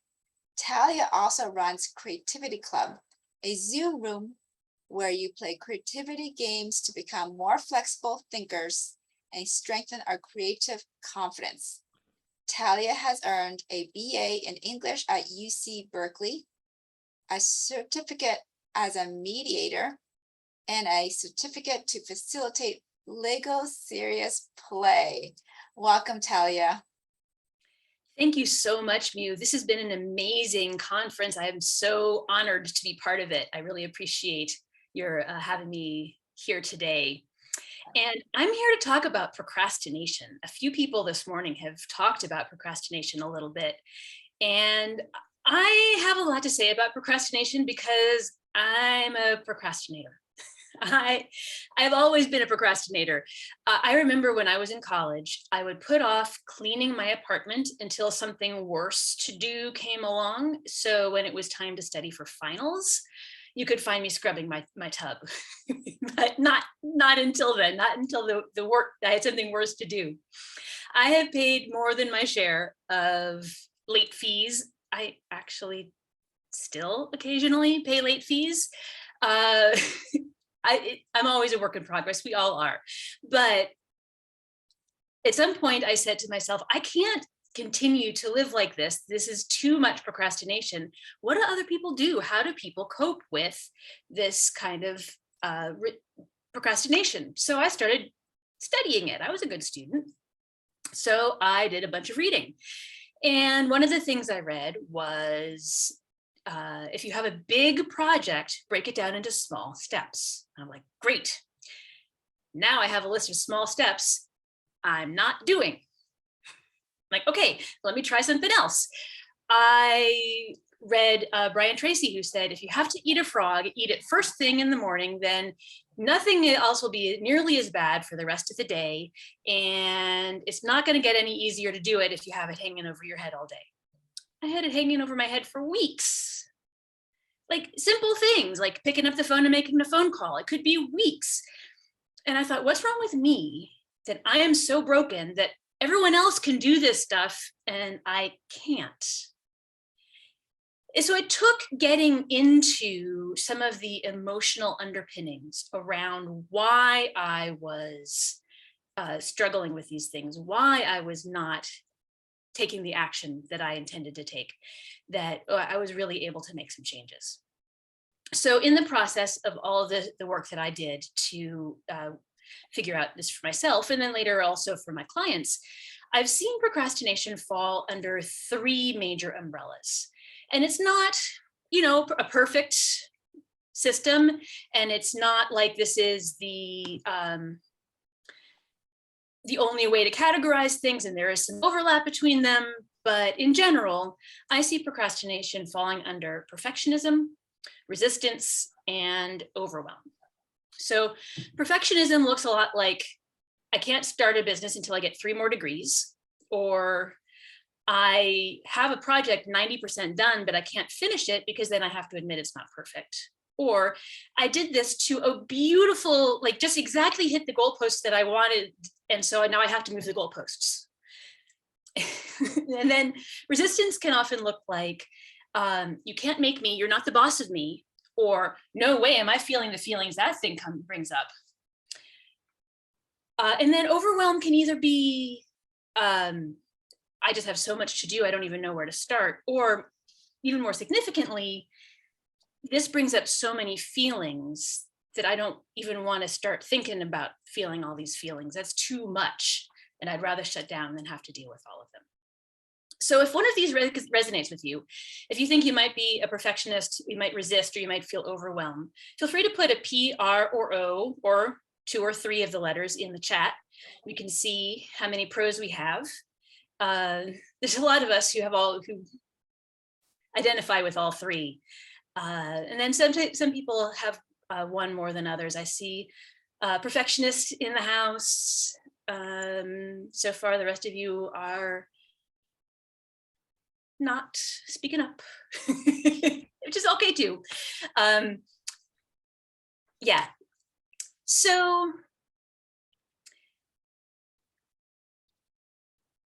Talia also runs Creativity Club, a Zoom room where you play creativity games to become more flexible thinkers and strengthen our creative confidence. Talia has earned a BA in English at UC Berkeley, a certificate as a mediator, and a certificate to facilitate Lego serious play. Welcome, Talia. Thank you so much, Mew. This has been an amazing conference. I am so honored to be part of it. I really appreciate your having me here today. And I'm here to talk about procrastination. A few people this morning have talked about procrastination a little bit. And I have a lot to say about procrastination because I'm a procrastinator. I've always been a procrastinator. I remember when I was in college, I would put off cleaning my apartment until something worse to do came along. So when it was time to study for finals, you could find me scrubbing my tub, but not until then, not until the work, I had something worse to do. I have paid more than my share of late fees. I actually still occasionally pay late fees. I'm always a work in progress. We all are. But at some point I said to myself, I can't continue to live like this. This is too much procrastination. What do other people do? How do people cope with this kind of procrastination? So I started studying it. I was a good student. So I did a bunch of reading. And one of the things I read was, if you have a big project, break it down into small steps. I'm like, great. Now I have a list of small steps I'm not doing. I'm like, okay, let me try something else. I read Brian Tracy, who said, if you have to eat a frog, eat it first thing in the morning, then nothing else will be nearly as bad for the rest of the day. And it's not going to get any easier to do it if you have it hanging over your head all day. I had it hanging over my head for weeks. Like simple things like picking up the phone and making a phone call. It could be weeks. And I thought, what's wrong with me that I am so broken that everyone else can do this stuff and I can't? And so it took getting into some of the emotional underpinnings around why I was struggling with these things, why I was not taking the action that I intended to take, that I was really able to make some changes. So in the process of all of the work that I did to figure out this for myself, and then later also for my clients, I've seen procrastination fall under 3 major umbrellas. And it's not, you know, a perfect system, and it's not like this is the only way to categorize things, and there is some overlap between them. But in general, I see procrastination falling under perfectionism, resistance, and overwhelm. So perfectionism looks a lot like, I can't start a business until I get 3 more degrees, or I have a project 90% done, but I can't finish it because then I have to admit it's not perfect. Or I did this to a beautiful, like just exactly hit the goalposts that I wanted. And so now I have to move the goalposts. And then resistance can often look like, you can't make me, you're not the boss of me, or no way am I feeling the feelings that thing brings up. And then overwhelm can either be, I just have so much to do, I don't even know where to start. Or even more significantly, this brings up so many feelings that I don't even want to start thinking about feeling all these feelings. That's too much. And I'd rather shut down than have to deal with all of them. So if one of these resonates with you, if you think you might be a perfectionist, you might resist, or you might feel overwhelmed, feel free to put a P, R, or O, or 2 or 3 of the letters in the chat. We can see how many pros we have. There's a lot of us who identify with all 3. And then some people have one more than others. I see perfectionists in the house. So far, the rest of you are not speaking up, which is okay too. Yeah. So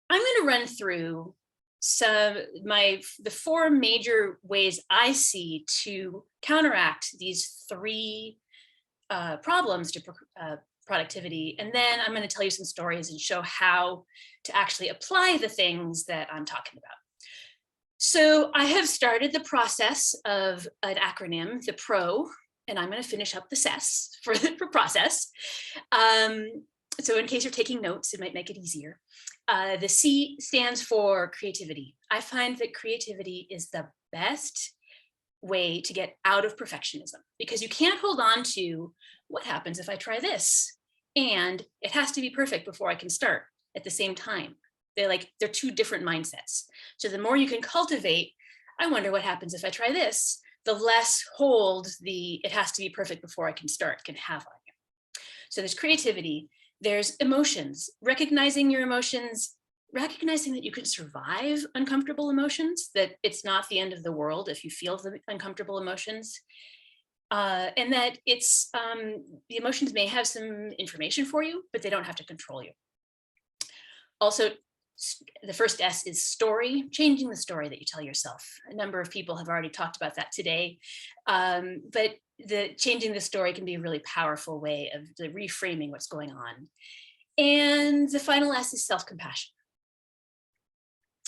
I'm going to run through the 4 major ways I see to counteract these 3 problems to productivity. And then I'm going to tell you some stories and show how to actually apply the things that I'm talking about. So I have started the process of an acronym, the PRO, and I'm going to finish up the SES for process. So in case you're taking notes, it might make it easier. The C stands for creativity. I find that creativity is the best way to get out of perfectionism, because you can't hold on to what happens if I try this, and it has to be perfect before I can start at the same time. They're 2 different mindsets. So the more you can cultivate, I wonder what happens if I try this, the less hold it has to be perfect before I can start can have on you. So there's creativity, there's emotions, recognizing your emotions, recognizing that you can survive uncomfortable emotions, that it's not the end of the world if you feel the uncomfortable emotions. And that it's the emotions may have some information for you, but they don't have to control you. Also, the first S is story, changing the story that you tell yourself. A number of people have already talked about that today, but changing the story can be a really powerful way of reframing what's going on. And the final S is self-compassion.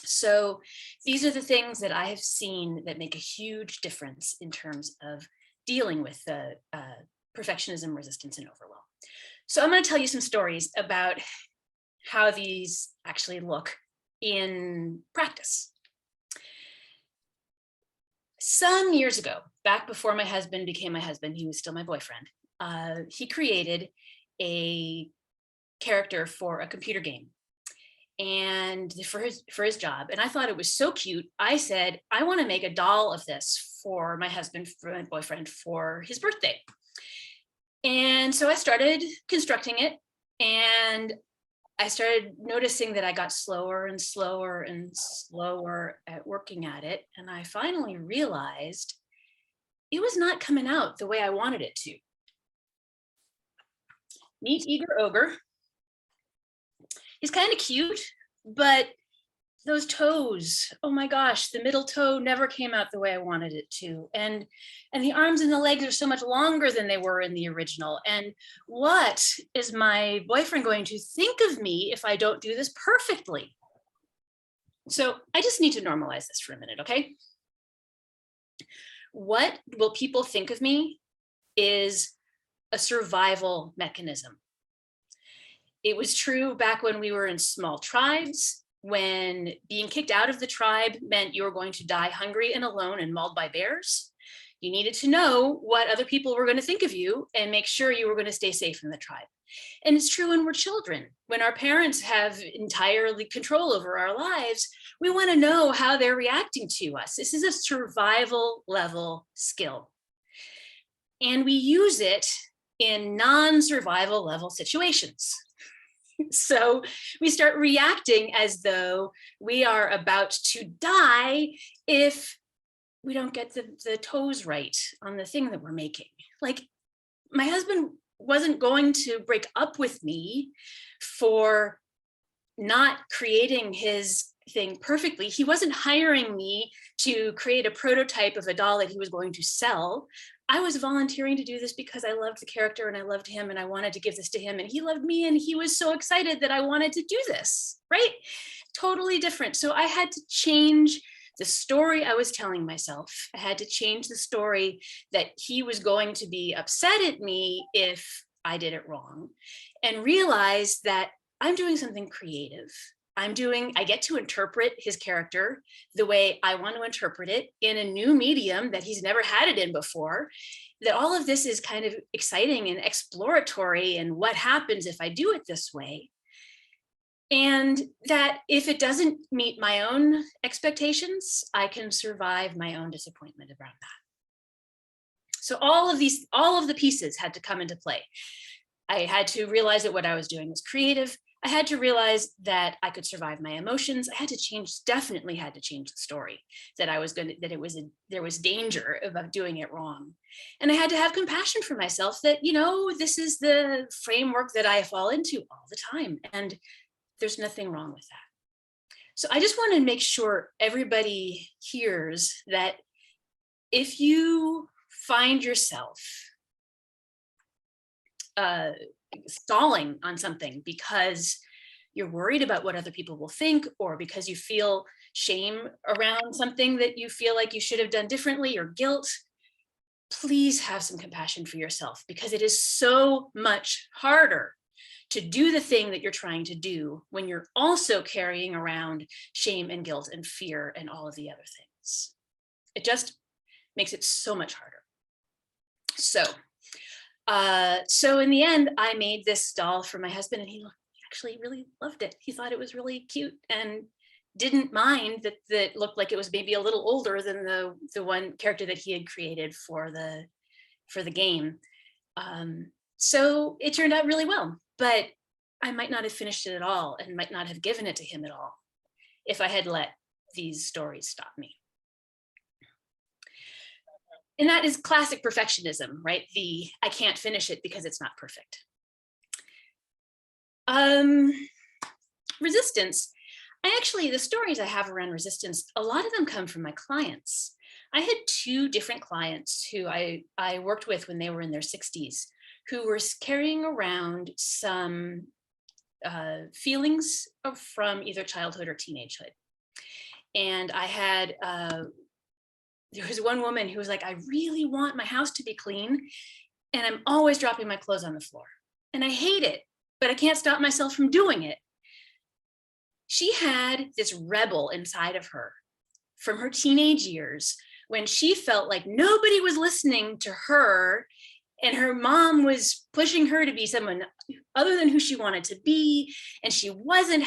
So these are the things that I have seen that make a huge difference in terms of dealing with the perfectionism, resistance, and overwhelm. So I'm going to tell you some stories about how these actually look in practice. Some years ago, back before my husband became my husband, he was still my boyfriend, he created a character for a computer game and for his job. And I thought it was so cute. I said, I want to make a doll of this for my husband, for my boyfriend, for his birthday. And so I started constructing it, and I started noticing that I got slower and slower and slower at working at it. And I finally realized it was not coming out the way I wanted it to. Meet Eager Ogre. He's kind of cute, but those toes, oh my gosh, the middle toe never came out the way I wanted it to. And the arms and the legs are so much longer than they were in the original. And what is my boyfriend going to think of me if I don't do this perfectly? So I just need to normalize this for a minute, okay? What will people think of me is a survival mechanism. It was true back when we were in small tribes, when being kicked out of the tribe meant you were going to die hungry and alone and mauled by bears. You needed to know what other people were going to think of you and make sure you were going to stay safe in the tribe. And it's true when we're children. When our parents have entirely control over our lives, we want to know how they're reacting to us. This is a survival level skill. And we use it in non-survival level situations. So we start reacting as though we are about to die if we don't get the toes right on the thing that we're making. Like, my husband wasn't going to break up with me for not creating his thing perfectly. He wasn't hiring me to create a prototype of a doll that he was going to sell. I was volunteering to do this because I loved the character and I loved him and I wanted to give this to him, and he loved me and he was so excited that I wanted to do this, right? Totally different. So I had to change the story I was telling myself. I had to change the story that he was going to be upset at me if I did it wrong, and realize that I'm doing something creative. I get to interpret his character the way I want to interpret it in a new medium that he's never had it in before. That all of this is kind of exciting and exploratory, and what happens if I do it this way. And that if it doesn't meet my own expectations, I can survive my own disappointment around that. So all of the pieces had to come into play. I had to realize that what I was doing was creative. I had to realize that I could survive my emotions. I definitely had to change the story, that there was danger about doing it wrong. And I had to have compassion for myself that, this is the framework that I fall into all the time. And there's nothing wrong with that. So I just want to make sure everybody hears that if you find yourself stalling on something because you're worried about what other people will think, or because you feel shame around something that you feel like you should have done differently, or guilt, please have some compassion for yourself, because it is so much harder to do the thing that you're trying to do when you're also carrying around shame and guilt and fear and all of the other things. It just makes it so much harder. So in the end, I made this doll for my husband, and he actually really loved it. He thought it was really cute and didn't mind that looked like it was maybe a little older than the one character that he had created for the game. So it turned out really well, but I might not have finished it at all and might not have given it to him at all if I had let these stories stop me. And that is classic perfectionism, right? I can't finish it because it's not perfect. Resistance. The stories I have around resistance, a lot of them come from my clients. I had 2 different clients who I worked with when they were in their 60s, who were carrying around some feelings from either childhood or teenagehood. And I had, there was one woman who was like, I really want my house to be clean, and I'm always dropping my clothes on the floor. And I hate it, but I can't stop myself from doing it. She had this rebel inside of her from her teenage years when she felt like nobody was listening to her and her mom was pushing her to be someone other than who she wanted to be. And she wasn't,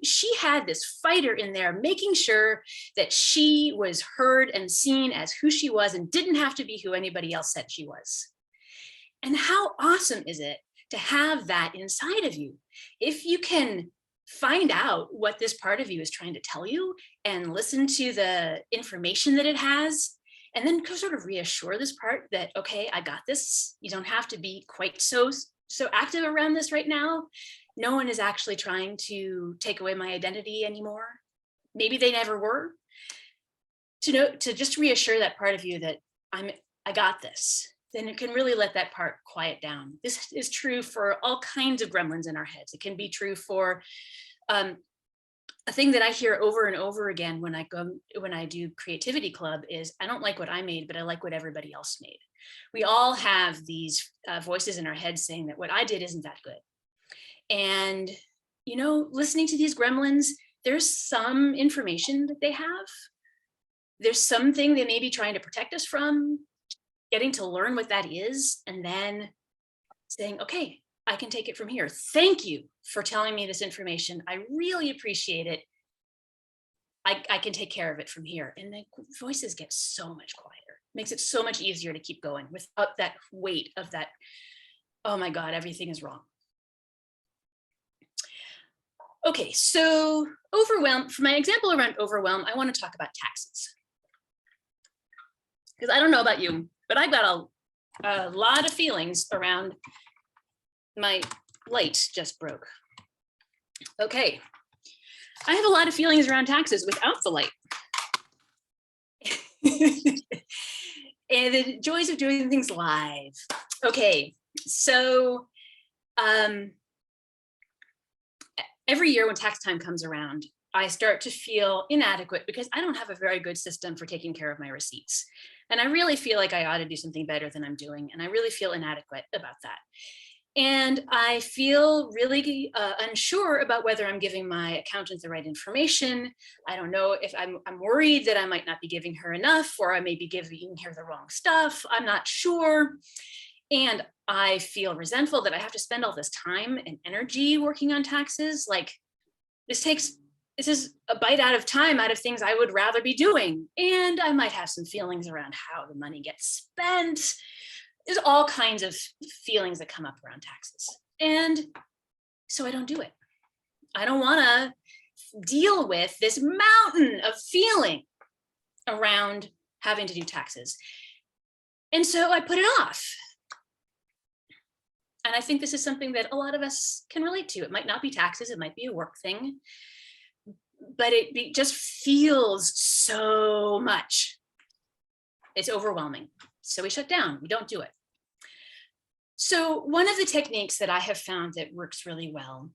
she had this fighter in there making sure that she was heard and seen as who she was and didn't have to be who anybody else said she was. And how awesome is it to have that inside of you? If you can find out what this part of you is trying to tell you and listen to the information that it has, and then sort of reassure this part that, okay, I got this. You don't have to be quite so active around this right now. No one is actually trying to take away my identity anymore. Maybe they never were. To just reassure that part of you that I got this, then it can really let that part quiet down. This is true for all kinds of gremlins in our heads. It can be true for a thing that I hear over and over again when I do Creativity Club is, I don't like what I made, but I like what everybody else made. We all have these voices in our heads saying that what I did isn't that good. And, listening to these gremlins, there's some information that they have. There's something they may be trying to protect us from, getting to learn what that is, and then saying, okay, I can take it from here. Thank you for telling me this information. I really appreciate it. I can take care of it from here. And the voices get so much quieter. Makes it so much easier to keep going without that weight of that, oh my God, everything is wrong. Okay, so overwhelm. For my example around overwhelm, I want to talk about taxes. Because I don't know about you, but I've got a lot of feelings around. My light just broke. Okay. I have a lot of feelings around taxes without the light. And the joys of doing things live. Okay, so every year when tax time comes around, I start to feel inadequate because I don't have a very good system for taking care of my receipts. And I really feel like I ought to do something better than I'm doing. And I really feel inadequate about that. And I feel really unsure about whether I'm giving my accountant the right information. I don't know if I'm worried that I might not be giving her enough, or I may be giving her the wrong stuff. I'm not sure. And I feel resentful that I have to spend all this time and energy working on taxes. Like this is a bite out of time out of things I would rather be doing. And I might have some feelings around how the money gets spent. There's all kinds of feelings that come up around taxes. And so I don't do it. I don't want to deal with this mountain of feeling around having to do taxes. And so I put it off. And I think this is something that a lot of us can relate to. It might not be taxes, it might be a work thing, but it just feels so much. It's overwhelming. So we shut down, we don't do it. So one of the techniques that I have found that works really well,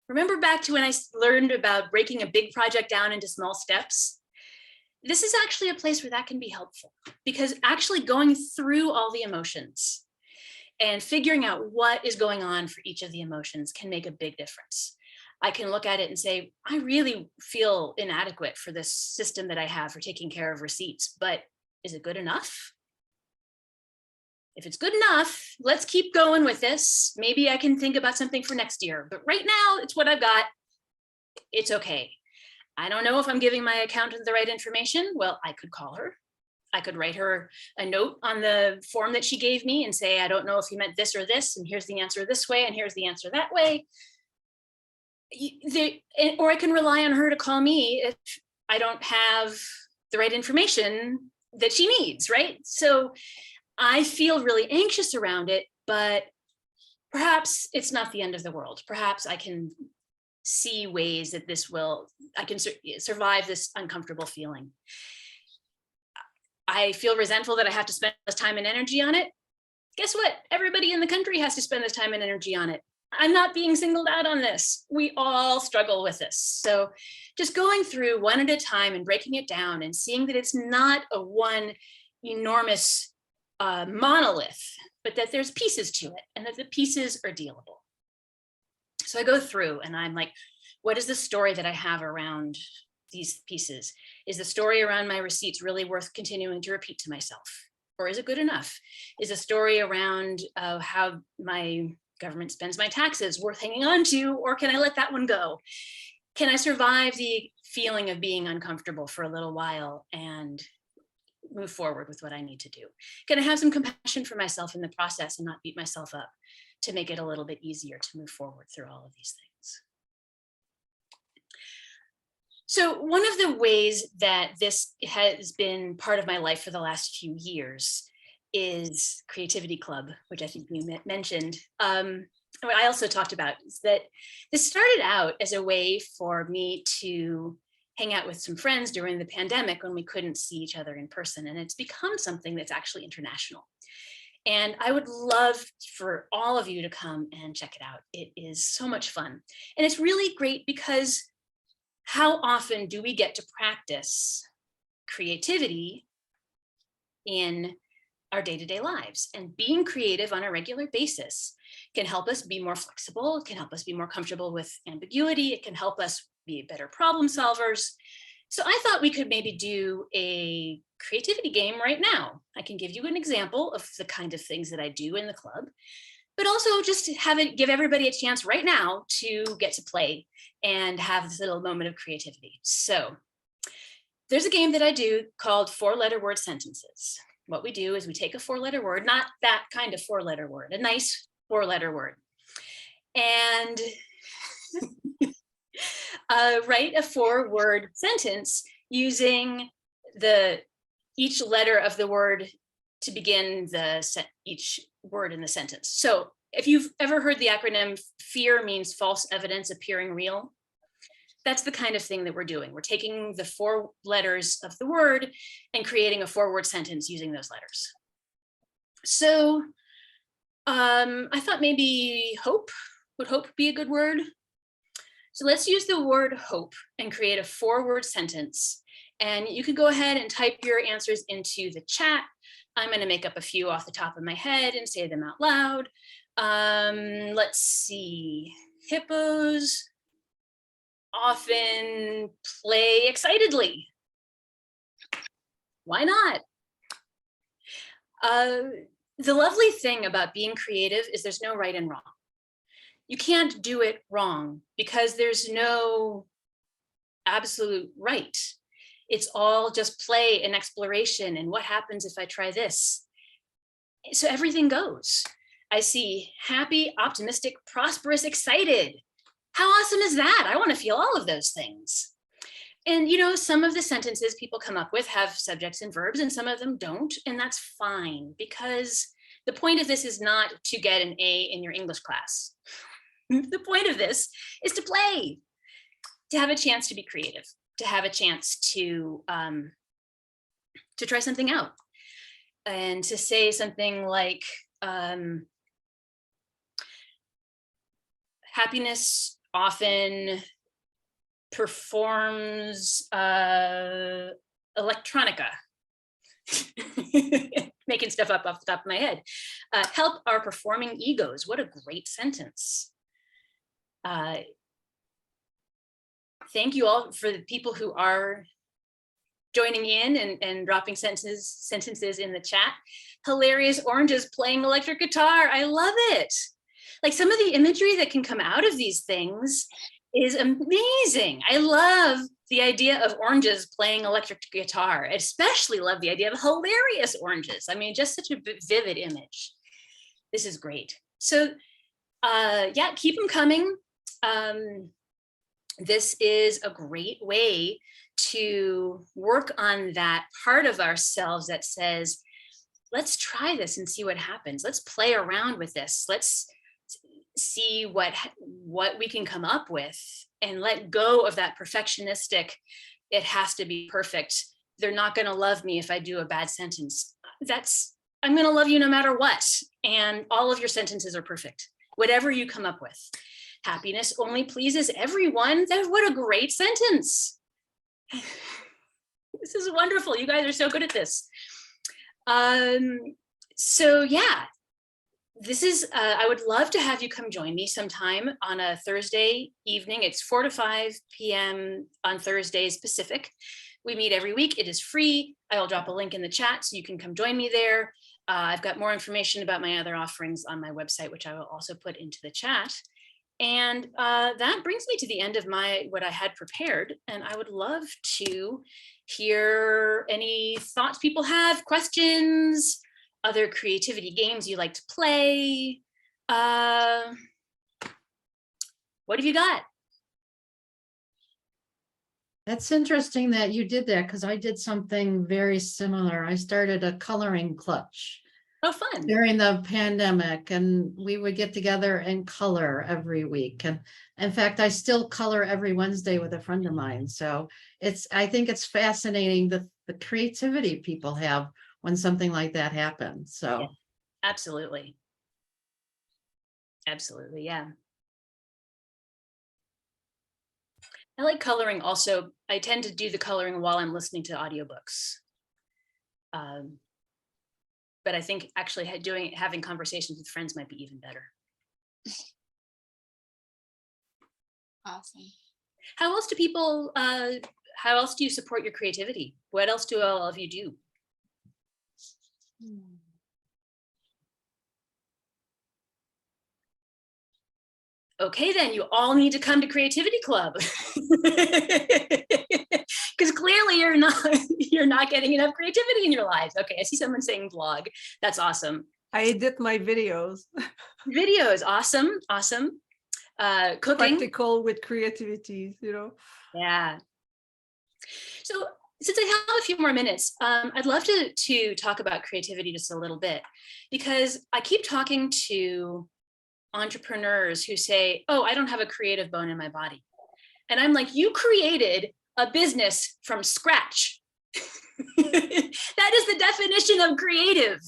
remember back to when I learned about breaking a big project down into small steps? This is actually a place where that can be helpful, because actually going through all the emotions and figuring out what is going on for each of the emotions can make a big difference. I can look at it and say, I really feel inadequate for this system that I have for taking care of receipts, but is it good enough? If it's good enough, let's keep going with this. Maybe I can think about something for next year, but right now it's what I've got. It's okay. I don't know if I'm giving my accountant the right information. Well, I could call her. I could write her a note on the form that she gave me and say, I don't know if you meant this or this, and here's the answer this way, and here's the answer that way. Or I can rely on her to call me if I don't have the right information that she needs, right? So I feel really anxious around it, but perhaps it's not the end of the world. Perhaps I can see ways that I can survive this uncomfortable feeling. I feel resentful that I have to spend this time and energy on it. Guess what? Everybody in the country has to spend this time and energy on it. I'm not being singled out on this. We all struggle with this. So just going through one at a time and breaking it down and seeing that it's not a one enormous monolith, but that there's pieces to it and that the pieces are dealable. So I go through and I'm like, what is the story that I have around these pieces? Is the story around my receipts really worth continuing to repeat to myself? Or is it good enough? Is a story around how my government spends my taxes worth hanging on to, or can I let that one go? Can I survive the feeling of being uncomfortable for a little while and move forward with what I need to do? Can I have some compassion for myself in the process and not beat myself up to make it a little bit easier to move forward through all of these things? So one of the ways that this has been part of my life for the last few years is Creativity Club, which I think you mentioned. What I also talked about is that this started out as a way for me to hang out with some friends during the pandemic when we couldn't see each other in person. And it's become something that's actually international. And I would love for all of you to come and check it out. It is so much fun. And it's really great because how often do we get to practice creativity in our day-to-day lives? And being creative on a regular basis can help us be more flexible, it can help us be more comfortable with ambiguity, it can help us be better problem solvers. So I thought we could maybe do a creativity game right now. I can give you an example of the kind of things that I do in the club, but also just give everybody a chance right now to get to play and have this little moment of creativity. So there's a game that I do called 4-letter word sentences. What we do is we take a 4-letter word, not that kind of 4-letter word, a nice 4-letter word, and write a 4-word sentence using each letter of the word to begin each word in the sentence. So if you've ever heard the acronym FEAR means false evidence appearing real, that's the kind of thing that we're doing. We're taking the 4 letters of the word and creating a 4-word sentence using those letters. So I thought maybe hope, would hope be a good word? So let's use the word hope and create a 4-word sentence. And you can go ahead and type your answers into the chat. I'm going to make up a few off the top of my head and say them out loud. Let's see. Hippos often play excitedly. Why not? The lovely thing about being creative is there's no right and wrong. You can't do it wrong because there's no absolute right. It's all just play and exploration and what happens if I try this. So everything goes. I see happy, optimistic, prosperous, excited. How awesome is that? I want to feel all of those things. And you know, some of the sentences people come up with have subjects and verbs and some of them don't, and that's fine because the point of this is not to get an A in your English class. The point of this is to play, to have a chance to be creative, to have a chance to try something out and to say something like happiness often performs electronica. Making stuff up off the top of my head. Help our performing egos. What a great sentence. Thank you all for the people who are joining in and dropping sentences in the chat. Hilarious oranges playing electric guitar. I love it. Like some of the imagery that can come out of these things is amazing. I love the idea of oranges playing electric guitar. I especially love the idea of hilarious oranges. I mean, just such a vivid image. This is great. So yeah, keep them coming. This is a great way to work on that part of ourselves that says, let's try this and see what happens. Let's play around with this. Let's see what we can come up with, and let go of that perfectionistic, it has to be perfect. They're not going to love me if I do a bad sentence. I'm going to love you no matter what. And all of your sentences are perfect, whatever you come up with. Happiness only pleases everyone. What a great sentence. This is wonderful. You guys are so good at this. So yeah, this is, I would love to have you come join me sometime on a Thursday evening. It's 4 to 5 p.m. on Thursdays Pacific. We meet every week. It is free. I will drop a link in the chat so you can come join me there. I've got more information about my other offerings on my website, which I will also put into the chat. And that brings me to the end of what I had prepared. And I would love to hear any thoughts people have, questions, other creativity games you like to play. What have you got? That's interesting that you did that, because I did something very similar. I started a coloring clutch Oh, fun. during the pandemic, and we would get together and color every week. And in fact, I still color every Wednesday with a friend of mine. So I think it's fascinating the creativity people have when something like that happens. So yeah, absolutely. Absolutely, yeah. I like coloring also. I tend to do the coloring while I'm listening to audiobooks. But I think actually having conversations with friends might be even better. Awesome. How else do how else do you support your creativity? What else do all of you do? Okay, then you all need to come to Creativity Club. Because clearly you're not getting enough creativity in your lives. Okay, I see someone saying vlog. That's awesome. I edit my videos. Videos, awesome, awesome. Cooking. Practical with creativity, you know. Yeah. So since I have a few more minutes, I'd love to talk about creativity just a little bit, because I keep talking to entrepreneurs who say, oh, I don't have a creative bone in my body. And I'm like, you created a business from scratch. That is the definition of creative.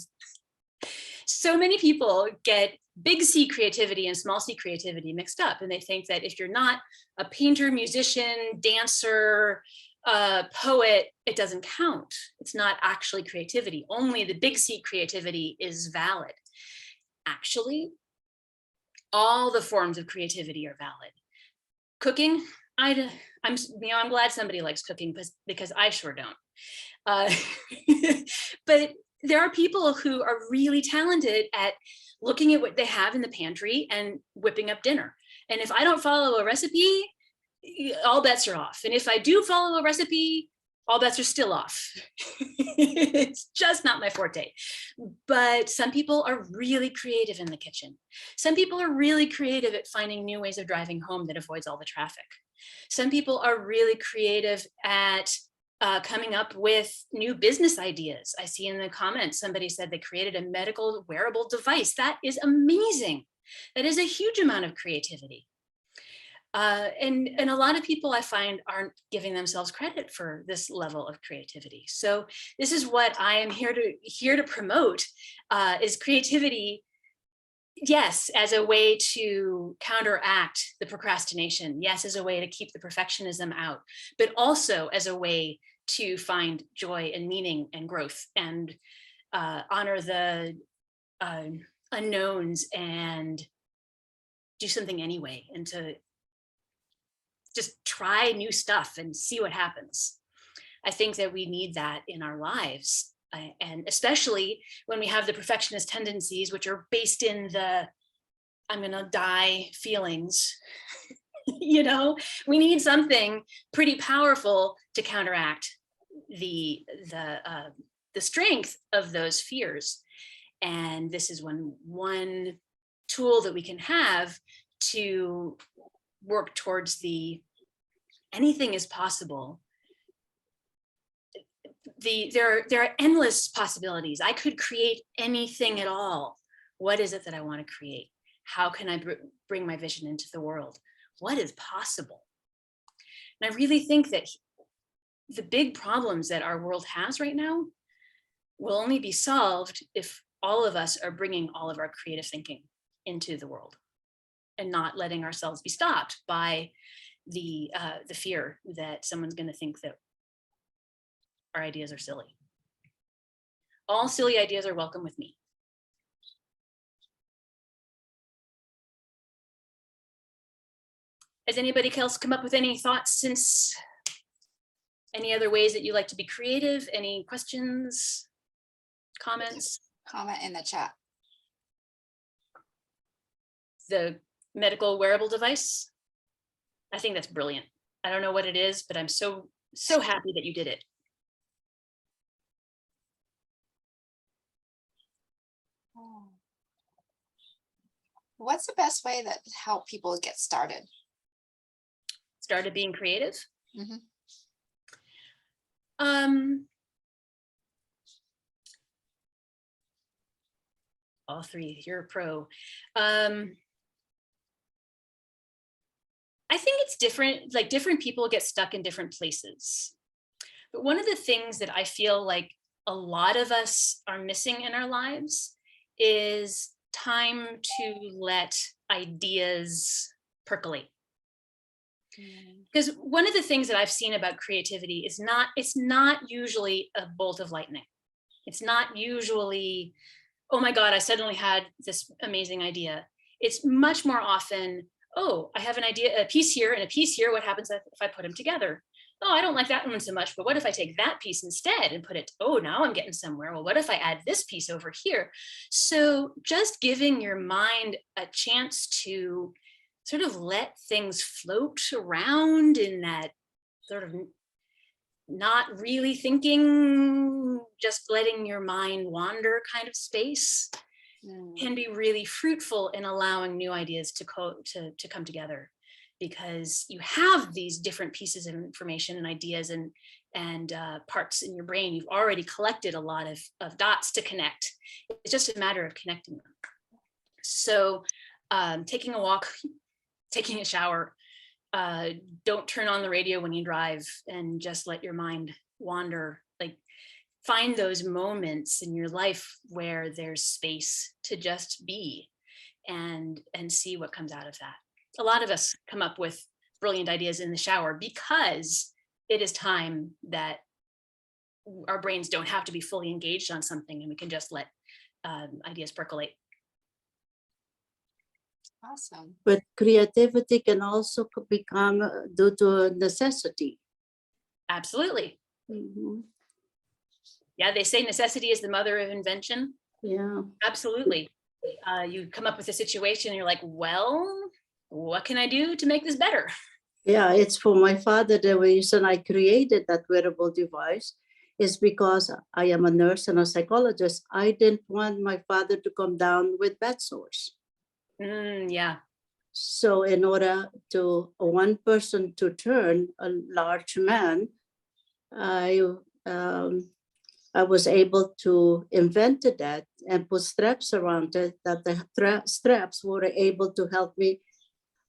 So many people get big C creativity and small c creativity mixed up. And they think that if you're not a painter, musician, dancer, poet, it doesn't count. It's not actually creativity. Only the big C creativity is valid. Actually, all the forms of creativity are valid. Cooking, I'm glad somebody likes cooking because I sure don't. But there are people who are really talented at looking at what they have in the pantry and whipping up dinner. And if I don't follow a recipe, all bets are off. And if I do follow a recipe, all bets are still off. It's just not my forte. But some people are really creative in the kitchen. Some people are really creative at finding new ways of driving home that avoids all the traffic. Some people are really creative at coming up with new business ideas. I see in the comments, somebody said they created a medical wearable device. That is amazing. That is a huge amount of creativity. And a lot of people I find aren't giving themselves credit for this level of creativity. So this is what I am here to promote, is creativity, yes, as a way to counteract the procrastination, yes, as a way to keep the perfectionism out, but also as a way to find joy and meaning and growth and honor the unknowns and do something anyway, and to just try new stuff and see what happens. I think that we need that in our lives. And especially when we have the perfectionist tendencies, which are based in the I'm gonna die feelings. You know, we need something pretty powerful to counteract the strength of those fears. And this is one tool that we can have to work towards the anything is possible. There are endless possibilities. I could create anything at all. What is it that I want to create? How can I bring my vision into the world? What is possible? And I really think that the big problems that our world has right now will only be solved if all of us are bringing all of our creative thinking into the world and not letting ourselves be stopped by the fear that someone's going to think that our ideas are silly. All silly ideas are welcome with me. Has anybody else come up with any thoughts since? Any other ways that you like to be creative? Any questions, comments? Comment in the chat. The medical wearable device? I think that's brilliant. I don't know what it is, but I'm so happy that you did it. What's the best way that help people get started? Started being creative? Mhm. All three, you're a pro. I think it's different, like different people get stuck in different places. But one of the things that I feel like a lot of us are missing in our lives is time to let ideas percolate. Because one of the things that I've seen about creativity is it's not usually a bolt of lightning. It's not usually, oh my God, I suddenly had this amazing idea. It's much more often, oh, I have an idea, a piece here and a piece here. What happens if I put them together? Oh, I don't like that one so much, but what if I take that piece instead and put it, oh, now I'm getting somewhere. Well, what if I add this piece over here? So just giving your mind a chance to sort of let things float around in that sort of not really thinking, just letting your mind wander kind of space can be really fruitful in allowing new ideas to come together, because you have these different pieces of information and ideas and parts in your brain. You've already collected a lot of dots to connect. It's just a matter of connecting them. So taking a walk, taking a shower, don't turn on the radio when you drive, and just let your mind wander. Like, find those moments in your life where there's space to just be and see what comes out of that. A lot of us come up with brilliant ideas in the shower because it is time that our brains don't have to be fully engaged on something, and we can just let ideas percolate. Awesome. But creativity can also become due to necessity. Absolutely. Mm-hmm. Yeah, they say necessity is the mother of invention. Yeah. Absolutely. You come up with a situation and you're like, well, what can I do to make this better? Yeah, it's for my father. The reason I created that wearable device is because I am a nurse and a psychologist. I didn't want my father to come down with bed sores. Yeah. So in order to one person to turn a large man, I was able to invent that and put straps around it, that the straps were able to help me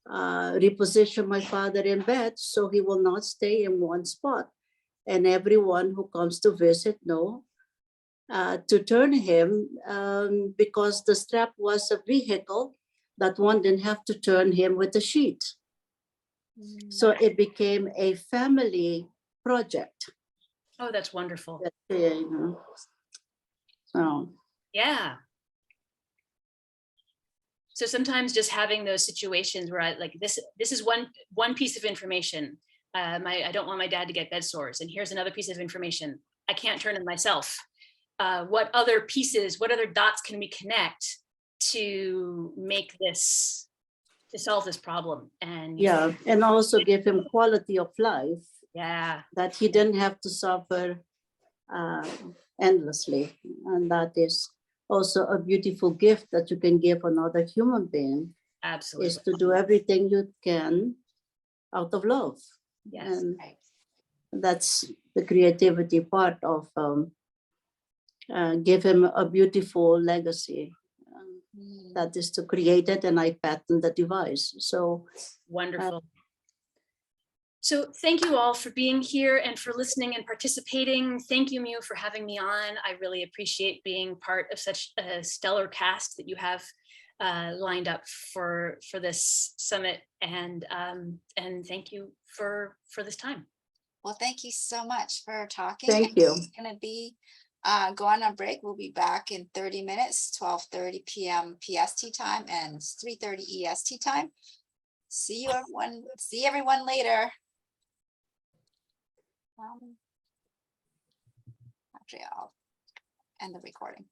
reposition my father in bed so he will not stay in one spot. And everyone who comes to visit know to turn him because the strap was a vehicle that one didn't have to turn him with a sheet. So it became a family project. Oh, that's wonderful. You know. So. Yeah. So sometimes just having those situations where I like this is one piece of information. I don't want my dad to get bed sores, and here's another piece of information. I can't turn it myself. What other pieces, what other dots can we connect to make this to solve this problem. And Yeah, and also give him quality of life yeah, that he didn't have to suffer endlessly. And that is also a beautiful gift that you can give another human being, absolutely. is to do everything you can out of love. Yes. And Right. that's the creativity part of give him a beautiful legacy. That is to create it, and I patent the device. So Wonderful. So thank you all for being here and for listening and participating. Thank you, Mew, for having me on. I really appreciate being part of such a stellar cast that you have lined up for this summit. And thank you for this time. Well, thank you so much for talking. thank you. It's gonna be going on break. We'll be back in 30 minutes, 12:30 p.m. PST time and 3:30 EST time. See you everyone. See everyone later. Actually, I'll end the recording.